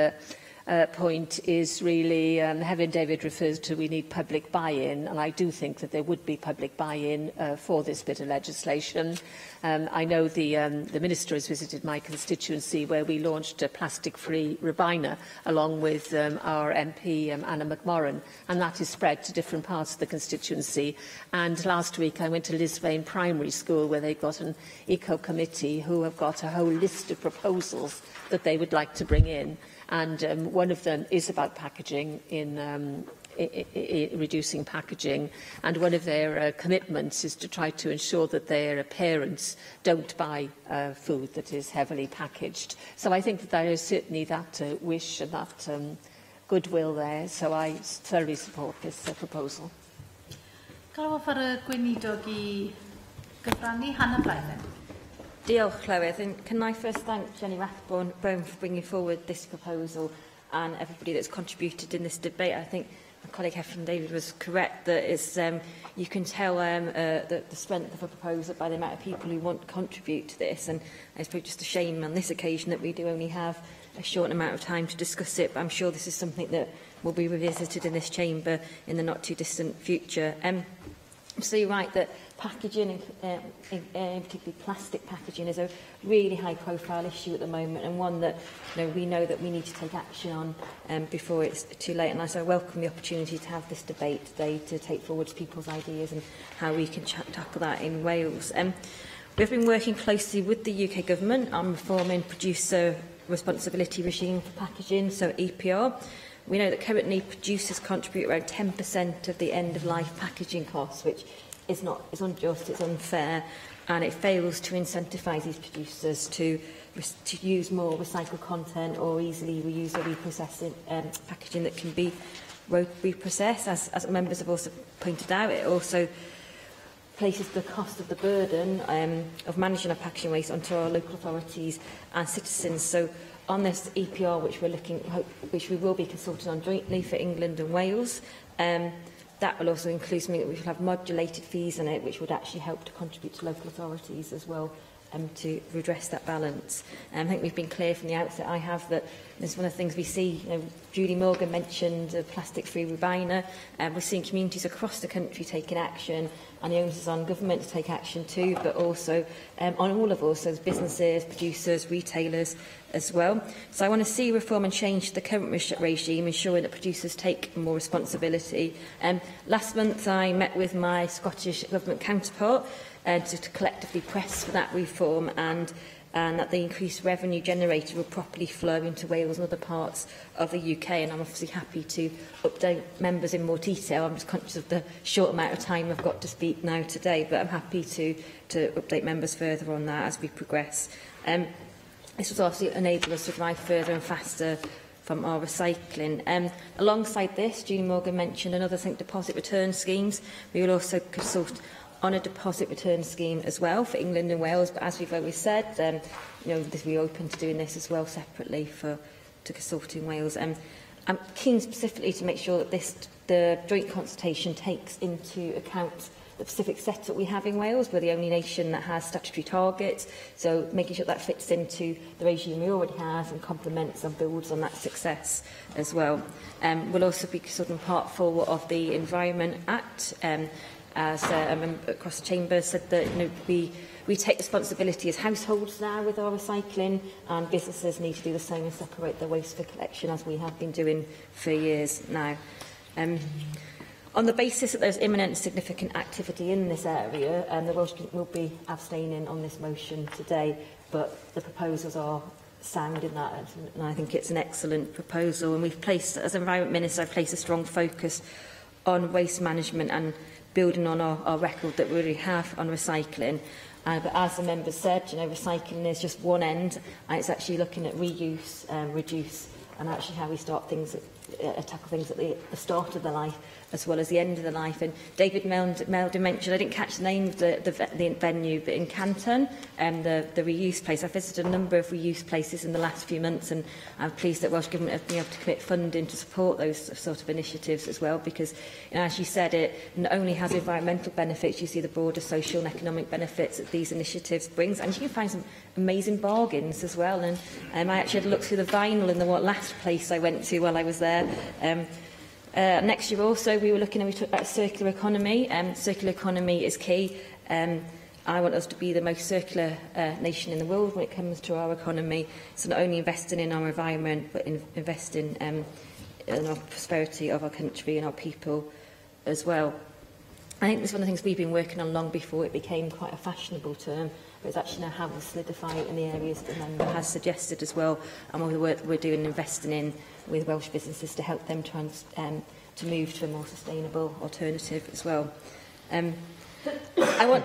point is really, Hefin David refers to we need public buy-in, and I do think that there would be public buy-in for this bit of legislation. I know the Minister has visited my constituency, where we launched a plastic-free Ribena along with our MP Anna McMorran, and that is spread to different parts of the constituency. And last week I went to Lisvane Primary School, where they've got an eco-committee who have got a whole list of proposals that they would like to bring in. And one of them is about packaging, in reducing packaging. And one of their commitments is to try to ensure that their parents don't buy food that is heavily packaged. So I think that there is certainly that wish and that goodwill there. So I thoroughly support this proposal. Diolch, Llywydd. And can I first thank Jenny Rathbone for bringing forward this proposal and everybody that's contributed in this debate. I think my colleague Hefin David was correct that it's, you can tell the strength of a proposal by the amount of people who want to contribute to this. And I suppose just a shame on this occasion that we do only have a short amount of time to discuss it, but I'm sure this is something that will be revisited in this chamber in the not too distant future. So you're right that packaging, particularly plastic packaging, is a really high-profile issue at the moment, and one that we know that we need to take action on before it's too late. And so I welcome the opportunity to have this debate today to take forward people's ideas and how we can tackle that in Wales. We've been working closely with the UK Government on reforming producer responsibility regime for packaging, so EPR. We know that currently producers contribute around 10% of the end-of-life packaging costs, which is unjust, it's unfair, and it fails to incentivise these producers to use more recycled content or easily reuse or reprocess packaging that can be reprocessed. As members have also pointed out, it also places the cost of the burden of managing our packaging waste onto our local authorities and citizens. So on this EPR, which we will be consulting on jointly for England and Wales, that will also include something that we should have modulated fees in it, which would actually help to contribute to local authorities as well, to redress that balance. I think we've been clear from the outset, I have, that this is one of the things we see. Julie Morgan mentioned plastic-free Ribena. We're seeing communities across the country taking action, and the onus is on government to take action too, but also on all of us as businesses, producers, retailers as well. So I want to see reform and change the current regime, ensuring that producers take more responsibility. Last month I met with my Scottish Government counterpart to collectively press for that reform, and and that the increased revenue generated will properly flow into Wales and other parts of the UK. And I'm obviously happy to update members in more detail. I'm just conscious of the short amount of time I've got to speak now today, but I'm happy to update members further on that as we progress. This will also enable us to drive further and faster from our recycling. Alongside this, Julie Morgan mentioned another deposit return schemes. We will also consult on a deposit return scheme as well for England and Wales, but as we've always said, we're open to doing this as well separately to consulting Wales. I'm keen specifically to make sure that the joint consultation takes into account the specific setup we have in Wales. We're the only nation that has statutory targets, so making sure that fits into the regime we already have and complements and builds on that success as well. We'll also be consulting part 4 of the Environment Act, as a member across the Chamber said that we take responsibility as households now with our recycling, and businesses need to do the same and separate their waste for collection, as we have been doing for years now. On the basis that there's imminent significant activity in this area, the Welsh Government will be abstaining on this motion today, but the proposals are sound in that, and I think it's an excellent proposal. And we've placed, as Environment Minister, I've placed a strong focus on waste management and building on our record that we already have on recycling. But as the member said, recycling is just one end, and it's actually looking at reuse, reduce, and actually how we start things, tackle things at the start of the life as well as the end of the life. And David Melden mentioned, I didn't catch the name of the venue, but in Canton, the reuse place. I've visited a number of reuse places in the last few months, and I'm pleased that Welsh Government have been able to commit funding to support those sort of initiatives as well, because, as you said, it not only has environmental benefits, you see the broader social and economic benefits that these initiatives brings, and you can find some amazing bargains as well. And I actually had a look through the vinyl in the last place I went to while I was there. Next year also we talked about circular economy. Circular economy is key. I want us to be the most circular nation in the world when it comes to our economy. So not only investing in our environment, but investing in our prosperity of our country and our people as well. I think this is one of the things we've been working on long before it became quite a fashionable term, but it's actually now how we solidify it in the areas that the member has suggested as well, and all the work that we're doing investing in with Welsh businesses to help them to move to a more sustainable alternative as well.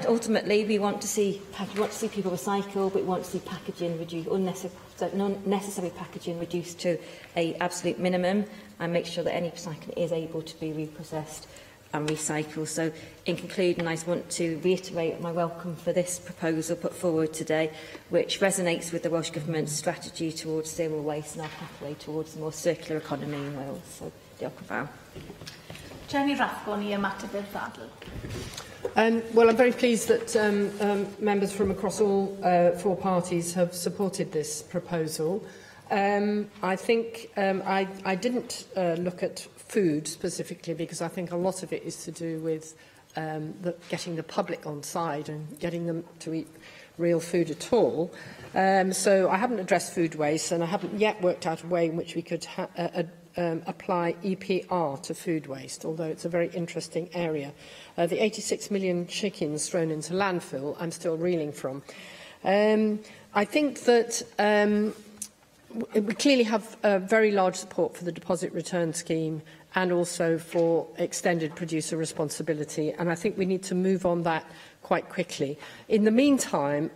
Ultimately, we want to see people recycle, but we want to see packaging reduced, unnecessary packaging reduced to an absolute minimum, and make sure that any recycling is able to be reprocessed and recycled. So, in concluding, I just want to reiterate my welcome for this proposal put forward today, which resonates with the Welsh Government's strategy towards zero waste and our pathway towards a more circular economy in Wales. So, diolch yn fawr. Jenny Rathbone i ymateb i'r ddadl. Well, I'm very pleased that members from across all 4 parties have supported this proposal. I think I didn't look at food specifically, because I think a lot of it is to do with getting the public on side and getting them to eat real food at all. So I haven't addressed food waste, and I haven't yet worked out a way in which we could apply EPR to food waste, although it's a very interesting area. The 86 million chickens thrown into landfill, I'm still reeling from. I think that we clearly have very large support for the deposit return scheme and also for extended producer responsibility, and I think we need to move on that quite quickly. In the meantime,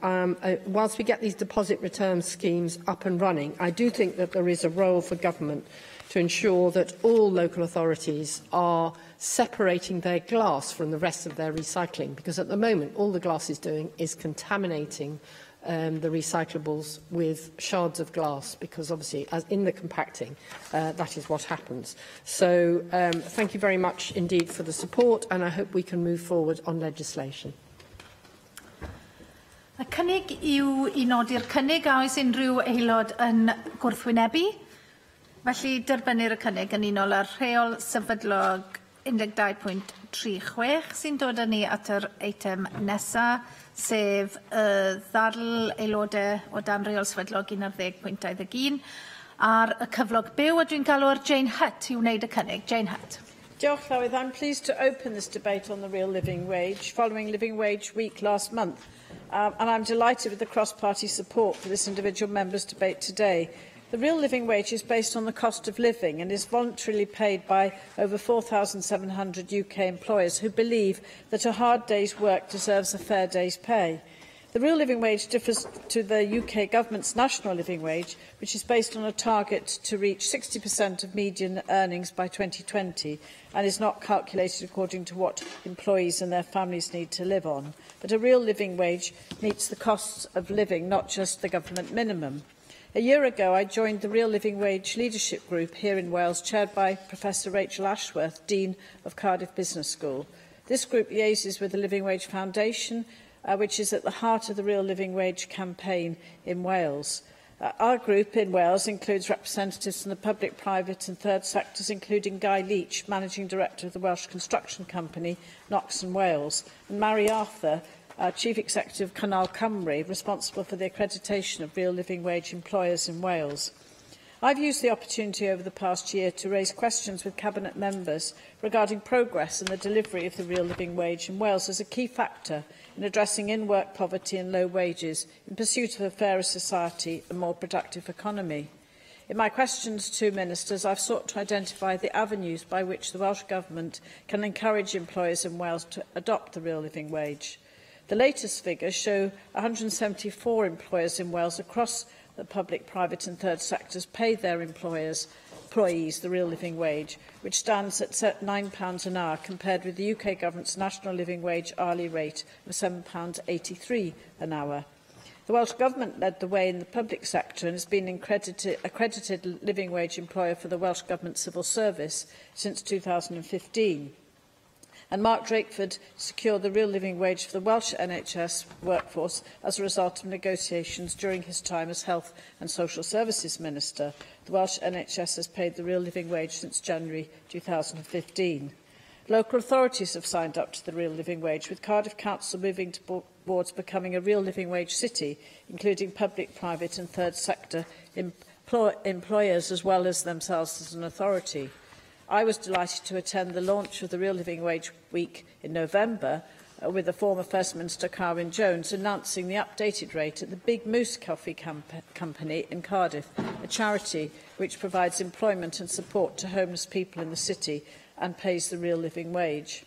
whilst we get these deposit return schemes up and running, I do think that there is a role for government to ensure that all local authorities are separating their glass from the rest of their recycling, because at the moment all the glass is doing is contaminating the recyclables with shards of glass, because obviously as in the compacting that is what happens. So thank you very much indeed for the support, and I hope we can move forward on legislation. Y cynnig yw I nodi'r cynnig a oes unrhyw aelod yn gwrthwynebu. Felly derbynir y cynnig yn unol â'r rheol sefydlog 12.36 sy'n dod â ni at yr eitem nesaf, sef ddadl aelodau o dan reol sefydlog 11.21 ar y cyflog byw, a dwi'n galw'r Jane Hutt i wneud y cynnig. Jane Hutt. Diolch, Llywydd. I'm pleased to open this debate on the real living wage following Living Wage Week last month. And I'm delighted with the cross-party support for this individual members' debate today. The real living wage is based on the cost of living and is voluntarily paid by over 4,700 UK employers who believe that a hard day's work deserves a fair day's pay. The real living wage differs to the UK Government's national living wage, which is based on a target to reach 60% of median earnings by 2020 and is not calculated according to what employees and their families need to live on. But a real living wage meets the costs of living, not just the government minimum. A year ago, I joined the Real Living Wage Leadership Group here in Wales, chaired by Professor Rachel Ashworth, Dean of Cardiff Business School. This group liaises with the Living Wage Foundation, which is at the heart of the Real Living Wage campaign in Wales. Our group in Wales includes representatives from the public, private and third sectors, including Guy Leach, Managing Director of the Welsh construction company Knox and Wales, and Mary Arthur, Chief Executive of Cynnal Cymru, responsible for the accreditation of real living wage employers in Wales. I've used the opportunity over the past year to raise questions with Cabinet members regarding progress in the delivery of the real living wage in Wales as a key factor in addressing in-work poverty and low wages in pursuit of a fairer society and more productive economy. In my questions to ministers, I've sought to identify the avenues by which the Welsh Government can encourage employers in Wales to adopt the real living wage. The latest figures show 174 employers in Wales across the public, private and third sectors pay their employees the real living wage, which stands at £9 an hour, compared with the UK Government's national living wage hourly rate of £7.83 an hour. The Welsh Government led the way in the public sector and has been an accredited living wage employer for the Welsh Government Civil Service since 2015. And Mark Drakeford secured the real living wage for the Welsh NHS workforce as a result of negotiations during his time as Health and Social Services Minister. The Welsh NHS has paid the real living wage since January 2015. Local authorities have signed up to the real living wage, with Cardiff Council moving towards becoming a real living wage city, including public, private and third sector employers as well as themselves as an authority. I was delighted to attend the launch of the Real Living Wage Week in November with the former First Minister Carwyn Jones announcing the updated rate at the Big Moose Coffee Company in Cardiff, a charity which provides employment and support to homeless people in the city and pays the real living wage.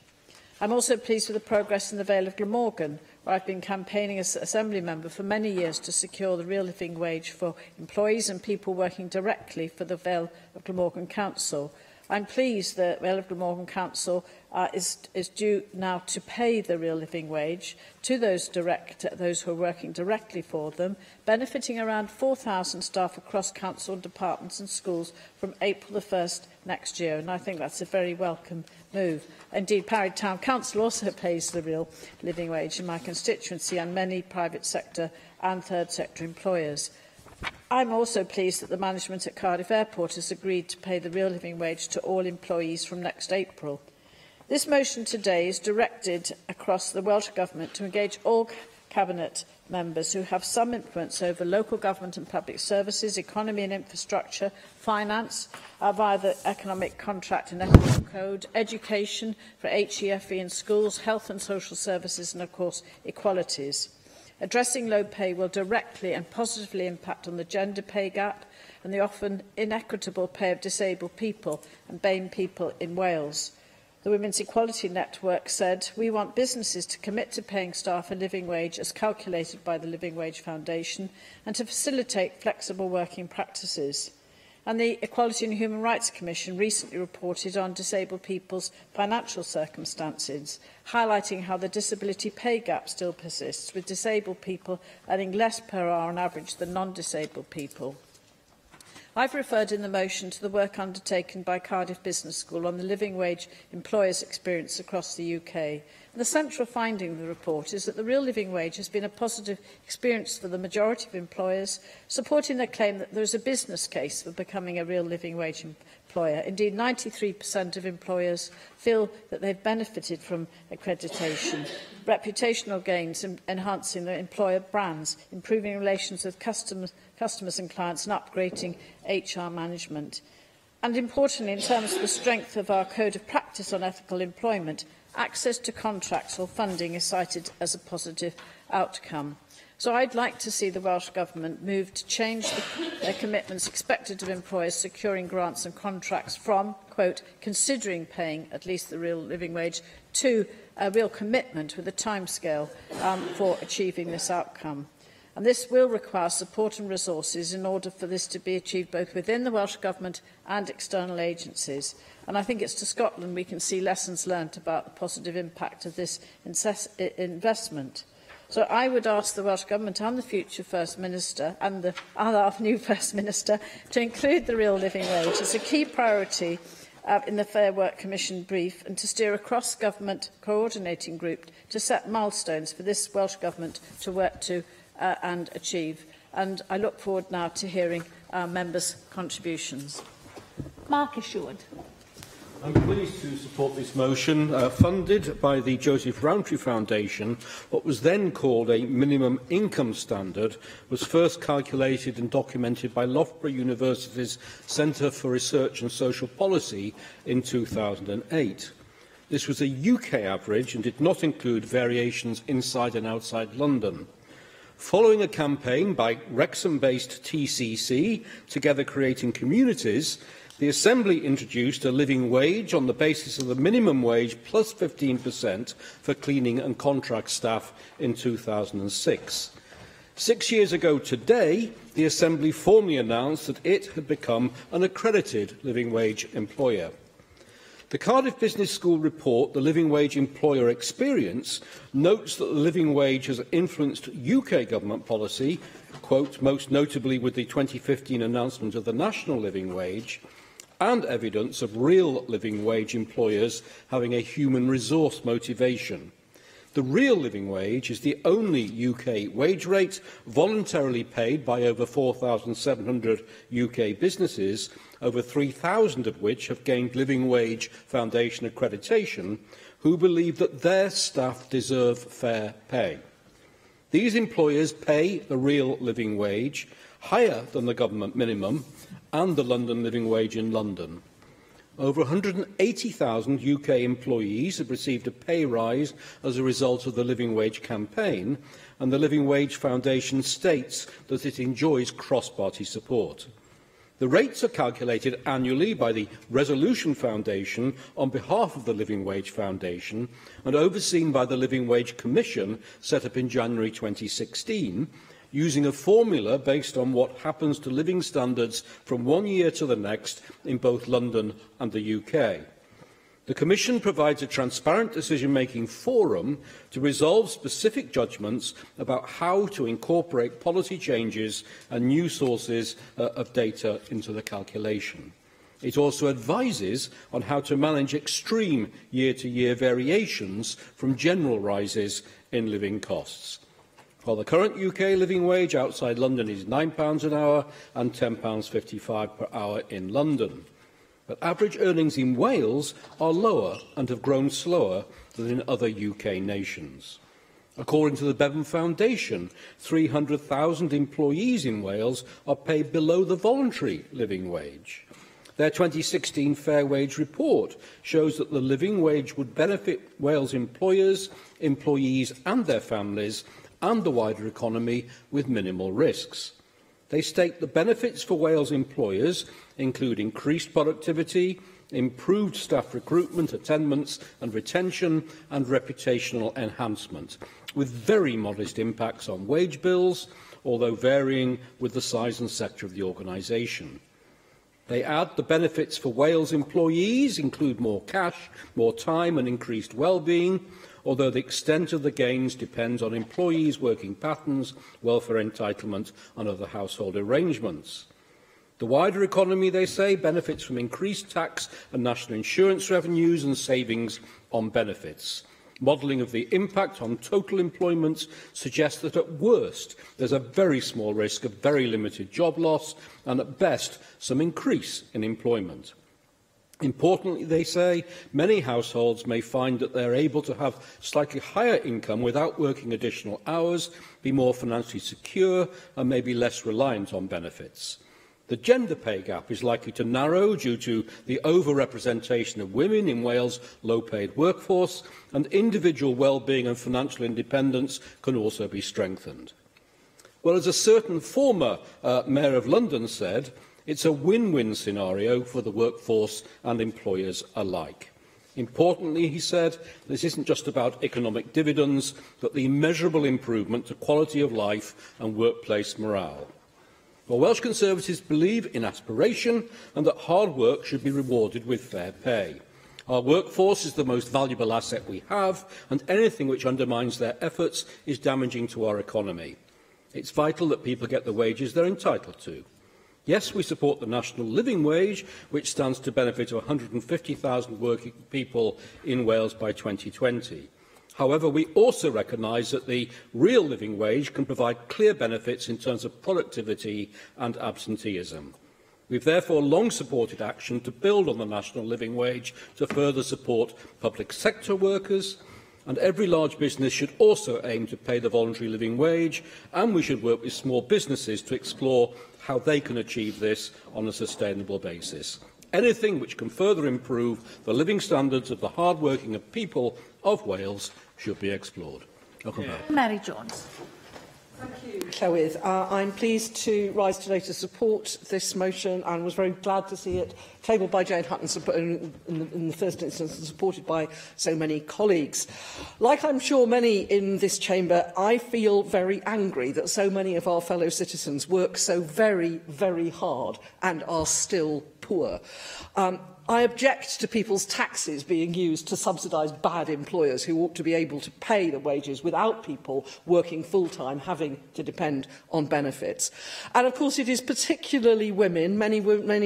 I'm also pleased with the progress in the Vale of Glamorgan, where I've been campaigning as Assembly member for many years to secure the real living wage for employees and people working directly for the Vale of Glamorgan Council. I'm pleased that Vale of Glamorgan Council is due now to pay the real living wage to those who are working directly for them, benefiting around 4,000 staff across council departments and schools from April the 1st next year, and I think that's a very welcome move. Indeed, Parry Town Council also pays the real living wage in my constituency, and many private sector and third sector employers. I'm also pleased that the management at Cardiff Airport has agreed to pay the real living wage to all employees from next April. This motion today is directed across the Welsh Government to engage all Cabinet members who have some influence over local government and public services, economy and infrastructure, finance, via the Economic Contract and Ethical Code, education for HEFE in schools, health and social services and, of course, equalities. Addressing low pay will directly and positively impact on the gender pay gap and the often inequitable pay of disabled people and BAME people in Wales. The Women's Equality Network said, "We want businesses to commit to paying staff a living wage as calculated by the Living Wage Foundation and to facilitate flexible working practices." And the Equality and Human Rights Commission recently reported on disabled people's financial circumstances, highlighting how the disability pay gap still persists, with disabled people earning less per hour on average than non-disabled people. I've referred in the motion to the work undertaken by Cardiff Business School on the living wage employers' experience across the UK. And the central finding of the report is that the real living wage has been a positive experience for the majority of employers, supporting their claim that there is a business case for becoming a real living wage employer. Indeed, 93% of employers feel that they've benefited from accreditation, reputational gains, enhancing their employer brands, improving relations with customers and clients, and upgrading HR management. And importantly, in terms of the strength of our Code of Practice on Ethical Employment, access to contracts or funding is cited as a positive outcome. So I'd like to see the Welsh Government move to change their commitments expected of employers securing grants and contracts from, quote, considering paying at least the real living wage, to a real commitment with a timescale for achieving this outcome. And this will require support and resources in order for this to be achieved both within the Welsh Government and external agencies. And I think it's to Scotland we can see lessons learned about the positive impact of this investment. So I would ask the Welsh Government and the future First Minister and our new First Minister to include the real living wage as a key priority in the Fair Work Commission brief, and to steer a cross-government coordinating group to set milestones for this Welsh Government to work to and achieve. And I look forward now to hearing members' contributions. Mark Isherwood. I'm pleased to support this motion, funded by the Joseph Rowntree Foundation. What was then called a minimum income standard was first calculated and documented by Loughborough University's Centre for Research and Social Policy in 2008. This was a UK average and did not include variations inside and outside London. Following a campaign by Wrexham-based TCC, Together Creating Communities, the Assembly introduced a living wage on the basis of the minimum wage plus 15% for cleaning and contract staff in 2006. 6 years ago today, the Assembly formally announced that it had become an accredited living wage employer. The Cardiff Business School report, The Living Wage Employer Experience, notes that the living wage has influenced UK government policy, quote, most notably with the 2015 announcement of the national living wage, and evidence of real living wage employers having a human resource motivation. The real living wage is the only UK wage rate voluntarily paid by over 4,700 UK businesses, over 3,000 of which have gained Living Wage Foundation accreditation, who believe that their staff deserve fair pay. These employers pay the real living wage, higher than the government minimum, and the London living wage in London. Over 180,000 UK employees have received a pay rise as a result of the Living Wage campaign, and the Living Wage Foundation states that it enjoys cross-party support. The rates are calculated annually by the Resolution Foundation on behalf of the Living Wage Foundation and overseen by the Living Wage Commission set up in January 2016, using a formula based on what happens to living standards from one year to the next in both London and the UK. The Commission provides a transparent decision-making forum to resolve specific judgments about how to incorporate policy changes and new sources of data into the calculation. It also advises on how to manage extreme year-to-year variations from general rises in living costs. While the current UK living wage outside London is £9 an hour and £10.55 per hour in London. But average earnings in Wales are lower and have grown slower than in other UK nations. According to the Bevan Foundation, 300,000 employees in Wales are paid below the voluntary living wage. Their 2016 Fair Wage report shows that the living wage would benefit Wales employers, employees and their families and the wider economy with minimal risks. They state the benefits for Wales employers include increased productivity, improved staff recruitment, attainments and retention, and reputational enhancement, with very modest impacts on wage bills, although varying with the size and sector of the organisation. They add the benefits for Wales employees include more cash, more time and increased well-being, although the extent of the gains depends on employees' working patterns, welfare entitlement and other household arrangements. The wider economy, they say, benefits from increased tax and national insurance revenues and savings on benefits. Modelling of the impact on total employment suggests that at worst there's a very small risk of very limited job loss and at best some increase in employment. Importantly, they say, many households may find that they are able to have slightly higher income without working additional hours, be more financially secure and may be less reliant on benefits. The gender pay gap is likely to narrow due to the over-representation of women in Wales' low-paid workforce, and individual well-being and financial independence can also be strengthened. Well, as a certain former Mayor of London said, it's a win-win scenario for the workforce and employers alike. Importantly, he said, this isn't just about economic dividends, but the immeasurable improvement to quality of life and workplace morale. Well, Welsh Conservatives believe in aspiration and that hard work should be rewarded with fair pay. Our workforce is the most valuable asset we have, and anything which undermines their efforts is damaging to our economy. It's vital that people get the wages they're entitled to. Yes, we support the national living wage, which stands to benefit 150,000 working people in Wales by 2020. However, we also recognise that the real living wage can provide clear benefits in terms of productivity and absenteeism. We've therefore long supported action to build on the national living wage to further support public sector workers, and every large business should also aim to pay the voluntary living wage, and we should work with small businesses to explore how they can achieve this on a sustainable basis. Anything which can further improve the living standards of the hard-working people of Wales should be explored. Mary Jones. Thank you, Llywydd. I'm pleased to rise today to support this motion and was very glad to see it tabled by Jane Hutton in the first instance and supported by so many colleagues. Like I'm sure many in this chamber, I feel very angry that so many of our fellow citizens work so very, very hard and are still poor. I object to people's taxes being used to subsidise bad employers who ought to be able to pay the wages without people working full-time having to depend on benefits. And of course it is particularly women,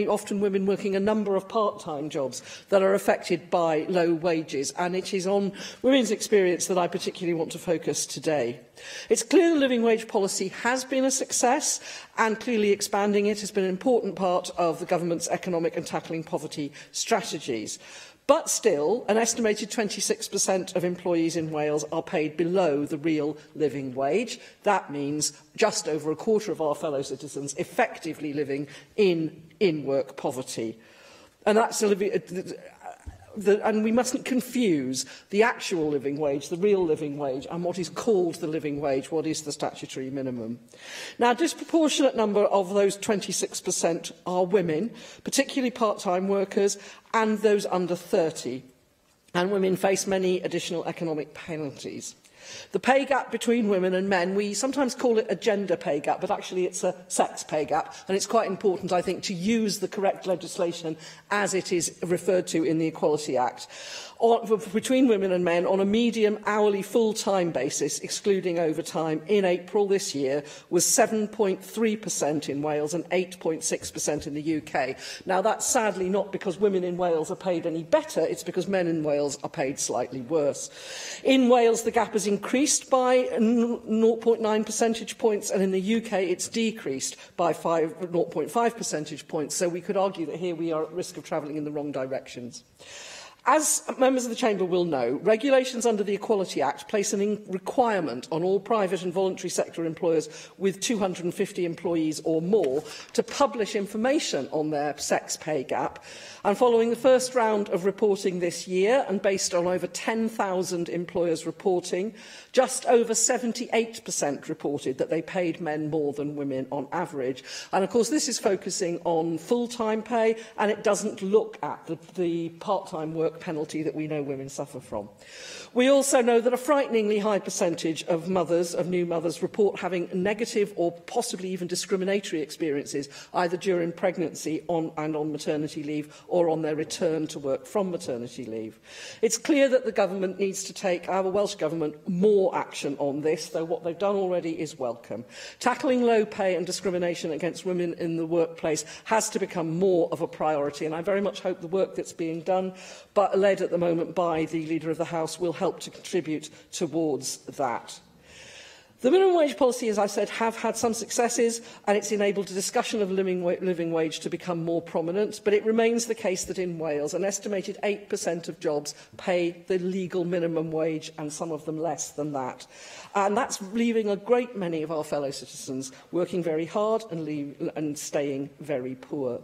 often women working a number of part-time jobs, that are affected by low wages, and it is on women's experience that I particularly want to focus today. It's clear the living wage policy has been a success, and clearly expanding it has been an important part of the government's economic and tackling poverty strategies. But still, an estimated 26% of employees in Wales are paid below the real living wage. That means just over a quarter of our fellow citizens effectively living in in-work poverty. And that's and we mustn't confuse the actual living wage, the real living wage, and what is called the living wage, what is the statutory minimum. Now, a disproportionate number of those 26% are women, particularly part-time workers and those under 30, and women face many additional economic penalties. The pay gap between women and men, we sometimes call it a gender pay gap, but actually it's a sex pay gap, and it's quite important, I think, to use the correct legislation as it is referred to in the Equality Act. Between women and men on a medium hourly full-time basis, excluding overtime, in April this year was 7.3% in Wales and 8.6% in the UK. Now, that's sadly not because women in Wales are paid any better, it's because men in Wales are paid slightly worse. In Wales, the gap has increased by 0.9 percentage points, and in the UK, it's decreased by 0.5 percentage points. So we could argue that here we are at risk of travelling in the wrong directions. As members of the Chamber will know, regulations under the Equality Act place a requirement on all private and voluntary sector employers with 250 employees or more to publish information on their sex pay gap. And following the first round of reporting this year, and based on over 10,000 employers reporting, just over 78% reported that they paid men more than women on average. And of course, this is focusing on full-time pay, and it doesn't look at the part-time work penalty that we know women suffer from. We also know that a frighteningly high percentage of new mothers report having negative or possibly even discriminatory experiences, either during pregnancy and on maternity leave, or on their return to work from maternity leave. It's clear that the government needs to take, our Welsh Government, more action on this, though what they've done already is welcome. Tackling low pay and discrimination against women in the workplace has to become more of a priority, and I very much hope the work that's being done, but led at the moment by the Leader of the House, will help to contribute towards that. The minimum wage policy, as I said, have had some successes, and it's enabled a discussion of living wage to become more prominent, but it remains the case that in Wales, an estimated 8% of jobs pay the legal minimum wage, and some of them less than that. And that's leaving a great many of our fellow citizens working very hard and staying very poor.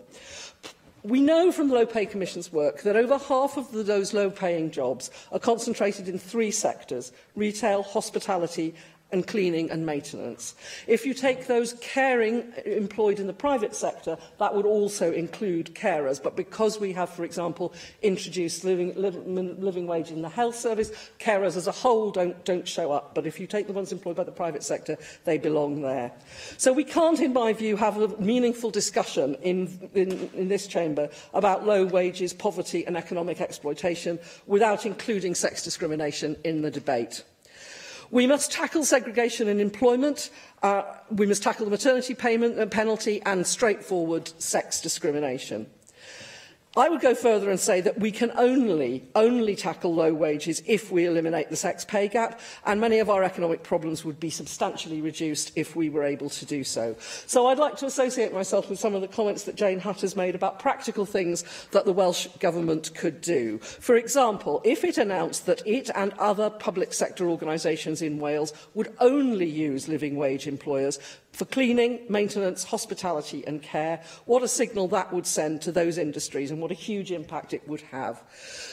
We know from the Low Pay Commission's work that over half of those low-paying jobs are concentrated in 3 sectors: retail, hospitality and cleaning and maintenance. If you take those caring employed in the private sector, that would also include carers. But because we have, for example, introduced living wage in the health service, carers as a whole don't show up. But if you take the ones employed by the private sector, they belong there. So we can't, in my view, have a meaningful discussion in this chamber about low wages, poverty and economic exploitation without including sex discrimination in the debate. We must tackle segregation in employment, we must tackle the maternity payment penalty and straightforward sex discrimination. I would go further and say that we can only tackle low wages if we eliminate the sex pay gap, and many of our economic problems would be substantially reduced if we were able to do so. So I'd like to associate myself with some of the comments that Jane Hutt has made about practical things that the Welsh Government could do. For example, if it announced that it and other public sector organisations in Wales would only use living wage employers for cleaning, maintenance, hospitality and care, what a signal that would send to those industries and what a huge impact it would have.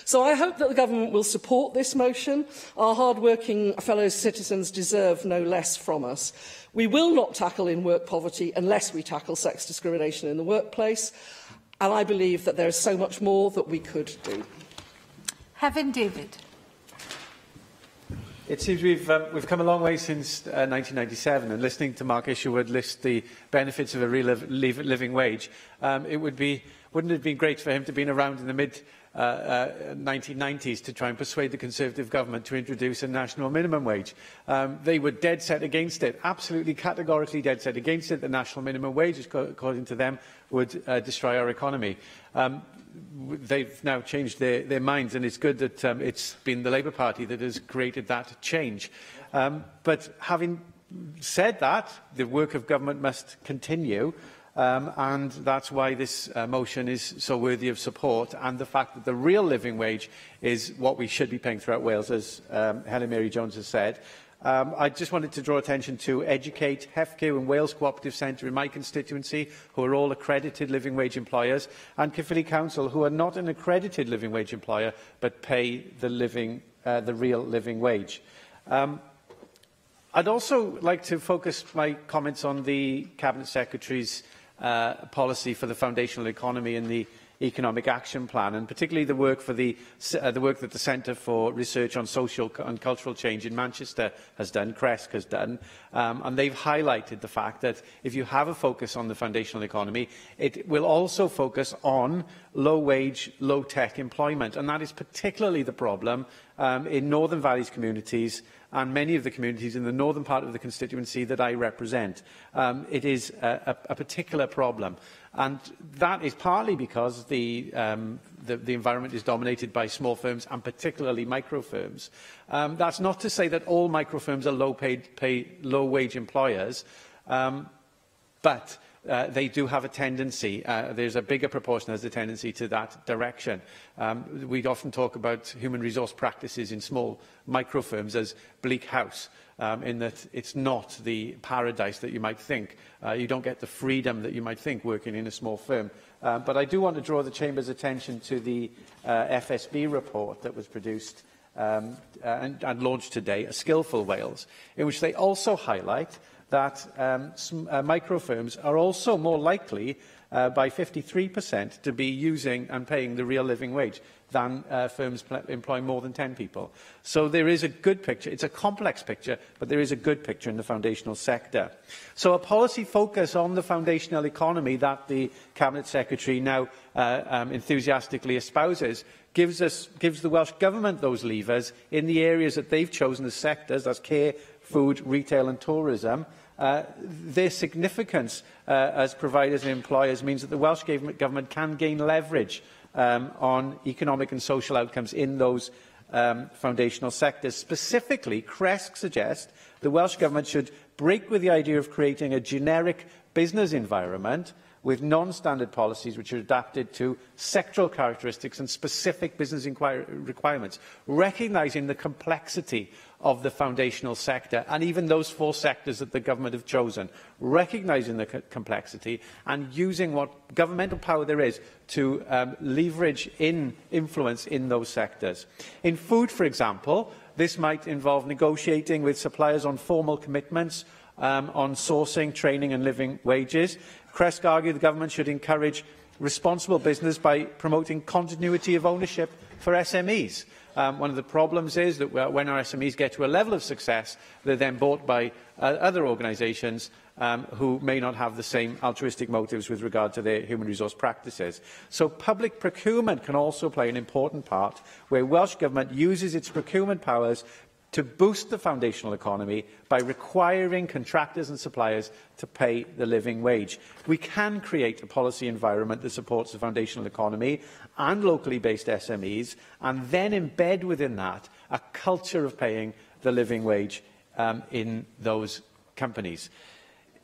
So I hope that the Government will support this motion. Our hard-working fellow citizens deserve no less from us. We will not tackle in-work poverty unless we tackle sex discrimination in the workplace, and I believe that there is so much more that we could do. Hefin David. It seems we've come a long way since 1997, and listening to Mark Isherwood list the benefits of a real living wage, wouldn't it have been great for him to have been around in the mid-1990s to try and persuade the Conservative government to introduce a national minimum wage? They were dead set against it, absolutely categorically dead set against it. The national minimum wage, according to them, would destroy our economy. They've now changed their minds, and it's good that it's been the Labour Party that has created that change. But having said that, the work of government must continue, and that's why this motion is so worthy of support, and the fact that the real living wage is what we should be paying throughout Wales, as Helen Mary Jones has said. I just wanted to draw attention to Educate, HEFCU and Wales Cooperative Centre in my constituency, who are all accredited living wage employers, and Caerphilly Council, who are not an accredited living wage employer, but pay the real living wage. I'd also like to focus my comments on the Cabinet Secretary's policy for the foundational economy and the Economic Action Plan, and particularly the work that the Centre for Research on Social and Cultural Change in Manchester has done, CRESC has done, and they've highlighted the fact that if you have a focus on the foundational economy, it will also focus on low-wage, low-tech employment, and that is particularly the problem in Northern Valleys communities and many of the communities in the northern part of the constituency that I represent. It is a particular problem. And that is partly because the environment is dominated by small firms, and particularly micro firms. That's not to say that all micro firms are low-wage employers, but they do have a tendency, there's a bigger proportion that has a tendency to that direction. We'd often talk about human resource practices in small micro firms as bleak house, in that it's not the paradise that you might think. You don't get the freedom that you might think working in a small firm. But I do want to draw the Chamber's attention to the FSB report that was produced and launched today, A Skillful Wales, in which they also highlight that micro firms are also more likely by 53% to be using and paying the real living wage than firms employing more than 10 people. So there is a good picture. It's a complex picture, but there is a good picture in the foundational sector. So a policy focus on the foundational economy that the Cabinet Secretary now enthusiastically espouses gives the Welsh Government those levers in the areas that they've chosen as sectors, that's care, food, retail and tourism. Their significance as providers and employers means that the Welsh Government can gain leverage on economic and social outcomes in those foundational sectors. Specifically, CRESC suggests the Welsh Government should break with the idea of creating a generic business environment with non-standard policies which are adapted to sectoral characteristics and specific business requirements, recognising the complexity of the foundational sector and even those 4 sectors that the government have chosen, recognising the complexity and using what governmental power there is to leverage influence in those sectors. In food, for example, this might involve negotiating with suppliers on formal commitments on sourcing, training and living wages. CRESC argue the government should encourage responsible business by promoting continuity of ownership for SMEs. One of the problems is that when our SMEs get to a level of success, they're then bought by other organisations who may not have the same altruistic motives with regard to their human resource practices. So public procurement can also play an important part, where Welsh Government uses its procurement powers to boost the foundational economy by requiring contractors and suppliers to pay the living wage. We can create a policy environment that supports the foundational economy and locally based SMEs, and then embed within that a culture of paying the living wage in those companies.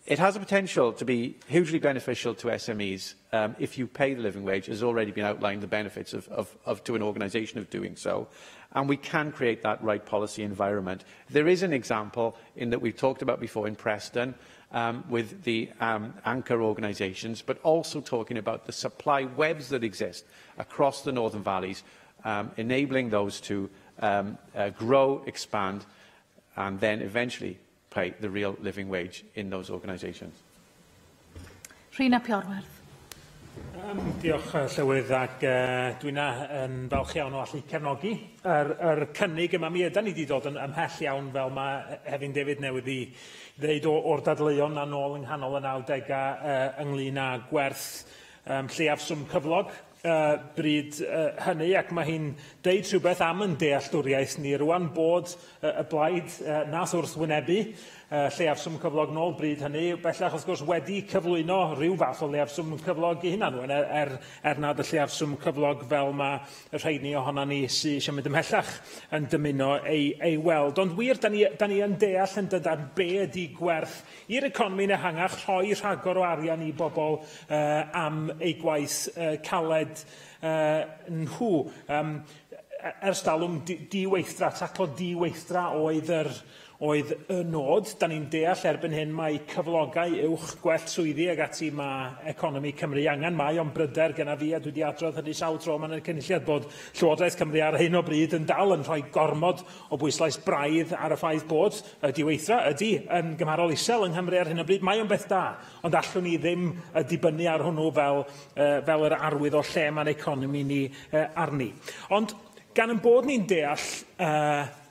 It has a potential to be hugely beneficial to SMEs if you pay the living wage. Has already been outlined the benefits to an organisation of doing so. And we can create that right policy environment. There is an example in that we've talked about before in Preston with the anchor organisations, but also talking about the supply webs that exist across the Northern Valleys, enabling those to grow, expand, and then eventually pay the real living wage in those organisations. Rhina Piorwerth. Diolch Llywydd, ac dwi'n yn falch iawn o allu cefnogi yr cynnig yma. Mi yda ni wedi dod yn ymhell iawn fel mae Hefin David newydd i ddeud o'r dadleuon na nôl yng nghanol y 90au ynglyn â gwerth lleiafswm cyflog bryd hynny, ac mae hi'n deud rhywbeth am yn dealltwriaeth ni rwan bod y blaid nath wrthwynebu lleiafswm cyflog nôl bryd hynny, bellach wrth gwrs wedi cyflwyno rhyw fath o lleiafswm cyflog i hynna nhw, nad y lleiafswm cyflog fel mae y rhai ni ohona ni sy'n eisiau mynd ymhellach yn dymuno ei weld. Ond wir, da ni yn deall yn dydan be ydi gwerth i'r economi'n ehangach, rhoi rhagor o arian i bobl am ei gwaith caled nhw. Ers dalwm diweithra, taclo diweithra oedd y nod. Da ni'n deall erbyn hyn mae cyflogau uwch gwell swyddi ag ati mae economi Cymru angen. Mae o'n bryder gyda fi, a dwi wedi adrodd hynny sawl tro ma'n cynulliad bod Llywodraeth Cymru ar hyn o bryd yn dal yn rhoi gormod o bwyslais braidd ar y ffaith bod y diweithra ydy yn gymharol isel yng Nghymru ar hyn o bryd. Mae o'n beth da, ond allwn ni ddim dibynnu ar hwnnw fel yr arwydd o lle mae'n economi ni arni. Ond gan yn bod ni'n deall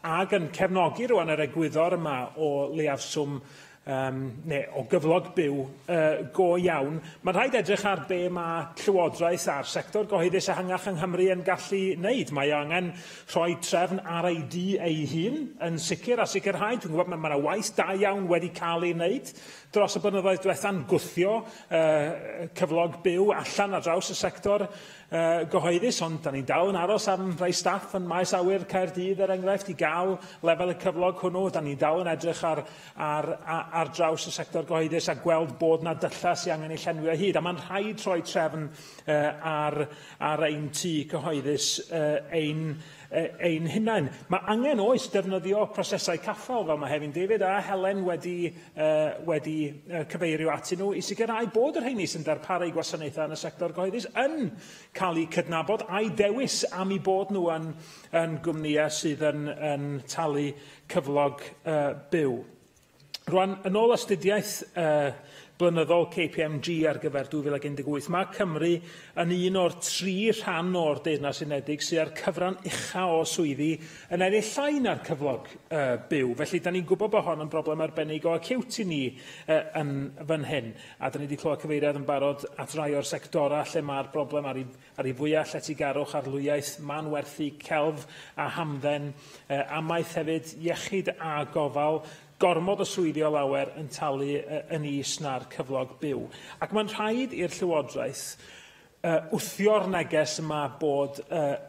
ag yn cefnogi rwan yr egwyddor yma o leiafswm neu o gyflog byw go iawn, mae'n rhaid edrych ar be mae Llywodraeth a'r sector gyhoeddus ehangach yng Nghymru yn gallu wneud. Mae angen rhoi trefn RID ei hun yn sicr a sicrhau. Dwi'n gwybod mae yna waith da iawn wedi cael ei wneud dros y blynyddoedd diwethaf gwthio cyflog byw allan ar draws y sector gyhoeddus, ond da ni'n dal yn aros am rai staff yn maes awyr Caerdydd enghraifft i gael lefel y cyflog hwnnw. Da ni'n dal yn edrych ar draws y sector gyhoeddus a gweld bod na dylla sy'n angen ei llenwi o hyd. A mae'n rhaid rhoi trefn ar ein tŷ cyhoeddus ein hunain. Mae angen oes defnyddio prosesau caffel fel mae Hefin David a Helen wedi cyfeirio atyn nhw i sicrhau bod yr rheini sy'n darparu gwasanaethau yn y sector gyhoeddus yn cael eu cydnabod a'i dewis am eu bod nhw yn gwmnïau sydd yn talu cyflog byw. Rwan, yn ôl astudiaeth blynyddol KPMG ar gyfer 2018, mae Cymru yn un o'r 3 rhan o'r Deyrnas Unedig sydd ar cyfran ucha o swyddi yn ennill llai na'r cyflog byw. Felly, da ni'n gwybod bod hon yn broblem arbennig o acute i ni yn fan hyn. A da ni wedi clywed cyfeiriad yn barod at rai o'r sectora lle mae'r broblem ar ei fwyaf lletygarwch, arlwyaeth, manwerthu, celf a hamdden, amaeth hefyd, iechyd a gofal, gormod o swyddi o lawer yn talu yn is na'r cyflog byw. Ac mae'n rhaid i'r Llywodraeth wthio'r neges yma bod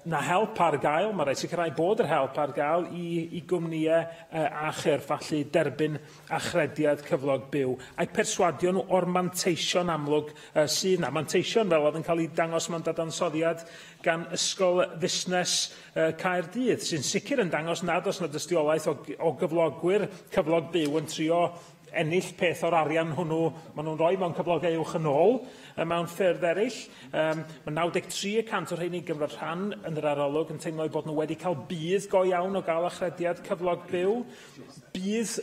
na help ar gael. Mae rhaid sicrhau bod yr help ar gael i gwmnïau a chyrff allu derbyn achrediad cyflog byw a'i perswadio nhw o'r manteision amlwg sydd yna. Manteision fel oedd yn cael ei dangos mewn dadansoddiad gan Ysgol Fusnes Caerdydd, sy'n sicr yn dangos nad oes na dystiolaeth o gyflogwyr cyflog byw yn trio ennill peth o'r arian hwnnw maen nhw'n rhoi mewn cyflogau uwch yn ôl mewn ffyrdd eraill. Mae 93% o'r rheini gyfer rhan yn yr arolwg yn teimlo bod nhw wedi cael bydd go iawn o gael achrediad cyflog byw. Bydd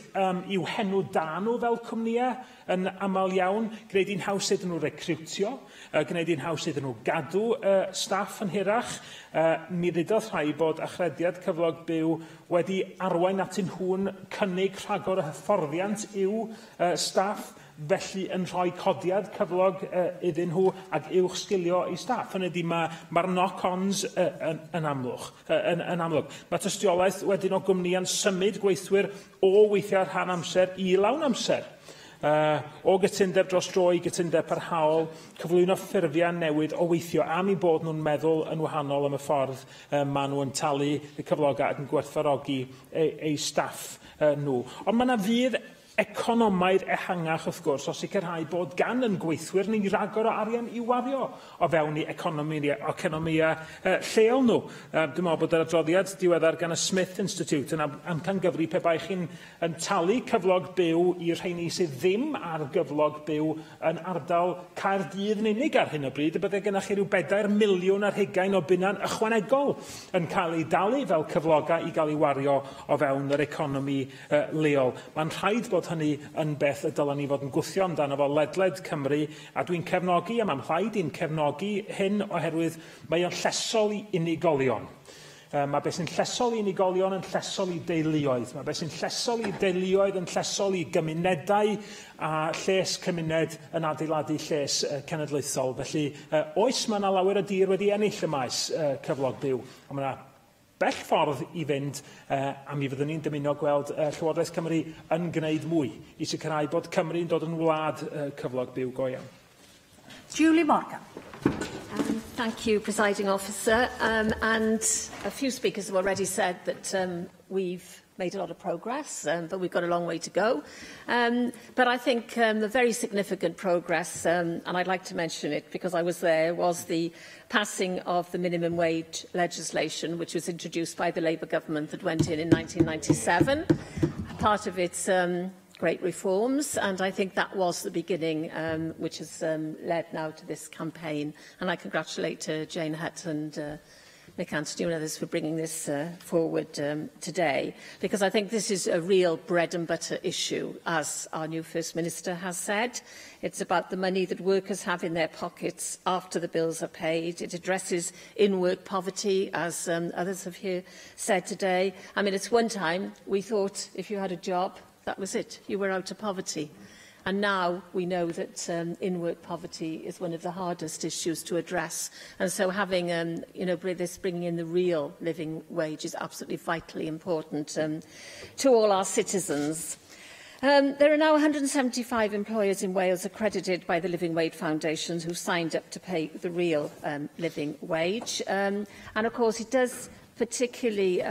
i'w henw da nhw fel cwmnïau yn aml iawn, gwneud i'n haws iddyn nhw recrwtio, gwneud i'n haws iddyn nhw gadw staff yn hirach. Mi ddudodd rhai bod achrediad cyflog byw wedi arwain at un hwn cynnig rhagor y hyfforddiant i'w staff, felly yn rhoi codiad cyflog iddyn nhw ac uwch sgilio i staff. Hynny ydy, mae'r knock-ons yn amlwg. Mae tystiolaeth wedyn o gwmnïau'n symud gweithwyr o weithio ar rhan amser i lawn amser. O gytundeb dros dro i gytundeb parhaol, cyflwyno ffurfiau newydd o weithio am eu bod nhw'n meddwl yn wahanol am y ffordd maen nhw yn talu y cyflogau ac yn gwerthfawrogi eu staff nhw. Ond mae yna fydd economaidd ehangach wrth gwrs o sicrhau bod gan yn gweithwyr ni ragor o arian i wario o fewn i economia lleol nhw. Dwi'n meddwl bod yr adroddiad diweddar gan y Smith Institute yn amcangyfri pe bai chi'n talu cyflog byw i'r rheini sydd ddim ar gyflog byw yn ardal Caerdydd yn unig ar hyn o bryd, y byddai gennych chi rhyw 4 miliwn ar hugain o bunna'n ychwanegol yn cael ei dalu fel cyflogau i gael ei wario o fewn yr economi leol. Mae'n rhaid bod hynny yn beth y dylen ni fod yn gwthio amdano fo ledled Cymru, a dwi'n cefnogi, a mae'n rhaid i'n cefnogi hyn oherwydd mae o'n llesol i unigolion. Mae beth sy'n llesol i unigolion yn llesol i deuluoedd. Mae beth sy'n llesol i deuluoedd yn llesol i gymunedau a lles cymuned yn adeiladu lles cenedlaethol. Felly, oes mae yna lawer o dir wedi ennill y maes cyflog byw, ond mae yna bell ffordd i fynd a mi fyddwn ni'n dymuno gweld Llywodraeth Cymru yn gwneud mwy i sicrhau bod Cymru'n dod yn wlad cyflog byw go iawn. Julie Morgan. Thank you, Presiding Officer. And a few speakers have already said that we've made a lot of progress, but we've got a long way to go. But I think the very significant progress, and I'd like to mention it because I was there, was the passing of the minimum wage legislation, which was introduced by the Labour government that went in 1997. Part of its great reforms, and I think that was the beginning, which has led now to this campaign. And I congratulate Jane Hutt and Nick Anthony and others for bringing this forward today, because I think this is a real bread and butter issue, as our new First Minister has said. It's about the money that workers have in their pockets after the bills are paid. It addresses in-work poverty, as others have here said today. I mean, it's one time we thought if you had a job, that was it, you were out of poverty. And now we know that in-work poverty is one of the hardest issues to address. And so having, this bringing in the real living wage is absolutely vitally important to all our citizens. There are now 175 employers in Wales accredited by the Living Wage Foundation who signed up to pay the real living wage. And of course, it does particularly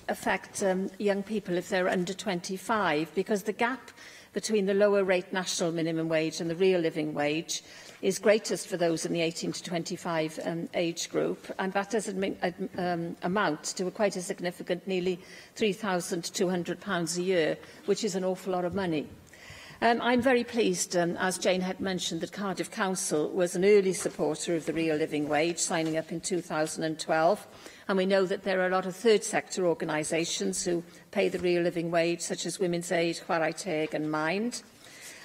affect young people if they're under 25, because the gap between the lower rate national minimum wage and the real living wage is greatest for those in the 18 to 25 age group, and that does amount to quite a significant nearly £3,200 a year, which is an awful lot of money. I'm very pleased, as Jane had mentioned, that Cardiff Council was an early supporter of the real living wage, signing up in 2012. And we know that there are a lot of third sector organisations who pay the real living wage, such as Women's Aid, Chwarae Teg and Mind.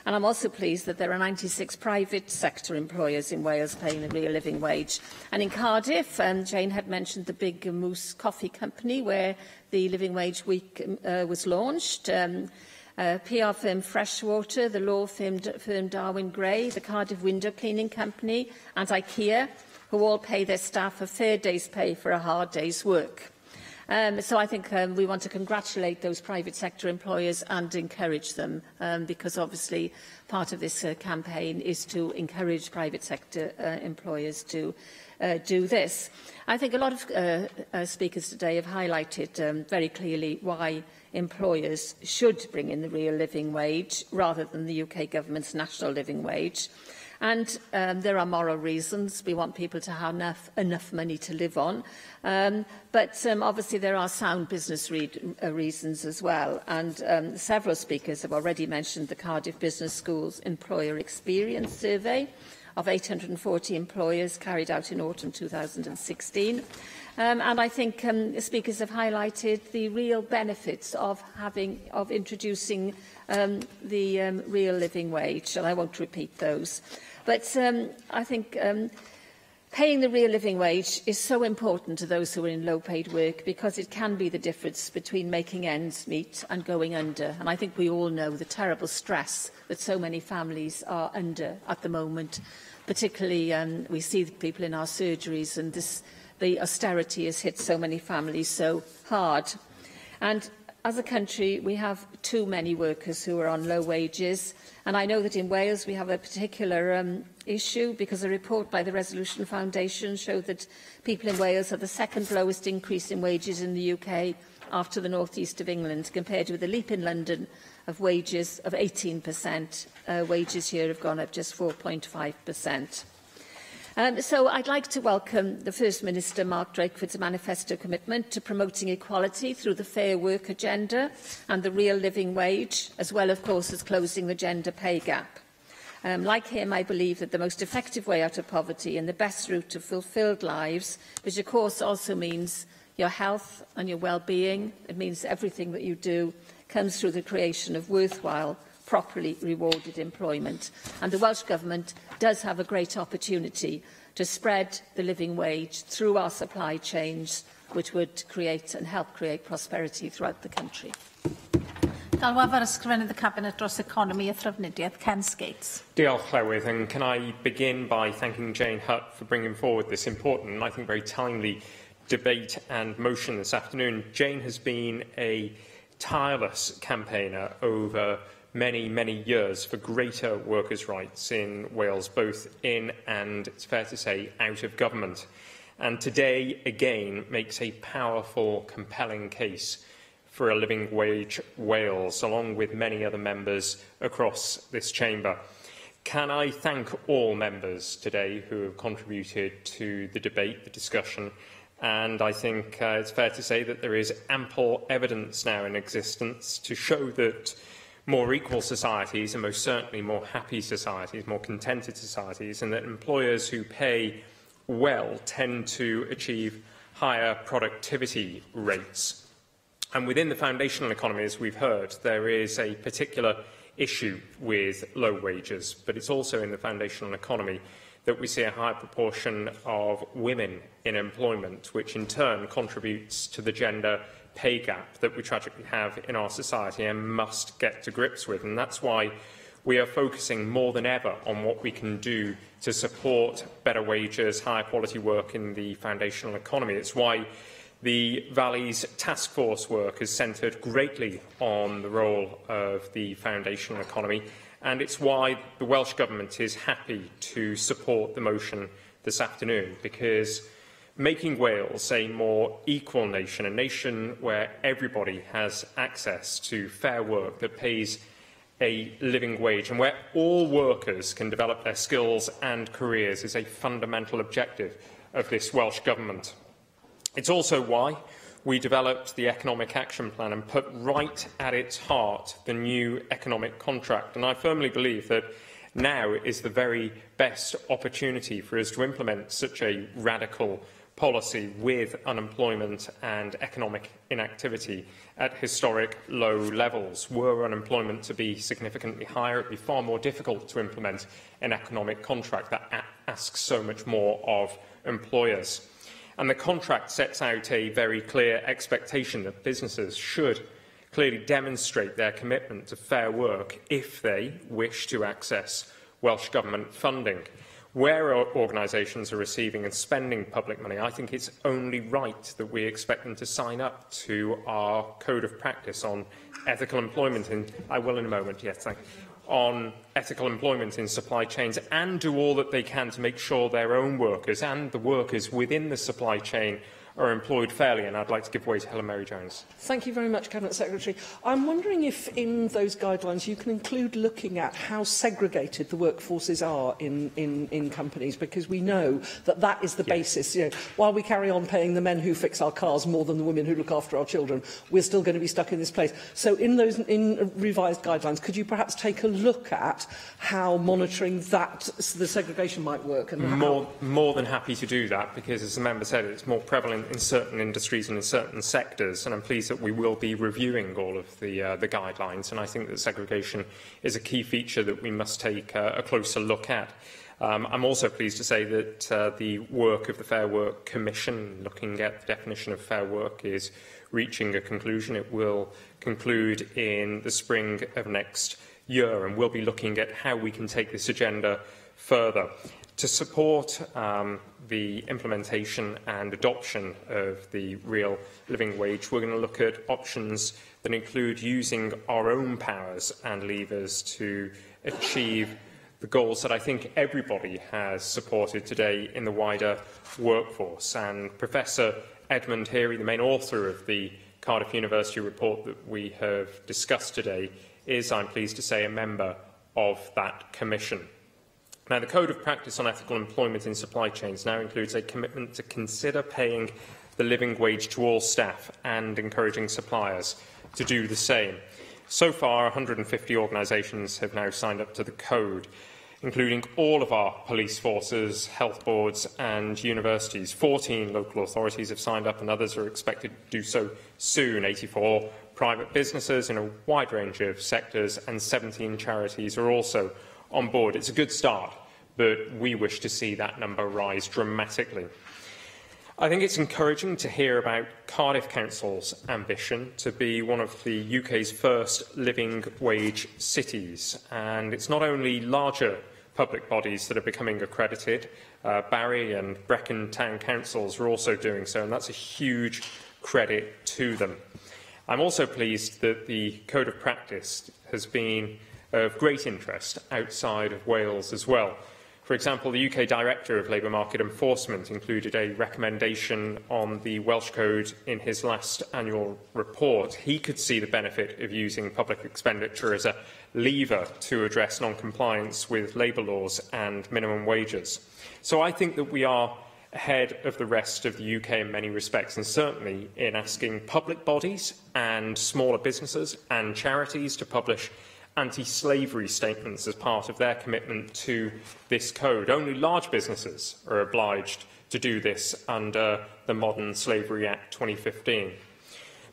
And I'm also pleased that there are 96 private sector employers in Wales paying the real living wage. And in Cardiff, Jane had mentioned the Big Moose Coffee Company, where the Living Wage Week was launched. PR firm Freshwater, the law firm Darwin Gray, the Cardiff Window Cleaning Company and IKEA, who all pay their staff a fair day's pay for a hard day's work. So I think we want to congratulate those private sector employers and encourage them, because obviously part of this campaign is to encourage private sector employers to do this. I think a lot of speakers today have highlighted very clearly why employers should bring in the real living wage rather than the UK government's national living wage. And there are moral reasons. We want people to have enough money to live on. But obviously there are sound business reasons as well. And several speakers have already mentioned the Cardiff Business School's Employer Experience Survey of 840 employers carried out in autumn 2016. And I think speakers have highlighted the real benefits of introducing the real living wage, and I won't repeat those. But I think paying the real living wage is so important to those who are in low-paid work, because it can be the difference between making ends meet and going under. And I think we all know the terrible stress that so many families are under at the moment. Particularly, we see the people in our surgeries, and the austerity has hit so many families so hard. And as a country, we have too many workers who are on low wages. And I know that in Wales we have a particular issue, because a report by the Resolution Foundation showed that people in Wales have the second lowest increase in wages in the UK after the North East of England, compared with a leap in London of wages of 18%. Wages here have gone up just 4.5%. So I'd like to welcome the First Minister, Mark Drakeford's manifesto commitment to promoting equality through the Fair Work agenda and the real living wage, as well, of course, as closing the gender pay gap. Like him, I believe that the most effective way out of poverty and the best route to fulfilled lives, which of course also means your health and your well-being, it means everything that you do, comes through the creation of worthwhile, properly rewarded employment. And the Welsh Government does have a great opportunity to spread the living wage through our supply chains, which would create and help create prosperity throughout the country. Galwaf ar ysgrifennydd y Cabinet dros economi a thrafnidiaeth, Ken Skates. Diolch, Llywydd, and can I begin by thanking Jane Hutt for bringing forward this important and I think very timely debate and motion this afternoon. Jane has been a tireless campaigner over many, many years for greater workers' rights in Wales, both in and, it's fair to say, out of government. And today, again, makes a powerful, compelling case for a living wage Wales, along with many other members across this chamber. Can I thank all members today who have contributed to the debate, the discussion, and I think it's fair to say that there is ample evidence now in existence to show that more equal societies, and most certainly more happy societies, more contented societies, and that employers who pay well tend to achieve higher productivity rates. And within the foundational economy, as we've heard, there is a particular issue with low wages, but it's also in the foundational economy that we see a high proportion of women in employment, which in turn contributes to the gender pay gap that we tragically have in our society and must get to grips with. And that's why we are focusing more than ever on what we can do to support better wages, higher quality work in the foundational economy. It's why the Valley's task force work has centred greatly on the role of the foundational economy, and it's why the Welsh Government is happy to support the motion this afternoon, because making Wales a more equal nation, a nation where everybody has access to fair work that pays a living wage and where all workers can develop their skills and careers, is a fundamental objective of this Welsh Government. It's also why we developed the Economic Action Plan and put right at its heart the new economic contract. And I firmly believe that now is the very best opportunity for us to implement such a radical policy with unemployment and economic inactivity at historic low levels. Were unemployment to be significantly higher, it would be far more difficult to implement an economic contract that asks so much more of employers. And the contract sets out a very clear expectation that businesses should clearly demonstrate their commitment to fair work if they wish to access Welsh Government funding. where organisations are receiving and spending public money, I think it's only right that we expect them to sign up to our code of practice on ethical employment. I will in a moment, yes, thank you. On ethical employment in supply chains, and do all that they can to make sure their own workers and the workers within the supply chain are employed fairly, and I'd like to give way to Helen Mary Jones. Thank you very much, Cabinet Secretary. I'm wondering if in those guidelines you can include looking at how segregated the workforces are in companies, because we know that that is the basis. You know, while we carry on paying the men who fix our cars more than the women who look after our children, we're still going to be stuck in this place. So in revised guidelines, could you perhaps take a look at how monitoring that, the segregation might work? And more than happy to do that, because as the member said, it's more prevalent in certain industries and in certain sectors, and I'm pleased that we will be reviewing all of the guidelines, and I think that segregation is a key feature that we must take a closer look at. I'm also pleased to say that the work of the Fair Work Commission, looking at the definition of fair work, is reaching a conclusion. It will conclude in the spring of next year, and we'll be looking at how we can take this agenda further. To support the implementation and adoption of the real living wage, we're going to look at options that include using our own powers and levers to achieve the goals that I think everybody has supported today in the wider workforce. And Professor Edmund Heery, the main author of the Cardiff University report that we have discussed today, is, I'm pleased to say, a member of that commission. Now, the Code of Practice on Ethical Employment in Supply Chains now includes a commitment to consider paying the living wage to all staff and encouraging suppliers to do the same. So far, 150 organisations have now signed up to the Code, including all of our police forces, health boards and universities. 14 local authorities have signed up and others are expected to do so soon. 84 private businesses in a wide range of sectors and 17 charities are also on board. It's a good start, but we wish to see that number rise dramatically. I think it's encouraging to hear about Cardiff Council's ambition to be one of the UK's first living wage cities. And it's not only larger public bodies that are becoming accredited. Barry and Brecon Town Councils are also doing so, and that's a huge credit to them. I'm also pleased that the Code of Practice has been of great interest outside of Wales as well. For example, the UK Director of Labour Market Enforcement included a recommendation on the Welsh Code in his last annual report. He could see the benefit of using public expenditure as a lever to address non-compliance with labour laws and minimum wages. So I think that we are ahead of the rest of the UK in many respects, and certainly in asking public bodies and smaller businesses and charities to publish anti-slavery statements as part of their commitment to this code. Only large businesses are obliged to do this under the Modern Slavery Act 2015.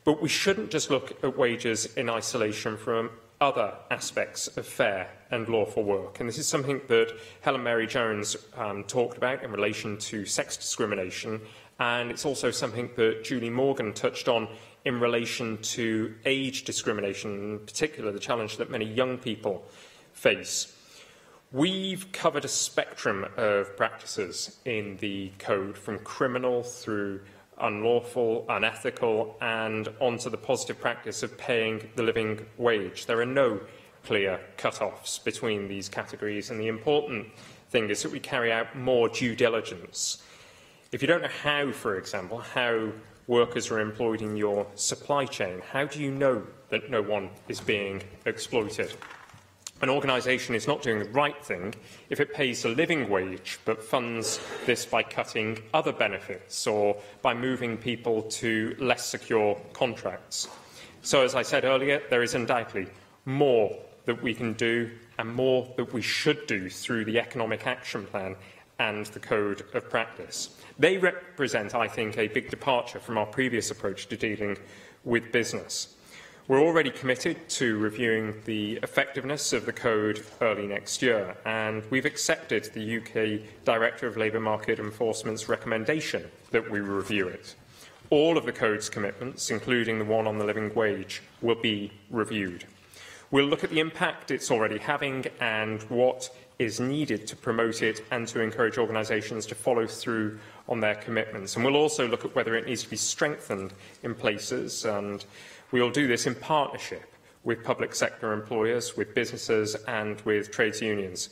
But we shouldn't just look at wages in isolation from other aspects of fair and lawful work. And this is something that Helen Mary Jones talked about in relation to sex discrimination, and it's also something that Julie Morgan touched on in relation to age discrimination, in particular the challenge that many young people face. We've covered a spectrum of practices in the code, from criminal through unlawful, unethical, and onto the positive practice of paying the living wage. There are no clear cut-offs between these categories, and the important thing is that we carry out more due diligence. If you don't know how, for example, how workers are employed in your supply chain, how do you know that no one is being exploited? An organisation is not doing the right thing if it pays a living wage but funds this by cutting other benefits or by moving people to less secure contracts. So, as I said earlier, there is undoubtedly more that we can do and more that we should do through the Economic Action Plan and the Code of Practice. They represent, I think, a big departure from our previous approach to dealing with business. We're already committed to reviewing the effectiveness of the Code early next year, and we've accepted the UK Director of Labour Market Enforcement's recommendation that we review it. All of the Code's commitments, including the one on the living wage, will be reviewed. We'll look at the impact it's already having and what is needed to promote it and to encourage organisations to follow through on their commitments. And we'll also look at whether it needs to be strengthened in places, and we will do this in partnership with public sector employers, with businesses and with trades unions.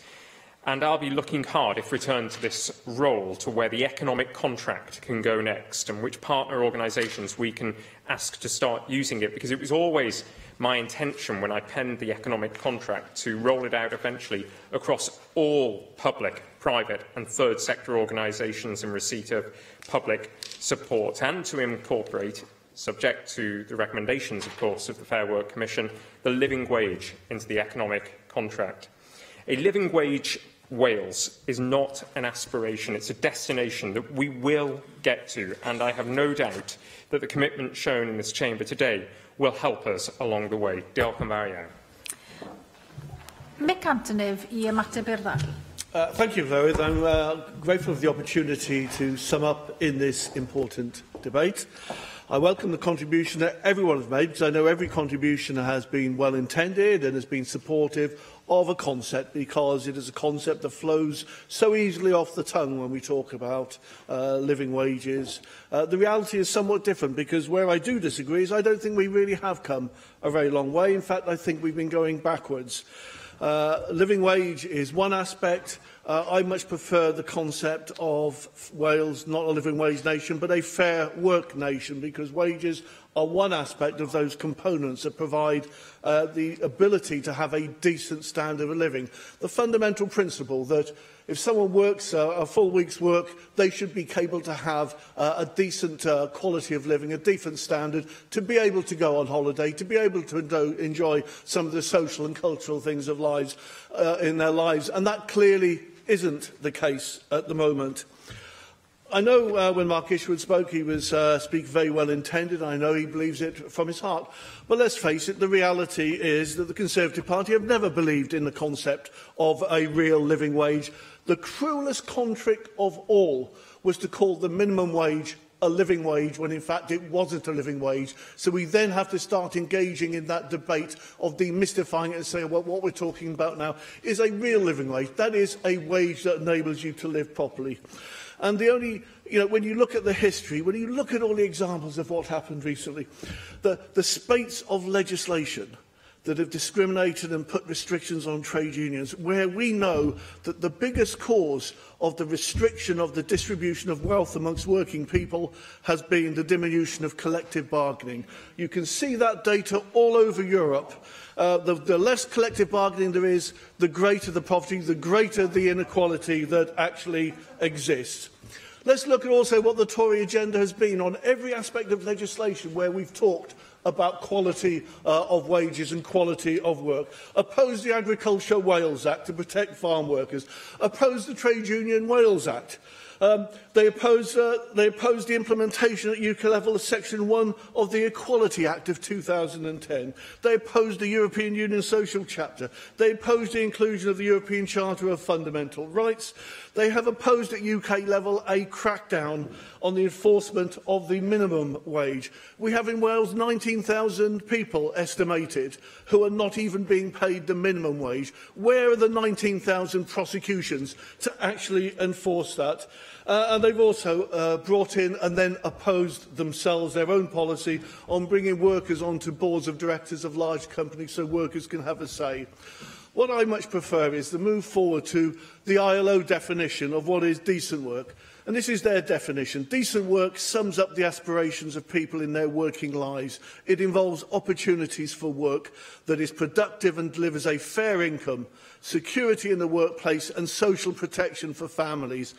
And I'll be looking hard, if returned to this role, to where the economic contract can go next and which partner organisations we can ask to start using it, because it was always my intention when I penned the economic contract to roll it out eventually across all public, private and third sector organisations in receipt of public support, and to incorporate, subject to the recommendations, of course, of the Fair Work Commission, the living wage into the economic contract. A living wage Wales is not an aspiration, it's a destination that we will get to, and I have no doubt that the commitment shown in this chamber today will help us along the way. Diolch yn fawr iawn. Mick Antonif I ymateb i'r ddau. Thank you, Llywydd. I'm grateful for the opportunity to sum up in this important debate. I welcome the contribution that everyone has made, because I know every contribution has been well intended and has been supportive of a concept, because it is a concept that flows so easily off the tongue when we talk about living wages. The reality is somewhat different, because where I do disagree is I don't think we really have come a very long way. In fact, I think we've been going backwards. Living wage is one aspect. I much prefer the concept of Wales, not a living wage nation, but a fair work nation, because wages are one aspect of those components that provide the ability to have a decent standard of living. The fundamental principle that if someone works a full week's work, they should be able to have a decent quality of living, a decent standard, to be able to go on holiday, to be able to enjoy some of the social and cultural things of lives in their lives. And that clearly isn't the case at the moment. I know when Mark Ishwood spoke, he was speaking very well intended. I know he believes it from his heart. But let's face it, the reality is that the Conservative Party have never believed in the concept of a real living wage. The cruellest contrick of all was to call the minimum wage a living wage, when in fact it wasn't a living wage. So we then have to start engaging in that debate of demystifying it and saying, well, what we're talking about now is a real living wage. That is a wage that enables you to live properly. And the only, when you look at the history, when you look at all the examples of what happened recently, the spates of legislation that have discriminated and put restrictions on trade unions, where we know that the biggest cause of the restriction of the distribution of wealth amongst working people has been the diminution of collective bargaining. You can see that data all over Europe. The less collective bargaining there is, the greater the poverty, the greater the inequality that actually exists. Let's look at also what the Tory agenda has been on every aspect of legislation where we've talked about quality of wages and quality of work. Oppose the Agriculture Wales Act to protect farm workers. Oppose the Trade Union Wales Act. They oppose the implementation at UK level of Section 1 of the Equality Act of 2010. They opposed the European Union Social Chapter. They opposed the inclusion of the European Charter of Fundamental Rights. They have opposed at UK level a crackdown on the enforcement of the minimum wage. We have in Wales 19,000 people estimated who are not even being paid the minimum wage. Where are the 19,000 prosecutions to actually enforce that? And they've also brought in and then opposed themselves, their own policy, on bringing workers onto boards of directors of large companies so workers can have a say. What I much prefer is the move forward to the ILO definition of what is decent work. And this is their definition. Decent work sums up the aspirations of people in their working lives. It involves opportunities for work that is productive and delivers a fair income, security in the workplace and social protection for families,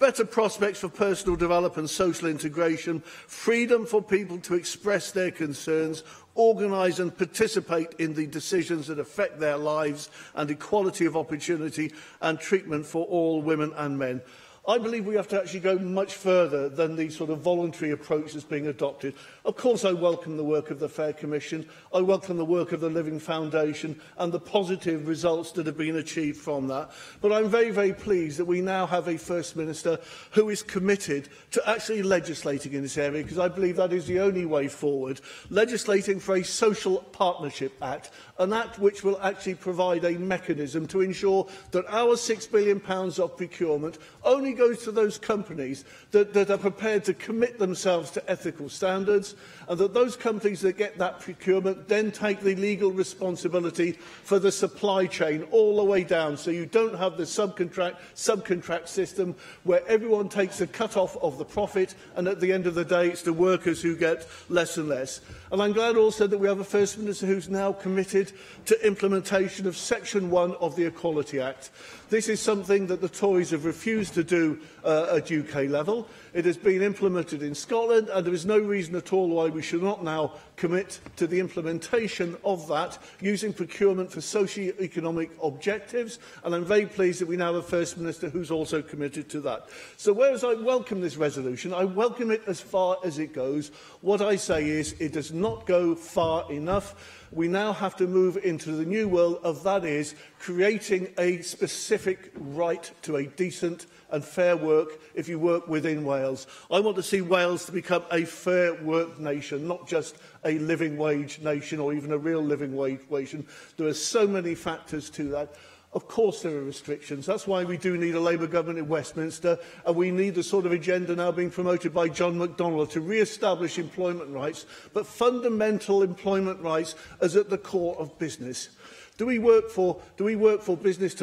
better prospects for personal development and social integration, freedom for people to express their concerns, organise and participate in the decisions that affect their lives, and equality of opportunity and treatment for all women and men. I believe we have to actually go much further than the sort of voluntary approach that's being adopted. Of course, I welcome the work of the Fair Commission. I welcome the work of the Living Foundation and the positive results that have been achieved from that. But I'm very, very pleased that we now have a First Minister who is committed to actually legislating in this area, because I believe that is the only way forward. Legislating for a Social Partnership Act, an act which will actually provide a mechanism to ensure that our £6 billion of procurement only goes to those companies that are prepared to commit themselves to ethical standards, and that those companies that get that procurement then take the legal responsibility for the supply chain all the way down, so you don't have the subcontract system where everyone takes a cut-off of the profit, and at the end of the day it's the workers who get less and less. And I'm glad also that we have a First Minister who's now committed to implementation of Section 1 of the Equality Act. This is something that the Tories have refused to do at UK level. It has been implemented in Scotland, and there is no reason at all why we should not now commit to the implementation of that using procurement for socio-economic objectives. And I'm very pleased that we now have a First Minister who's also committed to that. So whereas I welcome this resolution, I welcome it as far as it goes. What I say is it does not go far enough. We now have to move into the new world of, that is, creating a specific right to a decent and fair work if you work within Wales. I want to see Wales to become a fair work nation, not just a living wage nation or even a real living wage nation. There are so many factors to that. Of course there are restrictions. That's why we do need a Labour government in Westminster, and we need the sort of agenda now being promoted by John McDonnell to re-establish employment rights, but fundamental employment rights as at the core of business. Do we work for business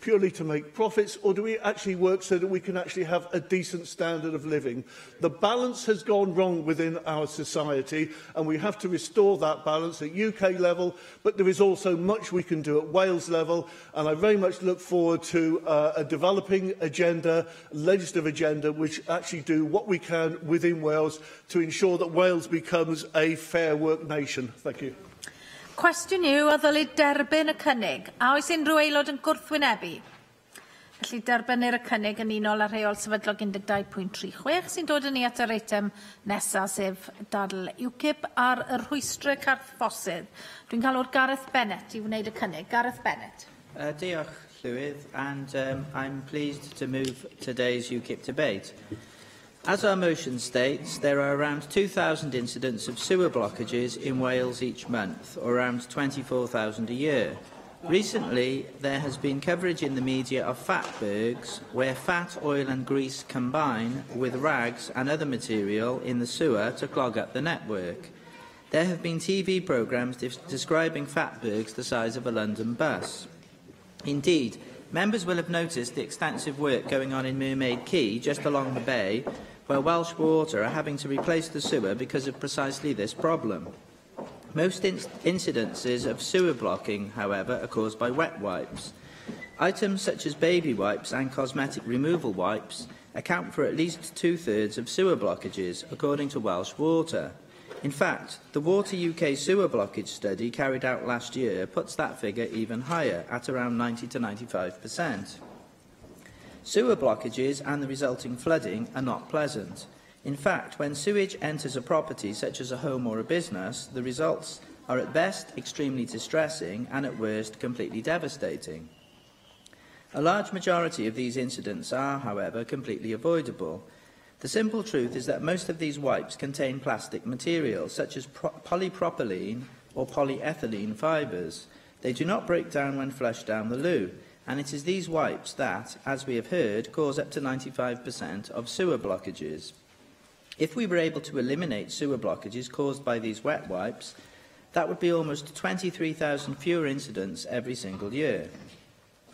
purely to make profits, or do we actually work so that we can actually have a decent standard of living? The balance has gone wrong within our society, and we have to restore that balance at UK level, but there is also much we can do at Wales level, and I very much look forward to a developing agenda, legislative agenda, which actually do what we can within Wales to ensure that Wales becomes a fair work nation. Thank you. Cwestiwn yw o ddylid derbyn y cynnig. A oes unrhyw aelod yn gwrthwynebu? Felly derbynir y cynnig yn unol â rheol sefydlog 12.36 sy'n dod yn ni at yr eitem nesaf, sef dadl UKIP ar y rhwystrau carthfosydd. Dwi'n cael o'r Gareth Bennett i wneud y cynnig. Gareth Bennett. Diolch, Llywydd, and I'm pleased to move today's UKIP debate. As our motion states, there are around 2,000 incidents of sewer blockages in Wales each month, or around 24,000 a year. Recently, there has been coverage in the media of fatbergs, where fat, oil and grease combine with rags and other material in the sewer to clog up the network. There have been TV programmes describing fatbergs the size of a London bus. Indeed, members will have noticed the extensive work going on in Mermaid Quay, just along the bay, where Welsh Water are having to replace the sewer because of precisely this problem. Most incidences of sewer blocking, however, are caused by wet wipes. Items such as baby wipes and cosmetic removal wipes account for at least 2/3 of sewer blockages, according to Welsh Water. In fact, the Water UK sewer blockage study carried out last year puts that figure even higher, at around 90 to 95%. Sewer blockages and the resulting flooding are not pleasant. In fact, when sewage enters a property such as a home or a business, the results are at best extremely distressing and at worst completely devastating. A large majority of these incidents are, however, completely avoidable. The simple truth is that most of these wipes contain plastic materials such as polypropylene or polyethylene fibres. They do not break down when flushed down the loo, and it is these wipes that, as we have heard, cause up to 95% of sewer blockages. If we were able to eliminate sewer blockages caused by these wet wipes, that would be almost 23,000 fewer incidents every single year.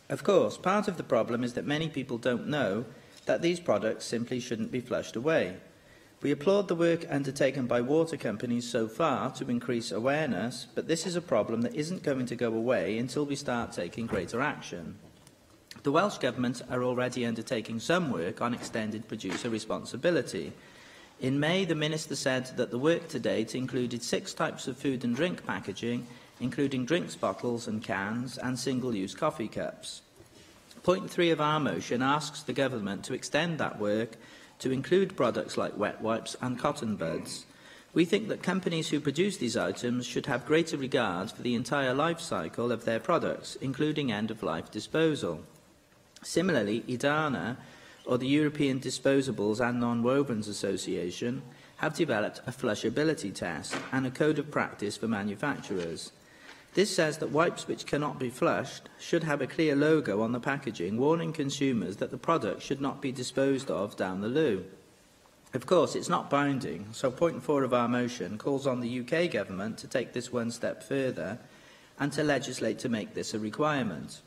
Of course, part of the problem is that many people don't know that these products simply shouldn't be flushed away. We applaud the work undertaken by water companies so far to increase awareness, but this is a problem that isn't going to go away until we start taking greater action. The Welsh Government are already undertaking some work on extended producer responsibility. In May, the Minister said that the work to date included 6 types of food and drink packaging, including drinks bottles and cans and single-use coffee cups. Point 3 of our motion asks the Government to extend that work to include products like wet wipes and cotton buds. We think that companies who produce these items should have greater regard for the entire life cycle of their products, including end-of-life disposal. Similarly, IDANA, or the European Disposables and Non-Wovens Association, have developed a flushability test and a code of practice for manufacturers. This says that wipes which cannot be flushed should have a clear logo on the packaging warning consumers that the product should not be disposed of down the loo. Of course, it's not binding, so point 4 of our motion calls on the UK Government to take this one step further and to legislate to make this a requirement.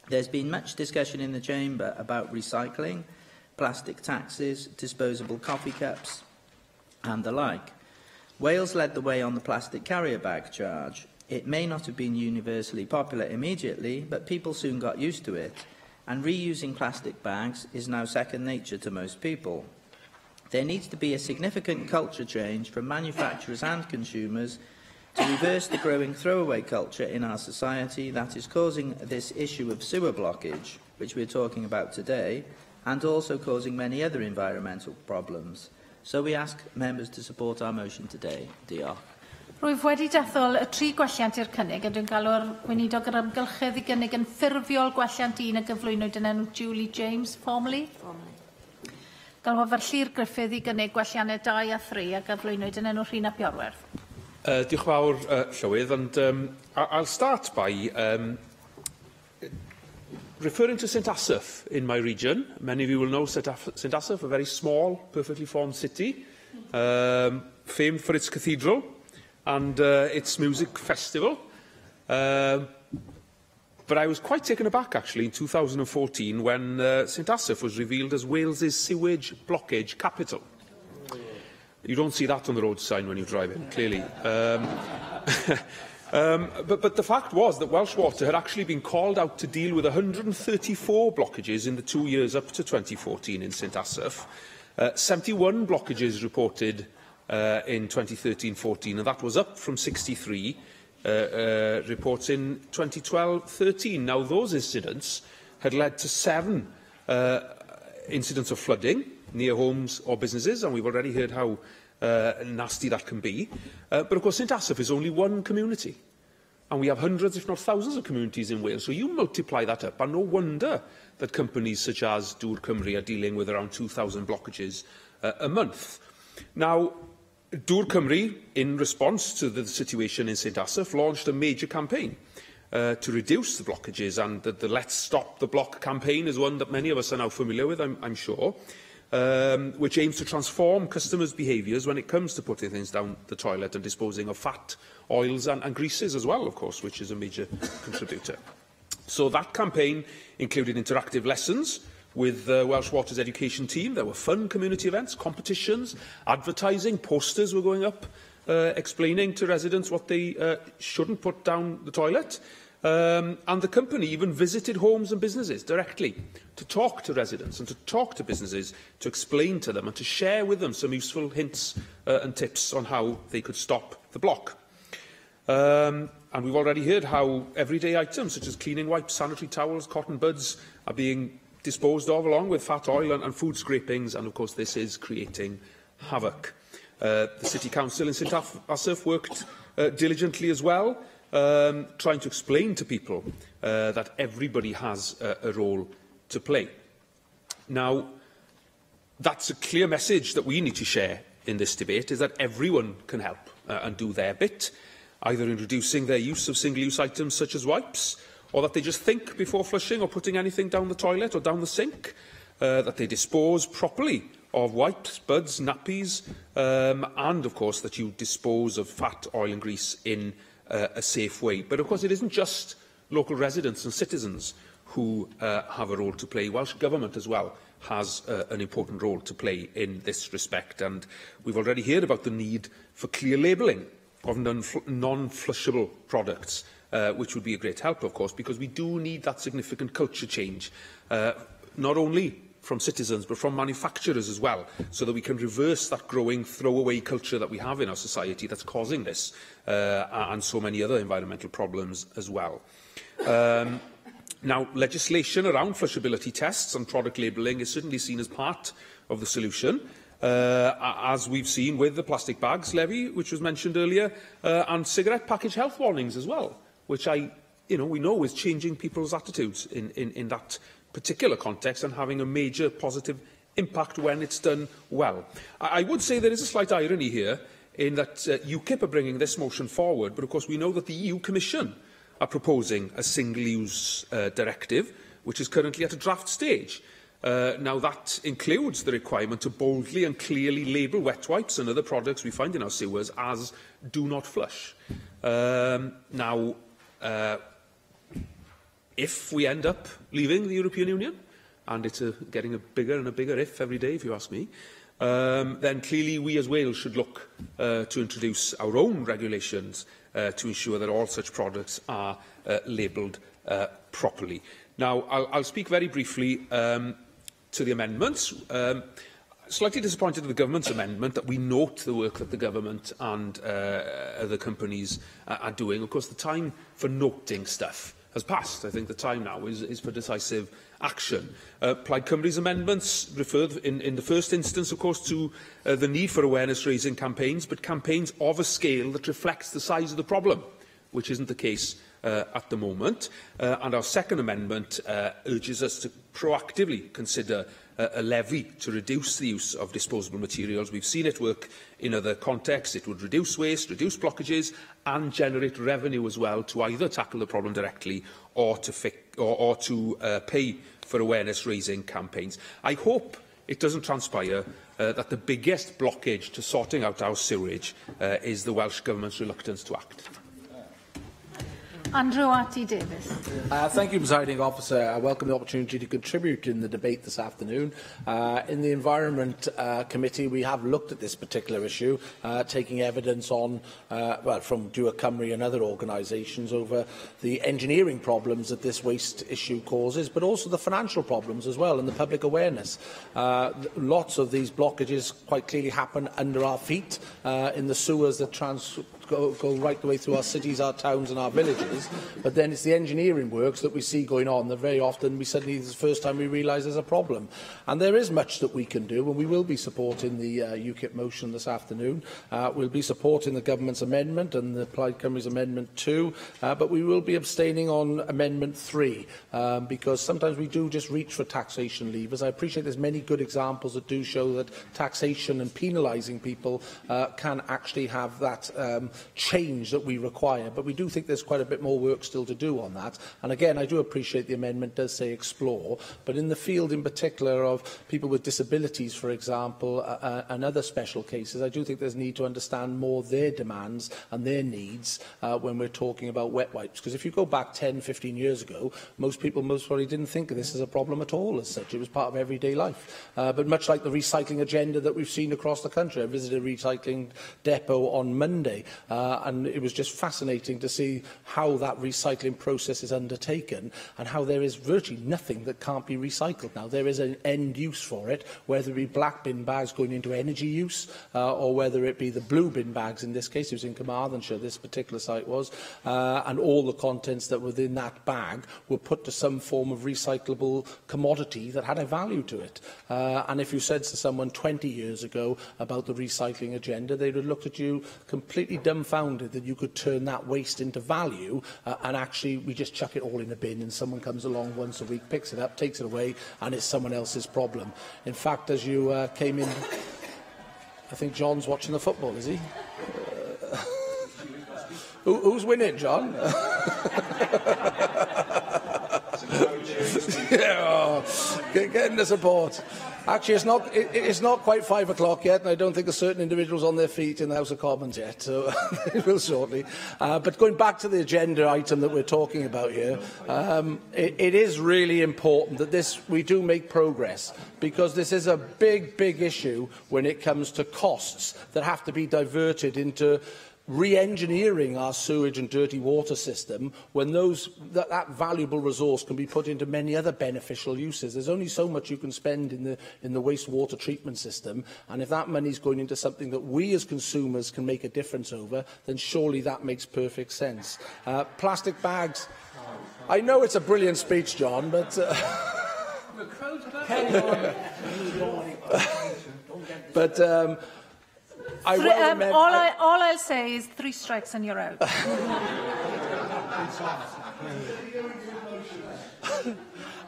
There's been much discussion in the Chamber about recycling, plastic taxes, disposable coffee cups and the like. Wales led the way on the plastic carrier bag charge. It may not have been universally popular immediately, but people soon got used to it, and reusing plastic bags is now second nature to most people. There needs to be a significant culture change from manufacturers and consumers to reverse the growing throwaway culture in our society that is causing this issue of sewer blockage, which we're talking about today, and also causing many other environmental problems. So we ask members to support our motion today. Diolch. Rwyf wedi dethol y 3 gwelliant i'r cynnig, a dwi'n galw'r gweinidog yr ymgylchedd i gynnig yn ffurfiol gwelliant 1 a gyflwynwyd yn enw Julie James, formally. Galwaf ar Llyr Griffith i gynnig gwelliannau 2 a 3 a gyflwynwyd yn enw Rhina Piorwerth. Diolch yn fawr, Llywydd, and I'll start by referring to St Asaph in my region. Many of you will know St Asaph, a very small, perfectly formed city, famed for its cathedral and its music festival. But I was quite taken aback, actually, in 2014 when St Asaph was revealed as Wales's sewage blockage capital. You don't see that on the road sign when you drive in, clearly. But the fact was that Welsh Water had actually been called out to deal with 134 blockages in the 2 years up to 2014 in St Asaph. 71 blockages reported in 2013-14, and that was up from 63 reports in 2012-13. Now, those incidents had led to 7 incidents of flooding near homes or businesses, and we've already heard how nasty that can be. But of course, St Asaph is only one community, and we have hundreds, if not thousands, of communities in Wales. So you multiply that up, and no wonder that companies such as Dŵr Cymru are dealing with around 2,000 blockages a month. Now, Dŵr Cymru, in response to the situation in St Asaph, launched a major campaign to reduce the blockages, and the Let's Stop the Block campaign is one that many of us are now familiar with, I'm sure, which aims to transform customers' behaviours when it comes to putting things down the toilet and disposing of fat, oils and greases as well, of course, which is a major contributor. So that campaign included interactive lessons with Welsh Water's education team. There were fun community events, competitions, advertising, posters were going up explaining to residents what they shouldn't put down the toilet. And the company even visited homes and businesses directly to talk to residents and to talk to businesses, to explain to them and to share with them some useful hints and tips on how they could stop the block. And we've already heard how everyday items such as cleaning wipes, sanitary towels, cotton buds are being disposed of along with fat oil and food scrapings, and of course this is creating havoc. The City Council in St Asaph worked diligently as well, trying to explain to people that everybody has a role to play. Now, that's a clear message that we need to share in this debate, is that everyone can help and do their bit, either in reducing their use of single-use items such as wipes, or that they just think before flushing or putting anything down the toilet or down the sink, that they dispose properly of wipes, buds, nappies, and, of course, that you dispose of fat, oil and grease in a safe way. But, of course, it isn't just local residents and citizens who have a role to play. Welsh Government as well has an important role to play in this respect. And we've already heard about the need for clear labelling of non-flushable products, which would be a great help, of course, because we do need that significant culture change, not only from citizens but from manufacturers as well, so that we can reverse that growing throwaway culture that we have in our society that's causing this and so many other environmental problems as well. Now, legislation around flushability tests and product labelling is certainly seen as part of the solution, as we've seen with the plastic bags levy, which was mentioned earlier, and cigarette package health warnings as well, which we know is changing people's attitudes in that particular context and having a major positive impact when it's done well. I would say there is a slight irony here in that UKIP are bringing this motion forward, but of course we know that the EU Commission are proposing a single-use directive, which is currently at a draft stage. Now, that includes the requirement to boldly and clearly label wet wipes and other products we find in our sewers as do not flush. If we end up leaving the European Union, and it's getting a bigger and a bigger if every day, if you ask me, then clearly we as Wales should look to introduce our own regulations to ensure that all such products are labelled properly. Now, I'll speak very briefly to the amendments. Slightly disappointed with the government's amendment that we note the work that the government and other companies are doing. Of course, the time for noting stuff has passed. I think the time now is for decisive action. Plaid Cymru's amendments referred in the first instance, of course, to the need for awareness-raising campaigns, but campaigns of a scale that reflects the size of the problem, which isn't the case at the moment. And our second amendment urges us to proactively consider a levy to reduce the use of disposable materials. We've seen it work in other contexts. It would reduce waste, reduce blockages and generate revenue as well to either tackle the problem directly or to pay for awareness-raising campaigns. I hope it doesn't transpire that the biggest blockage to sorting out our sewage is the Welsh Government's reluctance to act. Andrew Arty-Davis. Thank you, Presiding Officer. I welcome the opportunity to contribute in the debate this afternoon. In the Environment Committee, we have looked at this particular issue, taking evidence on, from Dua Cymru and other organisations over the engineering problems that this waste issue causes, but also the financial problems as well and the public awareness. Lots of these blockages quite clearly happen under our feet in the sewers that go right the way through our cities, our towns and our villages, but then it's the engineering works that we see going on that very often this is the first time we realise there's a problem. And there is much that we can do, and we will be supporting the UKIP motion this afternoon. We'll be supporting the Government's amendment and the Plaid Cymru's amendment 2, but we will be abstaining on amendment 3, because sometimes we do just reach for taxation levers. I appreciate there's many good examples that do show that taxation and penalising people can actually have that change that we require, but we do think there's quite a bit more work still to do on that. And again, I do appreciate the amendment does say explore, but in the field in particular of people with disabilities, for example, and other special cases, I do think there's need to understand more their demands and their needs when we're talking about wet wipes. Because if you go back 10, 15 years ago, most people most probably didn't think of this as a problem at all as such. It was part of everyday life. But much like the recycling agenda that we've seen across the country, I visited a recycling depot on Monday, and it was just fascinating to see how that recycling process is undertaken and how there is virtually nothing that can't be recycled now. There is an end use for it, whether it be black bin bags going into energy use or whether it be the blue bin bags. In this case, it was in Carmarthenshire, this particular site was, and all the contents that were within that bag were put to some form of recyclable commodity that had a value to it. And if you said to someone 20 years ago about the recycling agenda, they would have looked at you completely dumbfounded that you could turn that waste into value and actually we just chuck it all in a bin and someone comes along once a week, picks it up, takes it away, and it's someone else's problem. In fact, as you came in, I think John's watching the football, is he? Who's winning, John? Yeah, getting the support. Actually, it's not quite 5 o'clock yet, and I don't think a certain individual's on their feet in the House of Commons yet, so it will shortly. But going back to the agenda item that we're talking about here, it is really important that we do make progress, because this is a big, big issue when it comes to costs that have to be diverted into re-engineering our sewage and dirty water system when that valuable resource can be put into many other beneficial uses. There's only so much you can spend in the wastewater treatment system, and if that money is going into something that we as consumers can make a difference over, then surely that makes perfect sense. Plastic bags. I know it's a brilliant speech, John, but... but I well remember... all I'll say is 3 strikes and you're out.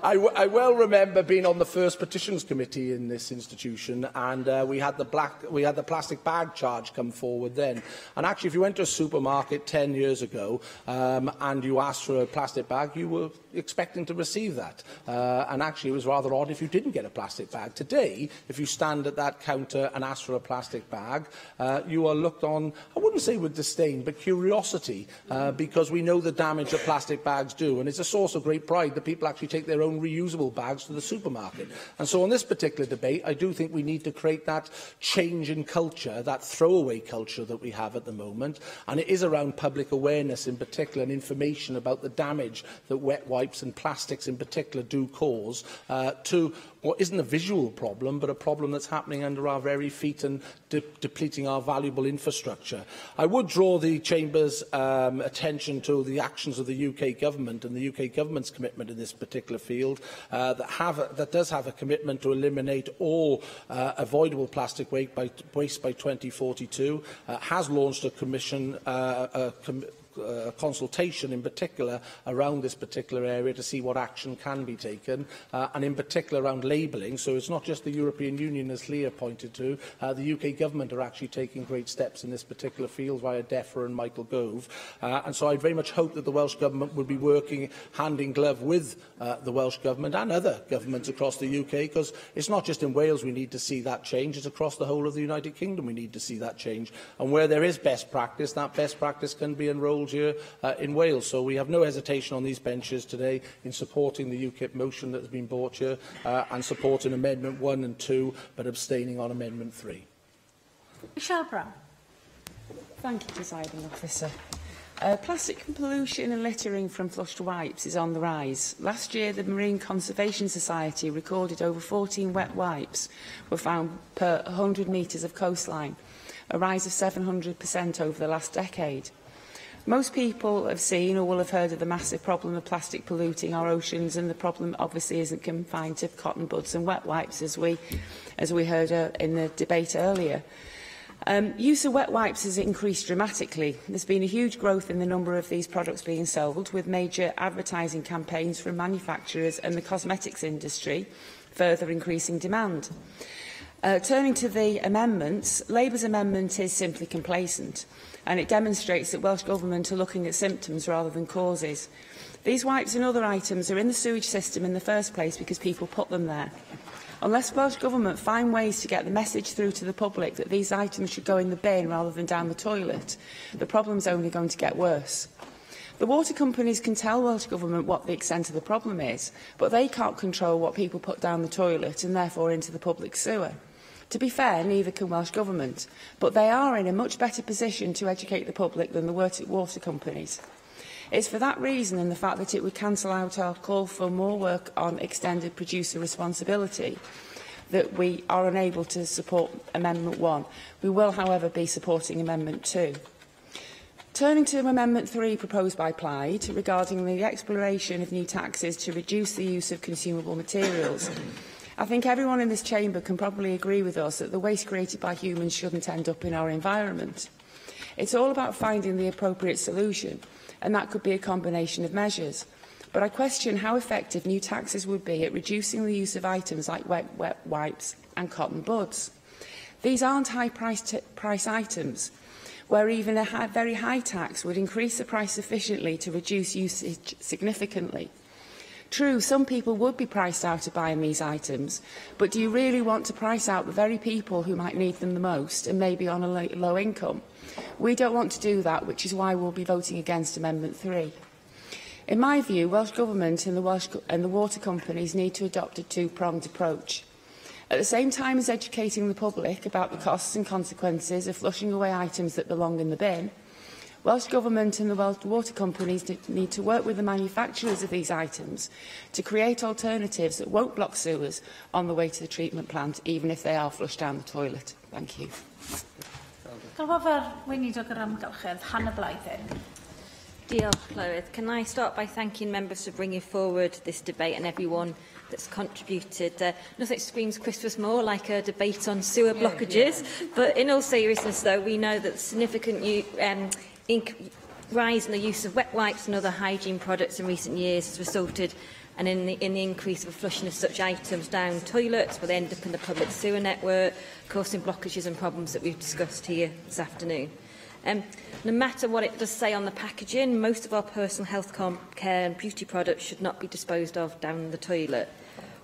I well remember being on the first petitions committee in this institution, and we had the plastic bag charge come forward then. And actually, if you went to a supermarket 10 years ago and you asked for a plastic bag, you were expecting to receive that. And actually, it was rather odd if you didn't get a plastic bag. Today, if you stand at that counter and ask for a plastic bag, you are looked on, I wouldn't say with disdain, but curiosity, because we know the damage that plastic bags do. And it's a source of great pride that people actually take their own reusable bags to the supermarket. And so on this particular debate, I do think we need to create that change in culture, that throwaway culture that we have at the moment. And it is around public awareness in particular and information about the damage that wet wipes and plastics in particular do cause to what isn't a visual problem, but a problem that's happening under our very feet and depleting our valuable infrastructure. I would draw the Chamber's attention to the actions of the UK Government and the UK Government's commitment in this particular field that does have a commitment to eliminate all avoidable plastic waste by 2042, has launched a commission consultation in particular around this particular area to see what action can be taken, and in particular around labelling. So it's not just the European Union, as Leah pointed to. The UK Government are actually taking great steps in this particular field via DEFRA and Michael Gove. And so I very much hope that the Welsh Government will be working hand in glove with the Welsh Government and other governments across the UK, because it's not just in Wales we need to see that change, it's across the whole of the United Kingdom we need to see that change. And where there is best practice, that best practice can be enrolled here in Wales. So we have no hesitation on these benches today in supporting the UKIP motion that has been brought here and supporting Amendment 1 and 2, but abstaining on Amendment 3. Michelle Brown. Thank you, Presiding Officer. Plastic pollution and littering from flushed wipes is on the rise. Last year, the Marine Conservation Society recorded over 14 wet wipes were found per 100 metres of coastline, a rise of 700% over the last decade. Most people have seen or will have heard of the massive problem of plastic polluting our oceans, and the problem obviously isn't confined to cotton buds and wet wipes, as we heard in the debate earlier. Use of wet wipes has increased dramatically. There's been a huge growth in the number of these products being sold, with major advertising campaigns from manufacturers and the cosmetics industry further increasing demand. Turning to the amendments, Labour's amendment is simply complacent, and it demonstrates that Welsh Government are looking at symptoms rather than causes. These wipes and other items are in the sewage system in the first place because people put them there. Unless Welsh Government find ways to get the message through to the public that these items should go in the bin rather than down the toilet, the problem's only going to get worse. The water companies can tell Welsh Government what the extent of the problem is, but they can't control what people put down the toilet and therefore into the public sewer. To be fair, neither can Welsh Government, but they are in a much better position to educate the public than the water companies. It's for that reason and the fact that it would cancel out our call for more work on extended producer responsibility that we are unable to support Amendment 1. We will, however, be supporting Amendment 2. Turning to Amendment 3 proposed by Plaid regarding the exploration of new taxes to reduce the use of consumable materials, I think everyone in this chamber can probably agree with us that the waste created by humans shouldn't end up in our environment. It's all about finding the appropriate solution, and that could be a combination of measures. But I question how effective new taxes would be at reducing the use of items like wet wipes and cotton buds. These aren't high-price items, where even a very high tax would increase the price sufficiently to reduce usage significantly. True, some people would be priced out of buying these items, but do you really want to price out the very people who might need them the most and maybe on a low income? We don't want to do that, which is why we'll be voting against Amendment 3. In my view, Welsh Government and the water companies need to adopt a two-pronged approach. At the same time as educating the public about the costs and consequences of flushing away items that belong in the bin, Welsh Government and the Welsh water companies need to work with the manufacturers of these items to create alternatives that won't block sewers on the way to the treatment plant, even if they are flushed down the toilet. Thank you. Diolch, Llywydd. Can I start by thanking members for bringing forward this debate and everyone that's contributed. Nothing screams Christmas more like a debate on sewer blockages, but in all seriousness, though, we know that the significant rise in the use of wet wipes and other hygiene products in recent years has resulted in the increase of flushing of such items down toilets, where they end up in the public sewer network, causing blockages and problems that we've discussed here this afternoon. No matter what it does say on the packaging, most of our personal health care and beauty products should not be disposed of down the toilet.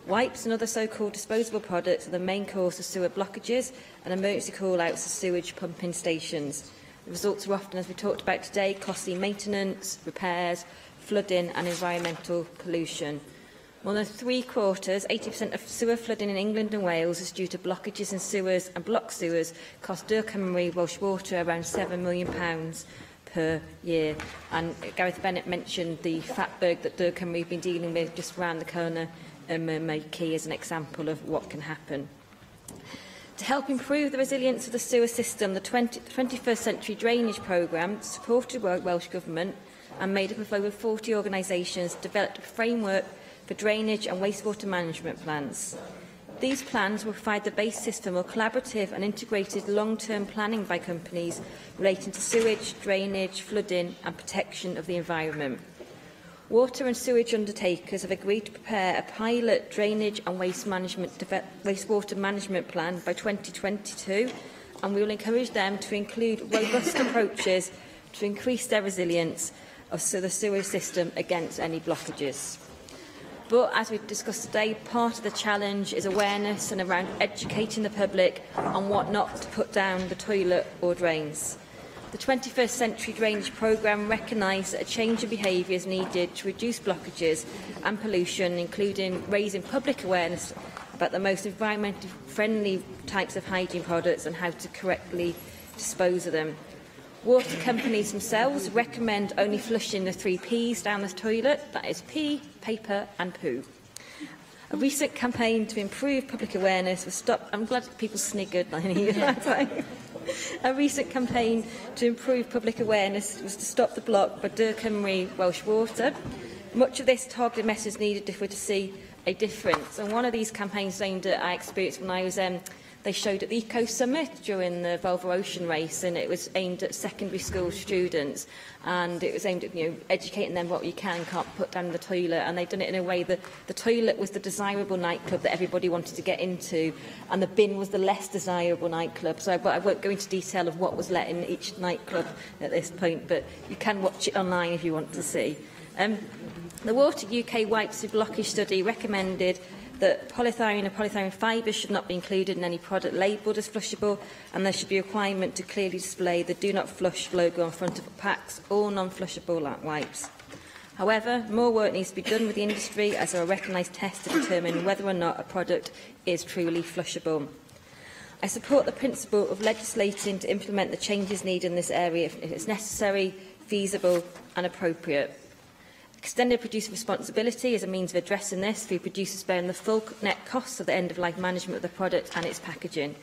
Wipes and other so-called disposable products are the main cause of sewer blockages and emergency call-outs of sewage pumping stations. The results are often, as we talked about today, costly maintenance, repairs, flooding and environmental pollution. More than 3/4, 80% of sewer flooding in England and Wales is due to blockages in sewers, and block sewers cost Dŵr Cymru Welsh Water around £7 million per year. And Gareth Bennett mentioned the fatberg that Dŵr Cymru have been dealing with just around the corner in Mermaid Quay as an example of what can happen. To help improve the resilience of the sewer system, the 21st Century Drainage Programme, supported by the Welsh Government and made up of over 40 organisations, developed a framework for drainage and wastewater management plans. These plans will provide the basis for more collaborative and integrated long-term planning by companies relating to sewage, drainage, flooding and protection of the environment. Water and sewage undertakers have agreed to prepare a pilot drainage and wastewater management plan by 2022, and we will encourage them to include robust approaches to increase their resilience of the sewer system against any blockages. But, as we've discussed today, part of the challenge is awareness and around educating the public on what not to put down the toilet or drains. The 21st Century Drainage Programme recognised that a change in behaviour is needed to reduce blockages and pollution, including raising public awareness about the most environmentally friendly types of hygiene products and how to correctly dispose of them. Water companies themselves recommend only flushing the 3 Ps down the toilet, that is pee, paper and poo. A recent campaign to improve public awareness was stopped. I'm glad people sniggered. A recent campaign to improve public awareness was to stop the block by Dŵr Cymru Welsh Water. Much of this targeted message needed if we're to see a difference. And one of these campaigns aimed at I experienced when I was they showed at the Eco Summit during the Volvo Ocean Race, and it was aimed at secondary school students, and it was aimed at educating them what you can and can't put down the toilet, and they'd done it in a way that the toilet was the desirable nightclub that everybody wanted to get into, and the bin was the less desirable nightclub. So I won't go into detail of what was let in each nightclub at this point, but you can watch it online if you want to see. The Water UK Wipes Blockage Study recommended that polythyrene and polythyrene fibres should not be included in any product labelled as flushable, and there should be a requirement to clearly display the Do Not Flush logo on front of packs or non-flushable wipes. However, more work needs to be done with the industry, as there are recognised tests to determine whether or not a product is truly flushable. I support the principle of legislating to implement the changes needed in this area if it's necessary, feasible and appropriate. Extended producer responsibility is a means of addressing this through producers bearing the full net costs of the end-of-life management of the product and its packaging.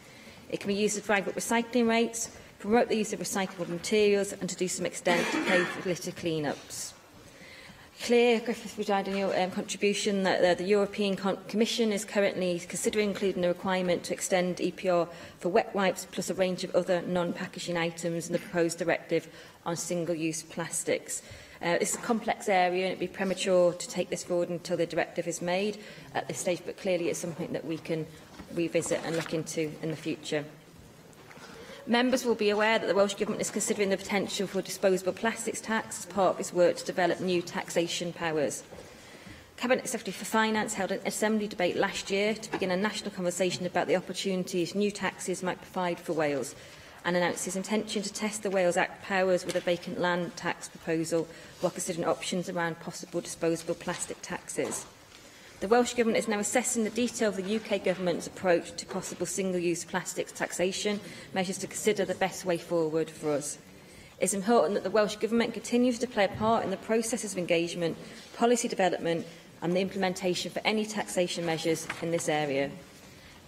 It can be used to drive up recycling rates, promote the use of recyclable materials and to do some extent to pay for litter clean-ups. Clear, Griffith, regarding your contribution, that the European Commission is currently considering including a requirement to extend EPR for wet wipes plus a range of other non-packaging items in the proposed directive on single-use plastics. This is a complex area and it would be premature to take this forward until the directive is made at this stage, but clearly it's something that we can revisit and look into in the future. Members will be aware that the Welsh Government is considering the potential for a disposable plastics tax as part of its work to develop new taxation powers. Cabinet Secretary for Finance held an Assembly debate last year to begin a national conversation about the opportunities new taxes might provide for Wales, and announced his intention to test the Wales Act powers with a vacant land tax proposal while considering options around possible disposable plastic taxes. The Welsh Government is now assessing the detail of the UK Government's approach to possible single-use plastics taxation measures to consider the best way forward for us. It is important that the Welsh Government continues to play a part in the processes of engagement, policy development and the implementation for any taxation measures in this area.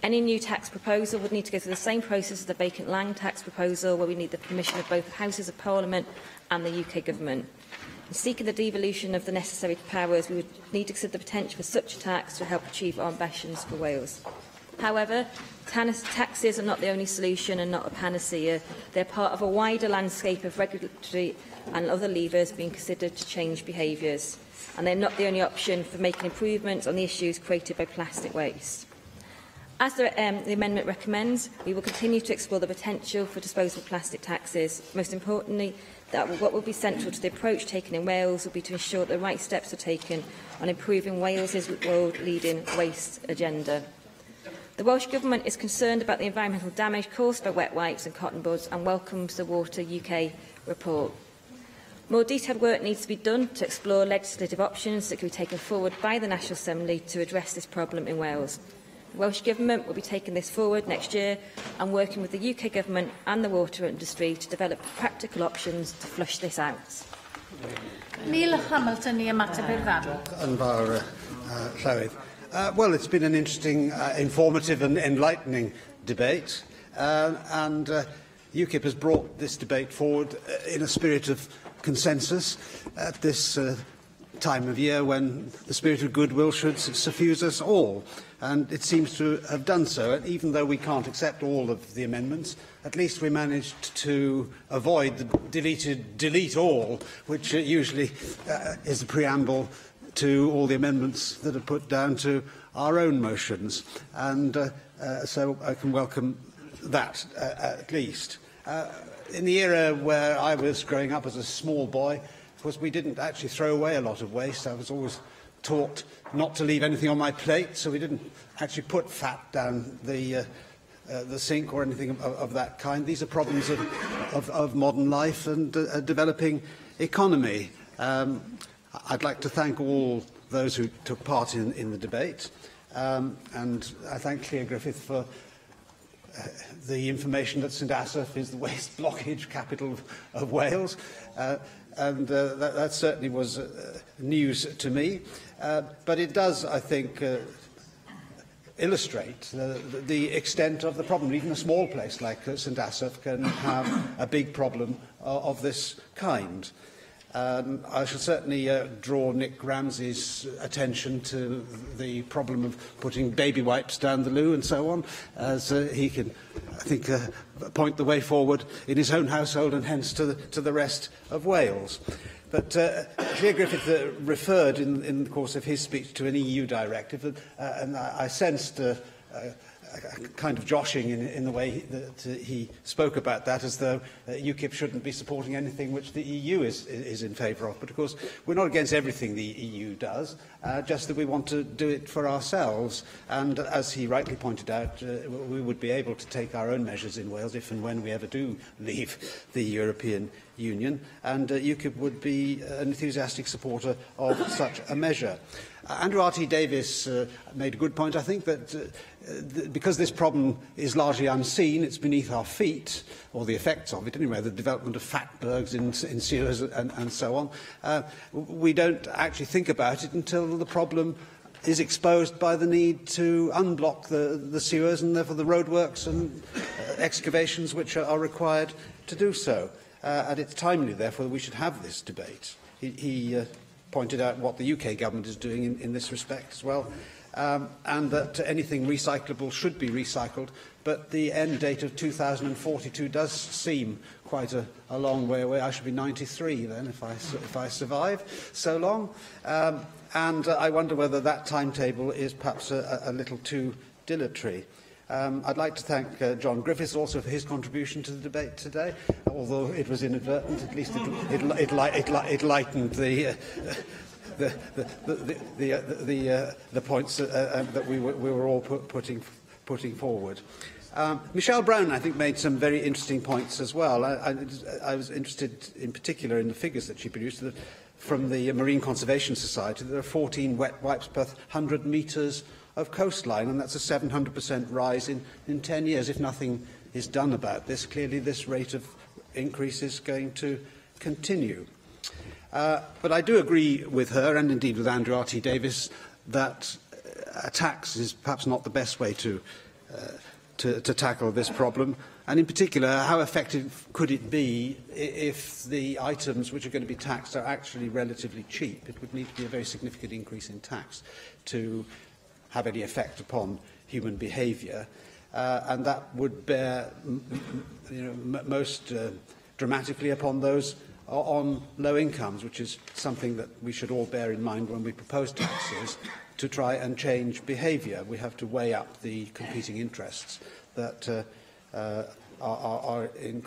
Any new tax proposal would need to go through the same process as the vacant land tax proposal, where we need the permission of both Houses of Parliament and the UK Government. In seeking the devolution of the necessary powers, we would need to consider the potential for such a tax to help achieve our ambitions for Wales. However, taxes are not the only solution and not a panacea. They're part of a wider landscape of regulatory and other levers being considered to change behaviours. And they're not the only option for making improvements on the issues created by plastic waste. As the amendment recommends, we will continue to explore the potential for disposable plastic taxes. Most importantly, that what will be central to the approach taken in Wales will be to ensure that the right steps are taken on improving Wales's world-leading waste agenda. The Welsh Government is concerned about the environmental damage caused by wet wipes and cotton buds and welcomes the Water UK report. More detailed work needs to be done to explore legislative options that can be taken forward by the National Assembly to address this problem in Wales. The Welsh Government will be taking this forward next year and working with the UK Government and the water industry to develop practical options to flush this out. Neil Hamilton I ymateb i'r ddadl. Yn fawr, Llywydd. Well, it's been an interesting, informative and enlightening debate, and UKIP has brought this debate forward in a spirit of consensus at this time of year when the spirit of goodwill should suffuse us all. And it seems to have done so. And even though we can't accept all of the amendments, at least we managed to avoid the delete all, which usually is a preamble to all the amendments that are put down to our own motions. And so I can welcome that, at least. In the era where I was growing up as a small boy, of course, we didn't actually throw away a lot of waste. I was always taught not to leave anything on my plate, so we didn't actually put fat down the sink or anything of that kind. These are problems of modern life and a developing economy. I'd like to thank all those who took part in the debate, and I thank Clea Griffith for the information that St Asaph is the waste blockage capital of Wales, and that certainly was news to me. But it does, I think, illustrate the extent of the problem. Even a small place like St Asaph can have a big problem of this kind. I shall certainly draw Nick Ramsey's attention to the problem of putting baby wipes down the loo and so on, as he can, I think, point the way forward in his own household and hence to the rest of Wales. But Clea Griffith referred in the course of his speech to an EU directive, and I sensed a kind of joshing in the way that he spoke about that, as though UKIP shouldn't be supporting anything which the EU is in favour of. But of course, we're not against everything the EU does, just that we want to do it for ourselves. And as he rightly pointed out, we would be able to take our own measures in Wales if and when we ever do leave the European Union, and UKIP would be an enthusiastic supporter of such a measure. Andrew R.T. Davis made a good point. I think that because this problem is largely unseen, it's beneath our feet, or the effects of it anyway, the development of fatbergs in sewers and so on, we don't actually think about it until the problem is exposed by the need to unblock the sewers and therefore the roadworks and excavations which are required to do so. And it's timely, therefore, that we should have this debate. He pointed out what the UK government is doing in this respect as well, and that anything recyclable should be recycled, but the end date of 2042 does seem quite a long way away. I should be 93 then if I survive so long, and I wonder whether that timetable is perhaps a little too dilatory. I'd like to thank John Griffiths also for his contribution to the debate today. Although it was inadvertent, at least it lightened the points that we were all putting forward. Michelle Brown, I think, made some very interesting points as well. I was interested in particular in the figures that she produced. From the Marine Conservation Society, there are 14 wet wipes per 100 metres of coastline, and that's a 700% rise in 10 years. If nothing is done about this, clearly this rate of increase is going to continue. But I do agree with her, and indeed with Andrew R.T. Davis, that a tax is perhaps not the best way to to tackle this problem? And in particular, how effective could it be if the items which are going to be taxed are actually relatively cheap? It would need to be a very significant increase in tax to have any effect upon human behaviour. And that would bear most dramatically upon those on low incomes, which is something that we should all bear in mind when we propose taxes to try and change behaviour. We have to weigh up the competing interests that are in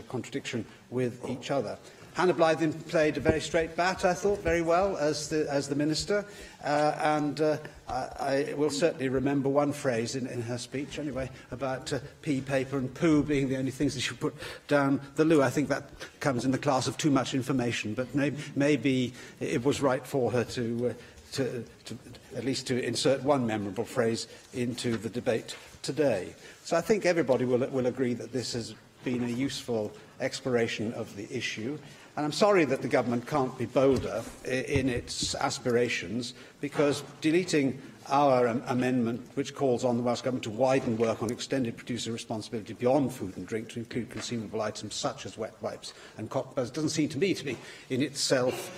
contradiction with each other. Hannah Blythe played a very straight bat, I thought, very well as the Minister, and I will certainly remember one phrase in her speech, anyway, about pea, paper and poo being the only things that she put down the loo. I think that comes in the class of too much information, but maybe it was right for her to at least to insert one memorable phrase into the debate today. So I think everybody will agree that this has been a useful exploration of the issue. And I'm sorry that the government can't be bolder in its aspirations, because deleting our amendment, which calls on the Welsh Government to widen work on extended producer responsibility beyond food and drink to include consumable items such as wet wipes and cockburns, doesn't seem to me to be in itself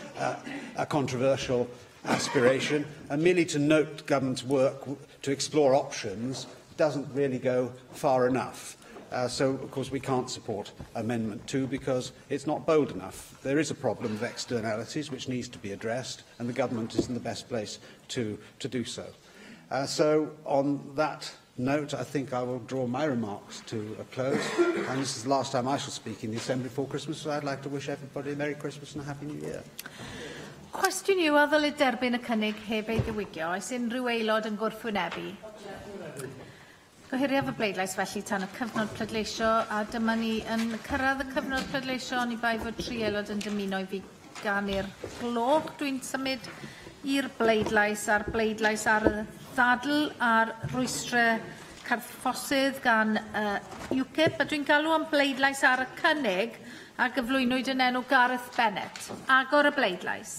a controversial aspiration. And merely to note government's work to explore options doesn't really go far enough. So, of course, we can't support Amendment 2 because it's not bold enough. There is a problem of externalities which needs to be addressed, and the government is in the best place to do so. So, on that note, I think I will draw my remarks to a close. And this is the last time I shall speak in the Assembly before Christmas, so I'd like to wish everybody a Merry Christmas and a Happy New Year. Cwestiwn yw a ddylid derbyn y cynnig heb ei ddiwygio. Oes unrhyw aelod yn gwrthwynebu? Gohiriaf y bleidlais felly tan y cyfnod pleidleisio, a dyma ni yn cyrraedd y cyfnod pleidleisio, ni bai fod 3 aelod yn dymuno i fi gan i'r gloch. Dwi'n symud i'r bleidlais ar y ddadl a'r rwystrau carthfosydd gan UKIP, a dwi'n galw am bleidlais ar y cynnig a gyflwynwyd yn enw Gareth Bennett. Agor y bleidlais.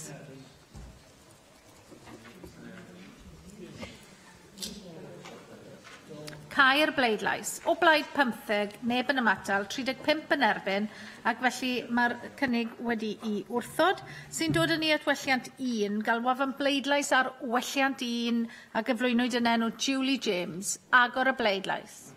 Cau'r bleidlais. O blaid 15, neb yn ymatal, 35 yn erbyn, ac felly mae'r cynnig wedi I wrthod. Sy'n dod yn Ni at welliant 1, galwaf am bleidlais ar welliant 1 a gyflwynwyd yn enw Julie James. Agor y bleidlais.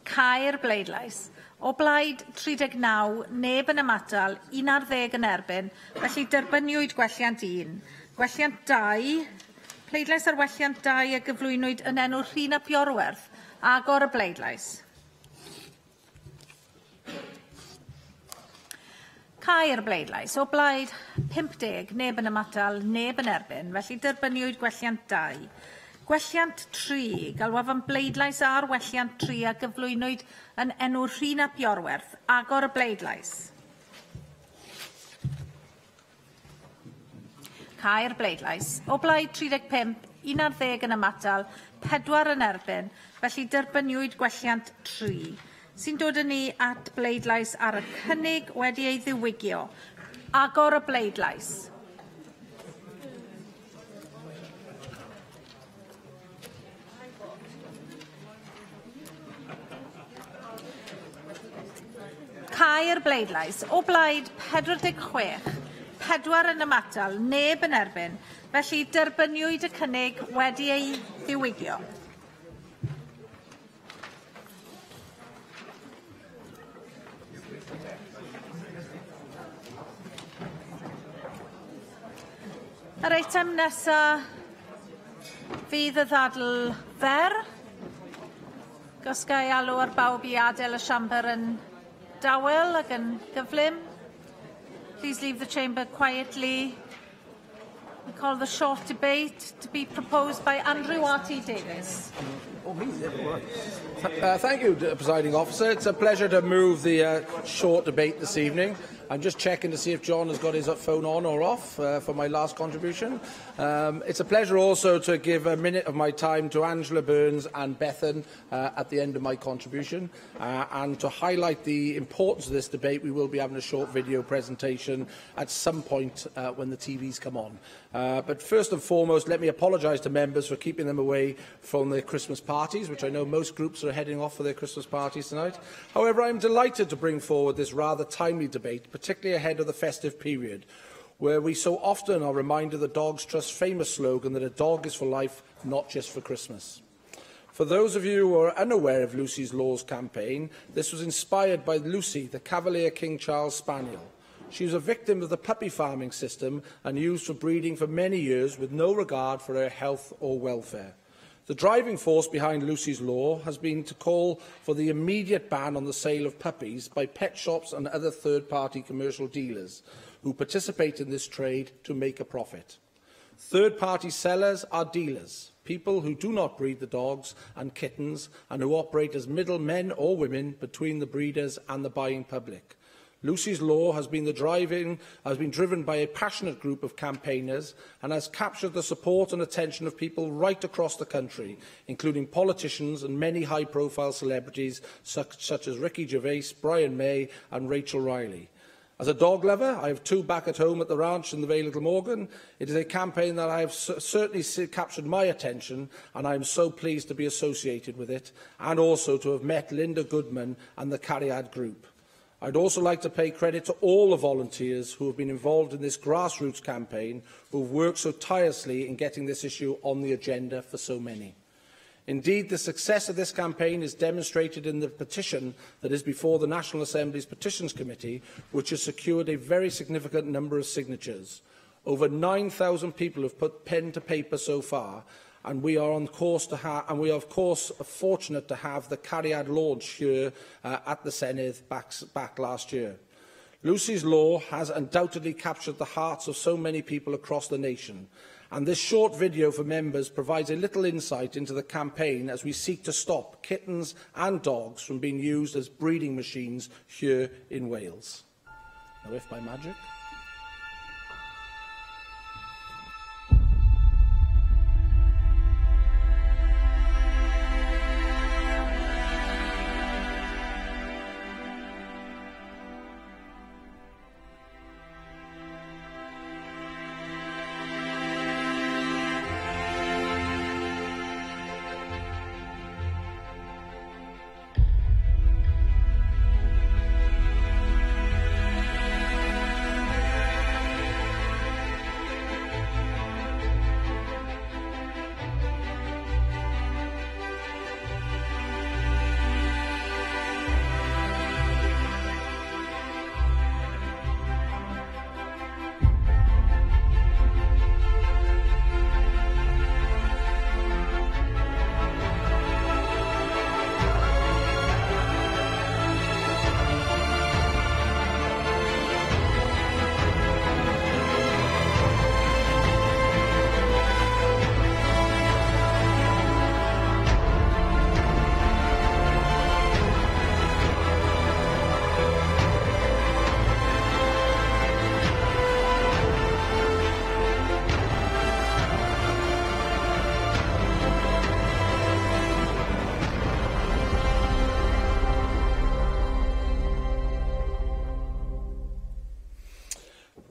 Cau'r bleidlais. O blaid 39, neb yn ymatal, 11 yn erbyn, felly derbyniwyd gwelliant 1. Gwelliant 2, pleidlais ar welliant 2 a gyflwynwyd yn enw Rhina Piorwerth. Agor y bleidlais. Cau'r bleidlais. O blaid 50, neb yn ymatal, neb yn erbyn, felly derbyniwyd gwelliant 2. Gwelliant 3, galwaf am bleidlais ar welliant 3 a gyflwynwyd yn enw Rhina Piorwerth. Agor y bleidlais. Cau'r bleidlais. O blaid 35, 11 yn ymatal, 4 yn erbyn, felly derbyniwyd gwelliant 3. Sy'n dod yn Ni at bleidlais ar y cynnig wedi ei ddiwygio. Agor y bleidlais. Cau'r bleidlais. O blaid 46, 4 yn ymatal, neb yn erbyn, felly derbyniwyd y cynnig wedi ei ddiwygio. Yr eitem nesaf fydd y ddadl fer. Os ga I alw ar bawb I adael y siambr yn dawel ac yn gyflym. Please leave the chamber quietly. We call the short debate to be proposed by Andrew R.T. Davies. Thank you, Presiding Officer. It's a pleasure to move the short debate this evening. I'm just checking to see if John has got his phone on or off for my last contribution. It's a pleasure also to give a minute of my time to Angela Burns and Bethan at the end of my contribution. And to highlight the importance of this debate, we will be having a short video presentation at some point when the TVs come on. But first and foremost, let me apologise to members for keeping them away from their Christmas parties, which I know most groups are heading off for their Christmas parties tonight. However, I am delighted to bring forward this rather timely debate, particularly ahead of the festive period, where we so often are reminded of the Dogs Trust famous slogan that a dog is for life, not just for Christmas. For those of you who are unaware of Lucy's Law's campaign, this was inspired by Lucy, the Cavalier King Charles Spaniel. She was a victim of the puppy farming system and used for breeding for many years with no regard for her health or welfare. The driving force behind Lucy's Law has been to call for the immediate ban on the sale of puppies by pet shops and other third-party commercial dealers who participate in this trade to make a profit. Third-party sellers are dealers, people who do not breed the dogs and kittens and who operate as middlemen or women between the breeders and the buying public. Lucy's Law has been driven by a passionate group of campaigners and has captured the support and attention of people right across the country, including politicians and many high-profile celebrities such as Ricky Gervais, Brian May and Rachel Riley. As a dog lover, I have two back at home at the ranch in the Vale of Glamorgan. It is a campaign that I have certainly captured my attention, and I am so pleased to be associated with it, and also to have met Linda Goodman and the Cariad Group. I'd also like to pay credit to all the volunteers who have been involved in this grassroots campaign, who have worked so tirelessly in getting this issue on the agenda for so many. Indeed, the success of this campaign is demonstrated in the petition that is before the National Assembly's Petitions Committee, which has secured a very significant number of signatures. Over 9,000 people have put pen to paper so far, and we are on course to and we are, of course, fortunate to have the Cariad launch here at the Senedd back last year. Lucy's Law has undoubtedly captured the hearts of so many people across the nation, and this short video for members provides a little insight into the campaign as we seek to stop kittens and dogs from being used as breeding machines here in Wales. Now, if by magic...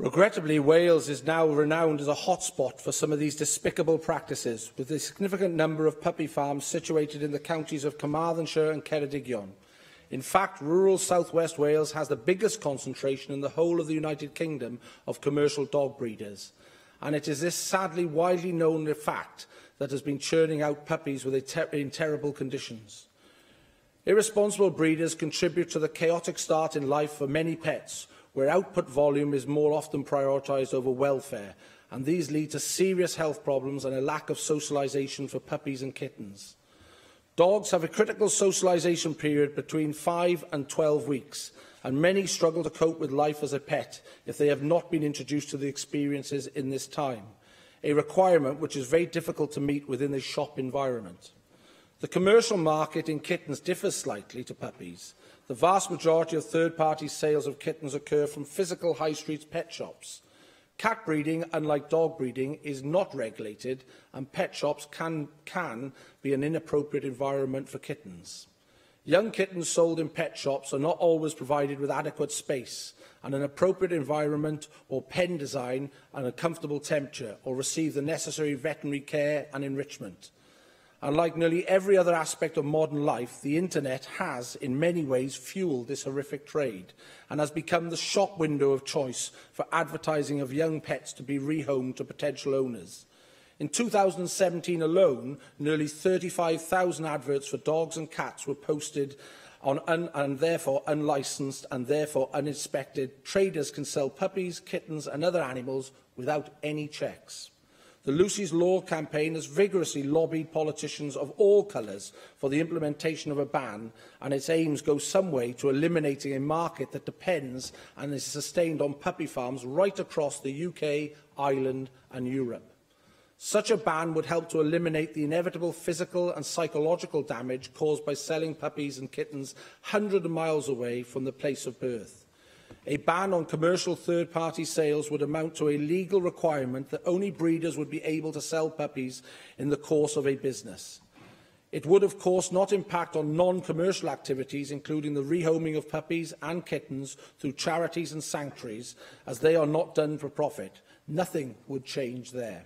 Regrettably, Wales is now renowned as a hotspot for some of these despicable practices, with a significant number of puppy farms situated in the counties of Carmarthenshire and Ceredigion. In fact, rural South West Wales has the biggest concentration in the whole of the United Kingdom of commercial dog breeders. And it is this sadly widely known fact that has been churning out puppies in terrible conditions. Irresponsible breeders contribute to the chaotic start in life for many pets, where output volume is more often prioritised over welfare, and these lead to serious health problems and a lack of socialisation for puppies and kittens. Dogs have a critical socialisation period between 5 and 12 weeks, and many struggle to cope with life as a pet if they have not been introduced to the experiences in this time, a requirement which is very difficult to meet within a shop environment. The commercial market in kittens differs slightly to puppies. The vast majority of third-party sales of kittens occur from physical high street pet shops. Cat breeding, unlike dog breeding, is not regulated, and pet shops can be an inappropriate environment for kittens. Young kittens sold in pet shops are not always provided with adequate space and an appropriate environment or pen design and a comfortable temperature, or receive the necessary veterinary care and enrichment. Unlike nearly every other aspect of modern life, the internet has, in many ways, fuelled this horrific trade and has become the shop window of choice for advertising of young pets to be rehomed to potential owners. In 2017 alone, nearly 35,000 adverts for dogs and cats were posted on and therefore unlicensed and therefore uninspected. Traders can sell puppies, kittens and other animals without any checks. The Lucy's Law campaign has vigorously lobbied politicians of all colours for the implementation of a ban, and its aims go some way to eliminating a market that depends and is sustained on puppy farms right across the UK, Ireland and Europe. Such a ban would help to eliminate the inevitable physical and psychological damage caused by selling puppies and kittens hundreds of miles away from the place of birth. A ban on commercial third-party sales would amount to a legal requirement that only breeders would be able to sell puppies in the course of a business. It would, of course, not impact on non-commercial activities, including the rehoming of puppies and kittens through charities and sanctuaries, as they are not done for profit. Nothing would change there.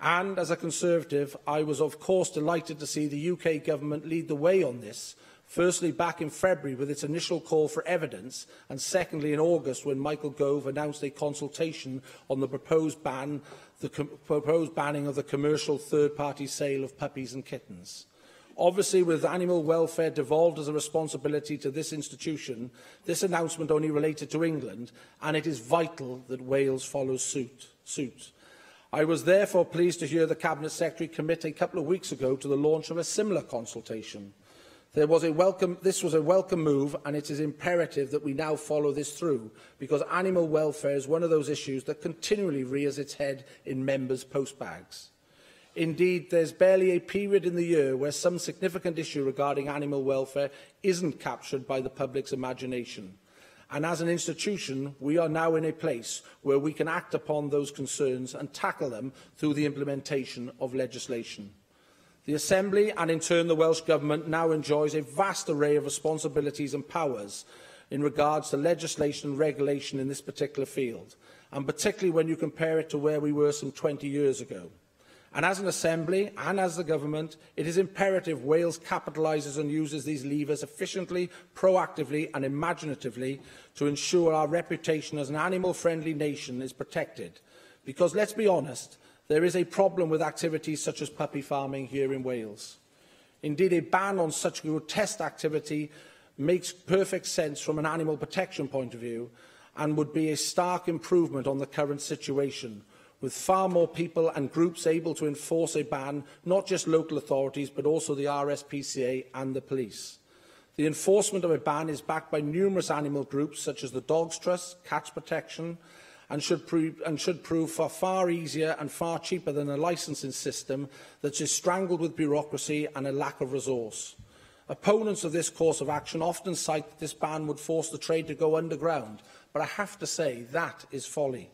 And, as a Conservative, I was, of course, delighted to see the UK Government lead the way on this, firstly back in February with its initial call for evidence, and secondly in August when Michael Gove announced a consultation on the proposed banning of the commercial third-party sale of puppies and kittens. Obviously, with animal welfare devolved as a responsibility to this institution, this announcement only related to England, and it is vital that Wales follows suit. I was therefore pleased to hear the Cabinet Secretary commit a couple of weeks ago to the launch of a similar consultation. This was a welcome move, and it is imperative that we now follow this through, because animal welfare is one of those issues that continually rears its head in members' postbags. Indeed, there is barely a period in the year where some significant issue regarding animal welfare isn't captured by the public's imagination. And as an institution, we are now in a place where we can act upon those concerns and tackle them through the implementation of legislation. The Assembly, and in turn the Welsh Government, now enjoys a vast array of responsibilities and powers in regards to legislation and regulation in this particular field, and particularly when you compare it to where we were some 20 years ago. And as an Assembly, and as the Government, it is imperative Wales capitalises and uses these levers efficiently, proactively and imaginatively to ensure our reputation as an animal-friendly nation is protected. Because, let's be honest, there is a problem with activities such as puppy farming here in Wales. Indeed, a ban on such grotesque activity makes perfect sense from an animal protection point of view and would be a stark improvement on the current situation, with far more people and groups able to enforce a ban, not just local authorities, but also the RSPCA and the police. The enforcement of a ban is backed by numerous animal groups, such as the Dogs Trust, Cats Protection, and should prove far easier and far cheaper than a licensing system that is strangled with bureaucracy and a lack of resource. Opponents of this course of action often cite that this ban would force the trade to go underground, but I have to say that is folly.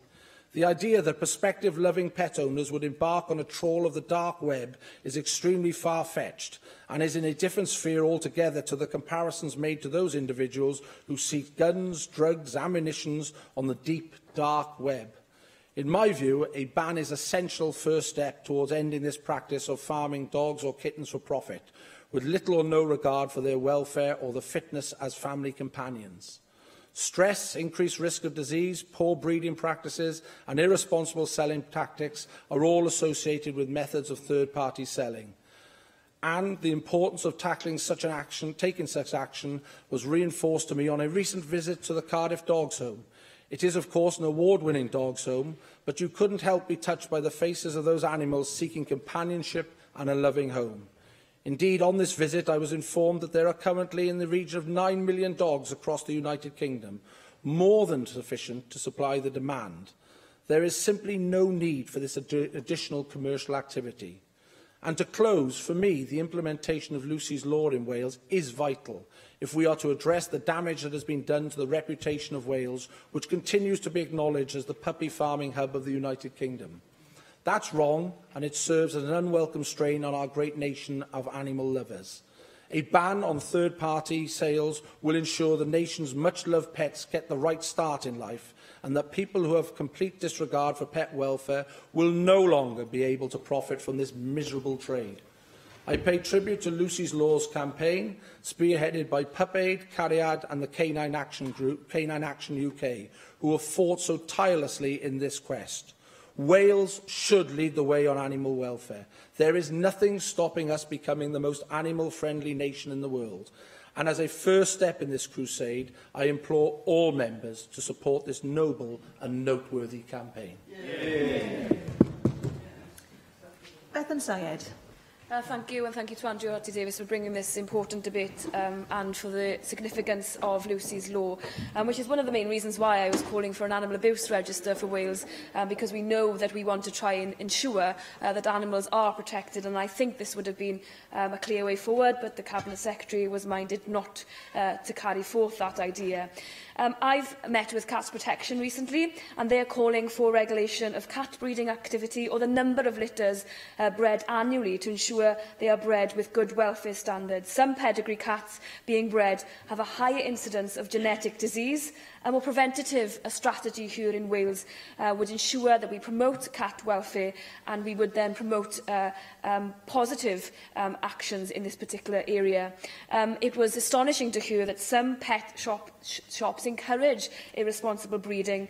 The idea that prospective loving pet owners would embark on a trawl of the dark web is extremely far-fetched and is in a different sphere altogether to the comparisons made to those individuals who seek guns, drugs, ammunitions on the deep, dark web. In my view, a ban is an essential first step towards ending this practice of farming dogs or kittens for profit, with little or no regard for their welfare or their fitness as family companions. Stress, increased risk of disease, poor breeding practices and irresponsible selling tactics are all associated with methods of third-party selling. And the importance of taking such action was reinforced to me on a recent visit to the Cardiff Dogs Home. It is, of course, an award-winning dogs home, but you couldn't help be touched by the faces of those animals seeking companionship and a loving home. Indeed, on this visit, I was informed that there are currently in the region of 9 million dogs across the United Kingdom, more than sufficient to supply the demand. There is simply no need for this additional commercial activity. And to close, for me, the implementation of Lucy's Law in Wales is vital if we are to address the damage that has been done to the reputation of Wales, which continues to be acknowledged as the puppy farming hub of the United Kingdom. That's wrong, and it serves as an unwelcome strain on our great nation of animal lovers. A ban on third-party sales will ensure the nation's much-loved pets get the right start in life, and that people who have complete disregard for pet welfare will no longer be able to profit from this miserable trade. I pay tribute to Lucy's Law's campaign, spearheaded by Pup Aid, Cariad and the Canine Action Group, Canine Action UK, who have fought so tirelessly in this quest. Wales should lead the way on animal welfare. There is nothing stopping us becoming the most animal-friendly nation in the world. And as a first step in this crusade, I implore all members to support this noble and noteworthy campaign. Bethan Sayed. Thank you, and thank you to Andrew Harty-Davies for bringing this important debate and for the significance of Lucy's Law, which is one of the main reasons why I was calling for an animal abuse register for Wales, because we know that we want to try and ensure that animals are protected, and I think this would have been a clear way forward, but the Cabinet Secretary was minded not to carry forth that idea. I've met with Cats Protection recently, and they are calling for regulation of cat breeding activity or the number of litters bred annually to ensure they are bred with good welfare standards. Some pedigree cats being bred have a higher incidence of genetic disease. A more preventative strategy here in Wales would ensure that we promote cat welfare, and we would then promote positive actions in this particular area. It was astonishing to hear that some pet shops encourage irresponsible breeding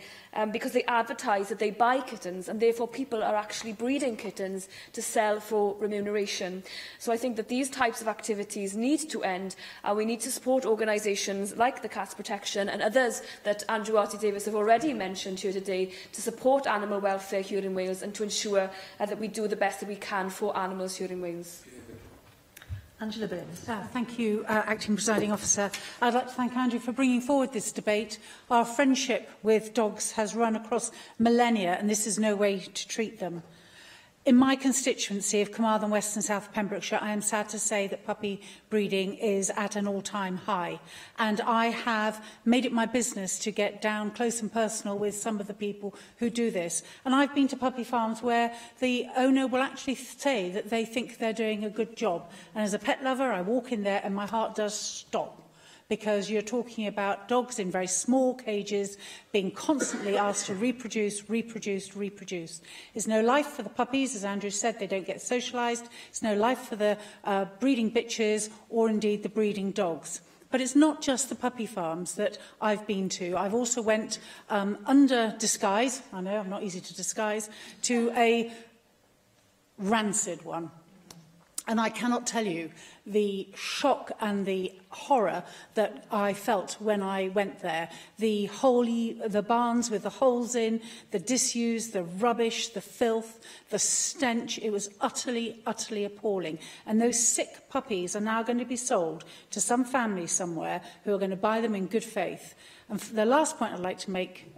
because they advertise that they buy kittens, and therefore people are actually breeding kittens to sell for remuneration. So I think that these types of activities need to end, and we need to support organisations like the Cats Protection and others that Andrew Harty-Davies have already mentioned here today to support animal welfare here in Wales and to ensure that we do the best that we can for animals here in Wales. Angela Burns. Thank you, Acting Presiding Officer. I'd like to thank Andrew for bringing forward this debate. Our friendship with dogs has run across millennia, and this is no way to treat them. In my constituency of Carmarthen West and South Pembrokeshire, I am sad to say that puppy breeding is at an all-time high. And I have made it my business to get down close and personal with some of the people who do this. And I've been to puppy farms where the owner will actually say that they think they're doing a good job. And as a pet lover, I walk in there and my heart does stop, because you're talking about dogs in very small cages being constantly asked to reproduce. There's no life for the puppies, as Andrew said, they don't get socialised. There's no life for the breeding bitches or indeed the breeding dogs. But it's not just the puppy farms that I've been to. I've also went under disguise, I know I'm not easy to disguise, to a rancid one. And I cannot tell you the shock and the horror that I felt when I went there. The barns with the holes in, the disuse, the rubbish, the filth, the stench. It was utterly, utterly appalling. And those sick puppies are now going to be sold to some family somewhere who are going to buy them in good faith. And the last point I'd like to make,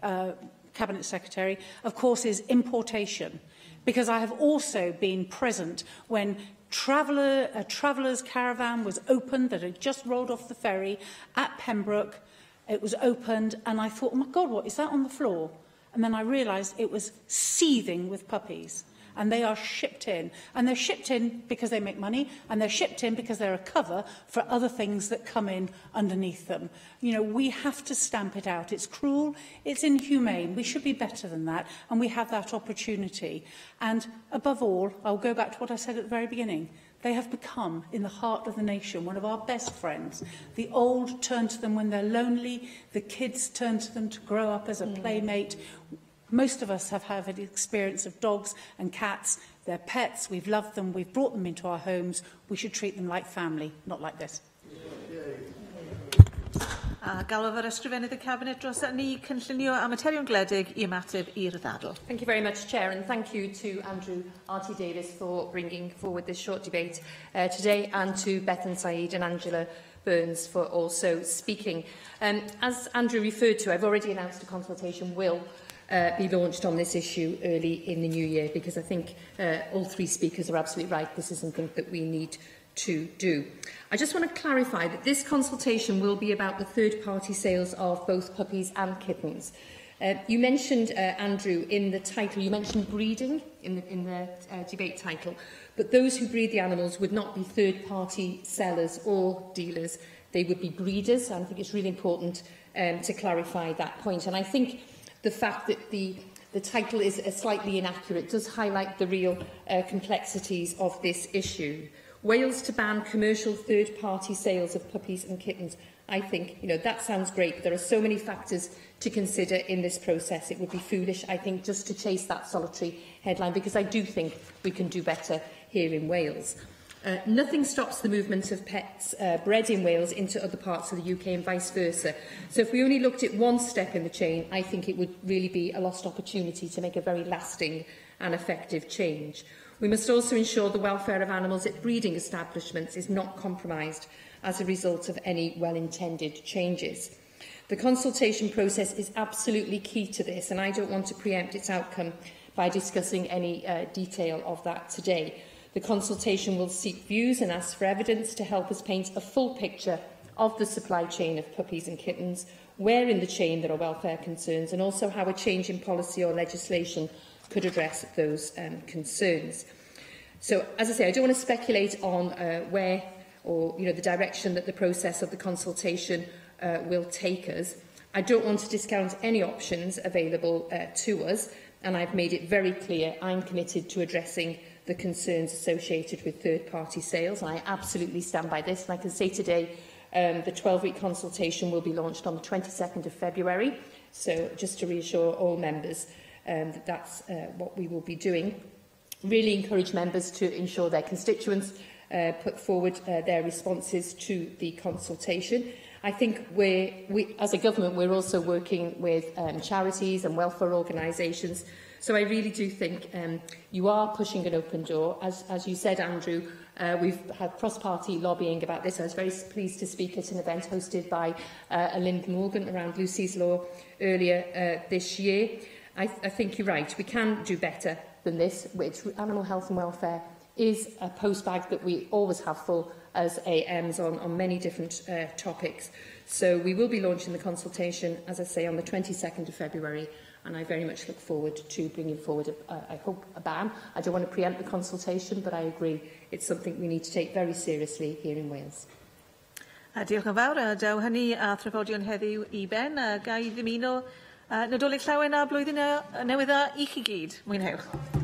Cabinet Secretary, of course, is importation. Because I have also been present when a traveller's caravan was opened that had just rolled off the ferry at Pembroke. It was opened and I thought, oh my God, what is that on the floor? And then I realised it was seething with puppies. And they are shipped in. And they're shipped in because they make money, and they're shipped in because they're a cover for other things that come in underneath them. You know, we have to stamp it out. It's cruel, it's inhumane. We should be better than that, and we have that opportunity. And above all, I'll go back to what I said at the very beginning. They have become, in the heart of the nation, one of our best friends. The old turn to them when they're lonely. The kids turn to them to grow up as a playmate. Most of us have had an experience of dogs and cats. They're pets. We've loved them. We've brought them into our homes. We should treat them like family, not like this. Galw ar ysgrifennydd y Cabinet dros ni cynllunio a materion gledig I ymateb i'r ddadl. Thank you very much, Chair, and thank you to Andrew Harty-Davies for bringing forward this short debate today, and to Bethan Said and Angela Burns for also speaking. As Andrew referred to, I've already announced a consultation will be launched on this issue early in the new year, because I think all three speakers are absolutely right. This is something that we need to do. I just want to clarify that this consultation will be about the third-party sales of both puppies and kittens. You mentioned, Andrew, in the title, you mentioned breeding in the debate title, but those who breed the animals would not be third-party sellers or dealers. They would be breeders, and I think it's really important to clarify that point. And I think the fact that the title is slightly inaccurate does highlight the real complexities of this issue. Wales to ban commercial third-party sales of puppies and kittens. I think, that sounds great, but there are so many factors to consider in this process. It would be foolish, I think, just to chase that solitary headline, because I do think we can do better here in Wales. Nothing stops the movement of pets bred in Wales into other parts of the UK and vice versa. So if we only looked at one step in the chain, I think it would really be a lost opportunity to make a very lasting and effective change. We must also ensure the welfare of animals at breeding establishments is not compromised as a result of any well-intended changes. The consultation process is absolutely key to this, and I don't want to preempt its outcome by discussing any detail of that today. The consultation will seek views and ask for evidence to help us paint a full picture of the supply chain of puppies and kittens, where in the chain there are welfare concerns, and also how a change in policy or legislation could address those concerns. So, as I say, I don't want to speculate on where or the direction that the process of the consultation will take us. I don't want to discount any options available to us, and I've made it very clear I'm committed to addressing the concerns associated with third-party sales, and I absolutely stand by this. And I can say today the 12-week consultation will be launched on the 22nd of February, so just to reassure all members that that's what we will be doing. Really encourage members to ensure their constituents put forward their responses to the consultation. I think we, as a government, we're also working with charities and welfare organisations. So I really do think you are pushing an open door. As you said, Andrew, we've had cross-party lobbying about this. I was very pleased to speak at an event hosted by Linda Morgan around Lucy's Law earlier this year. I think you're right. We can do better than this. Animal health and welfare is a postbag that we always have full as AMs on many different topics. So we will be launching the consultation, as I say, on the 22nd of February, and I very much look forward to bringing forward, I hope, a ban. I don't want to preempt the consultation, but I agree it's something we need to take very seriously here in Wales. Diolch yn fawr. Daw hynny a thrafodion heddiw I ben. Ga I ddymuno Nadolig Llawen a blwyddyn newydd i chi gyd. Mwynhewch.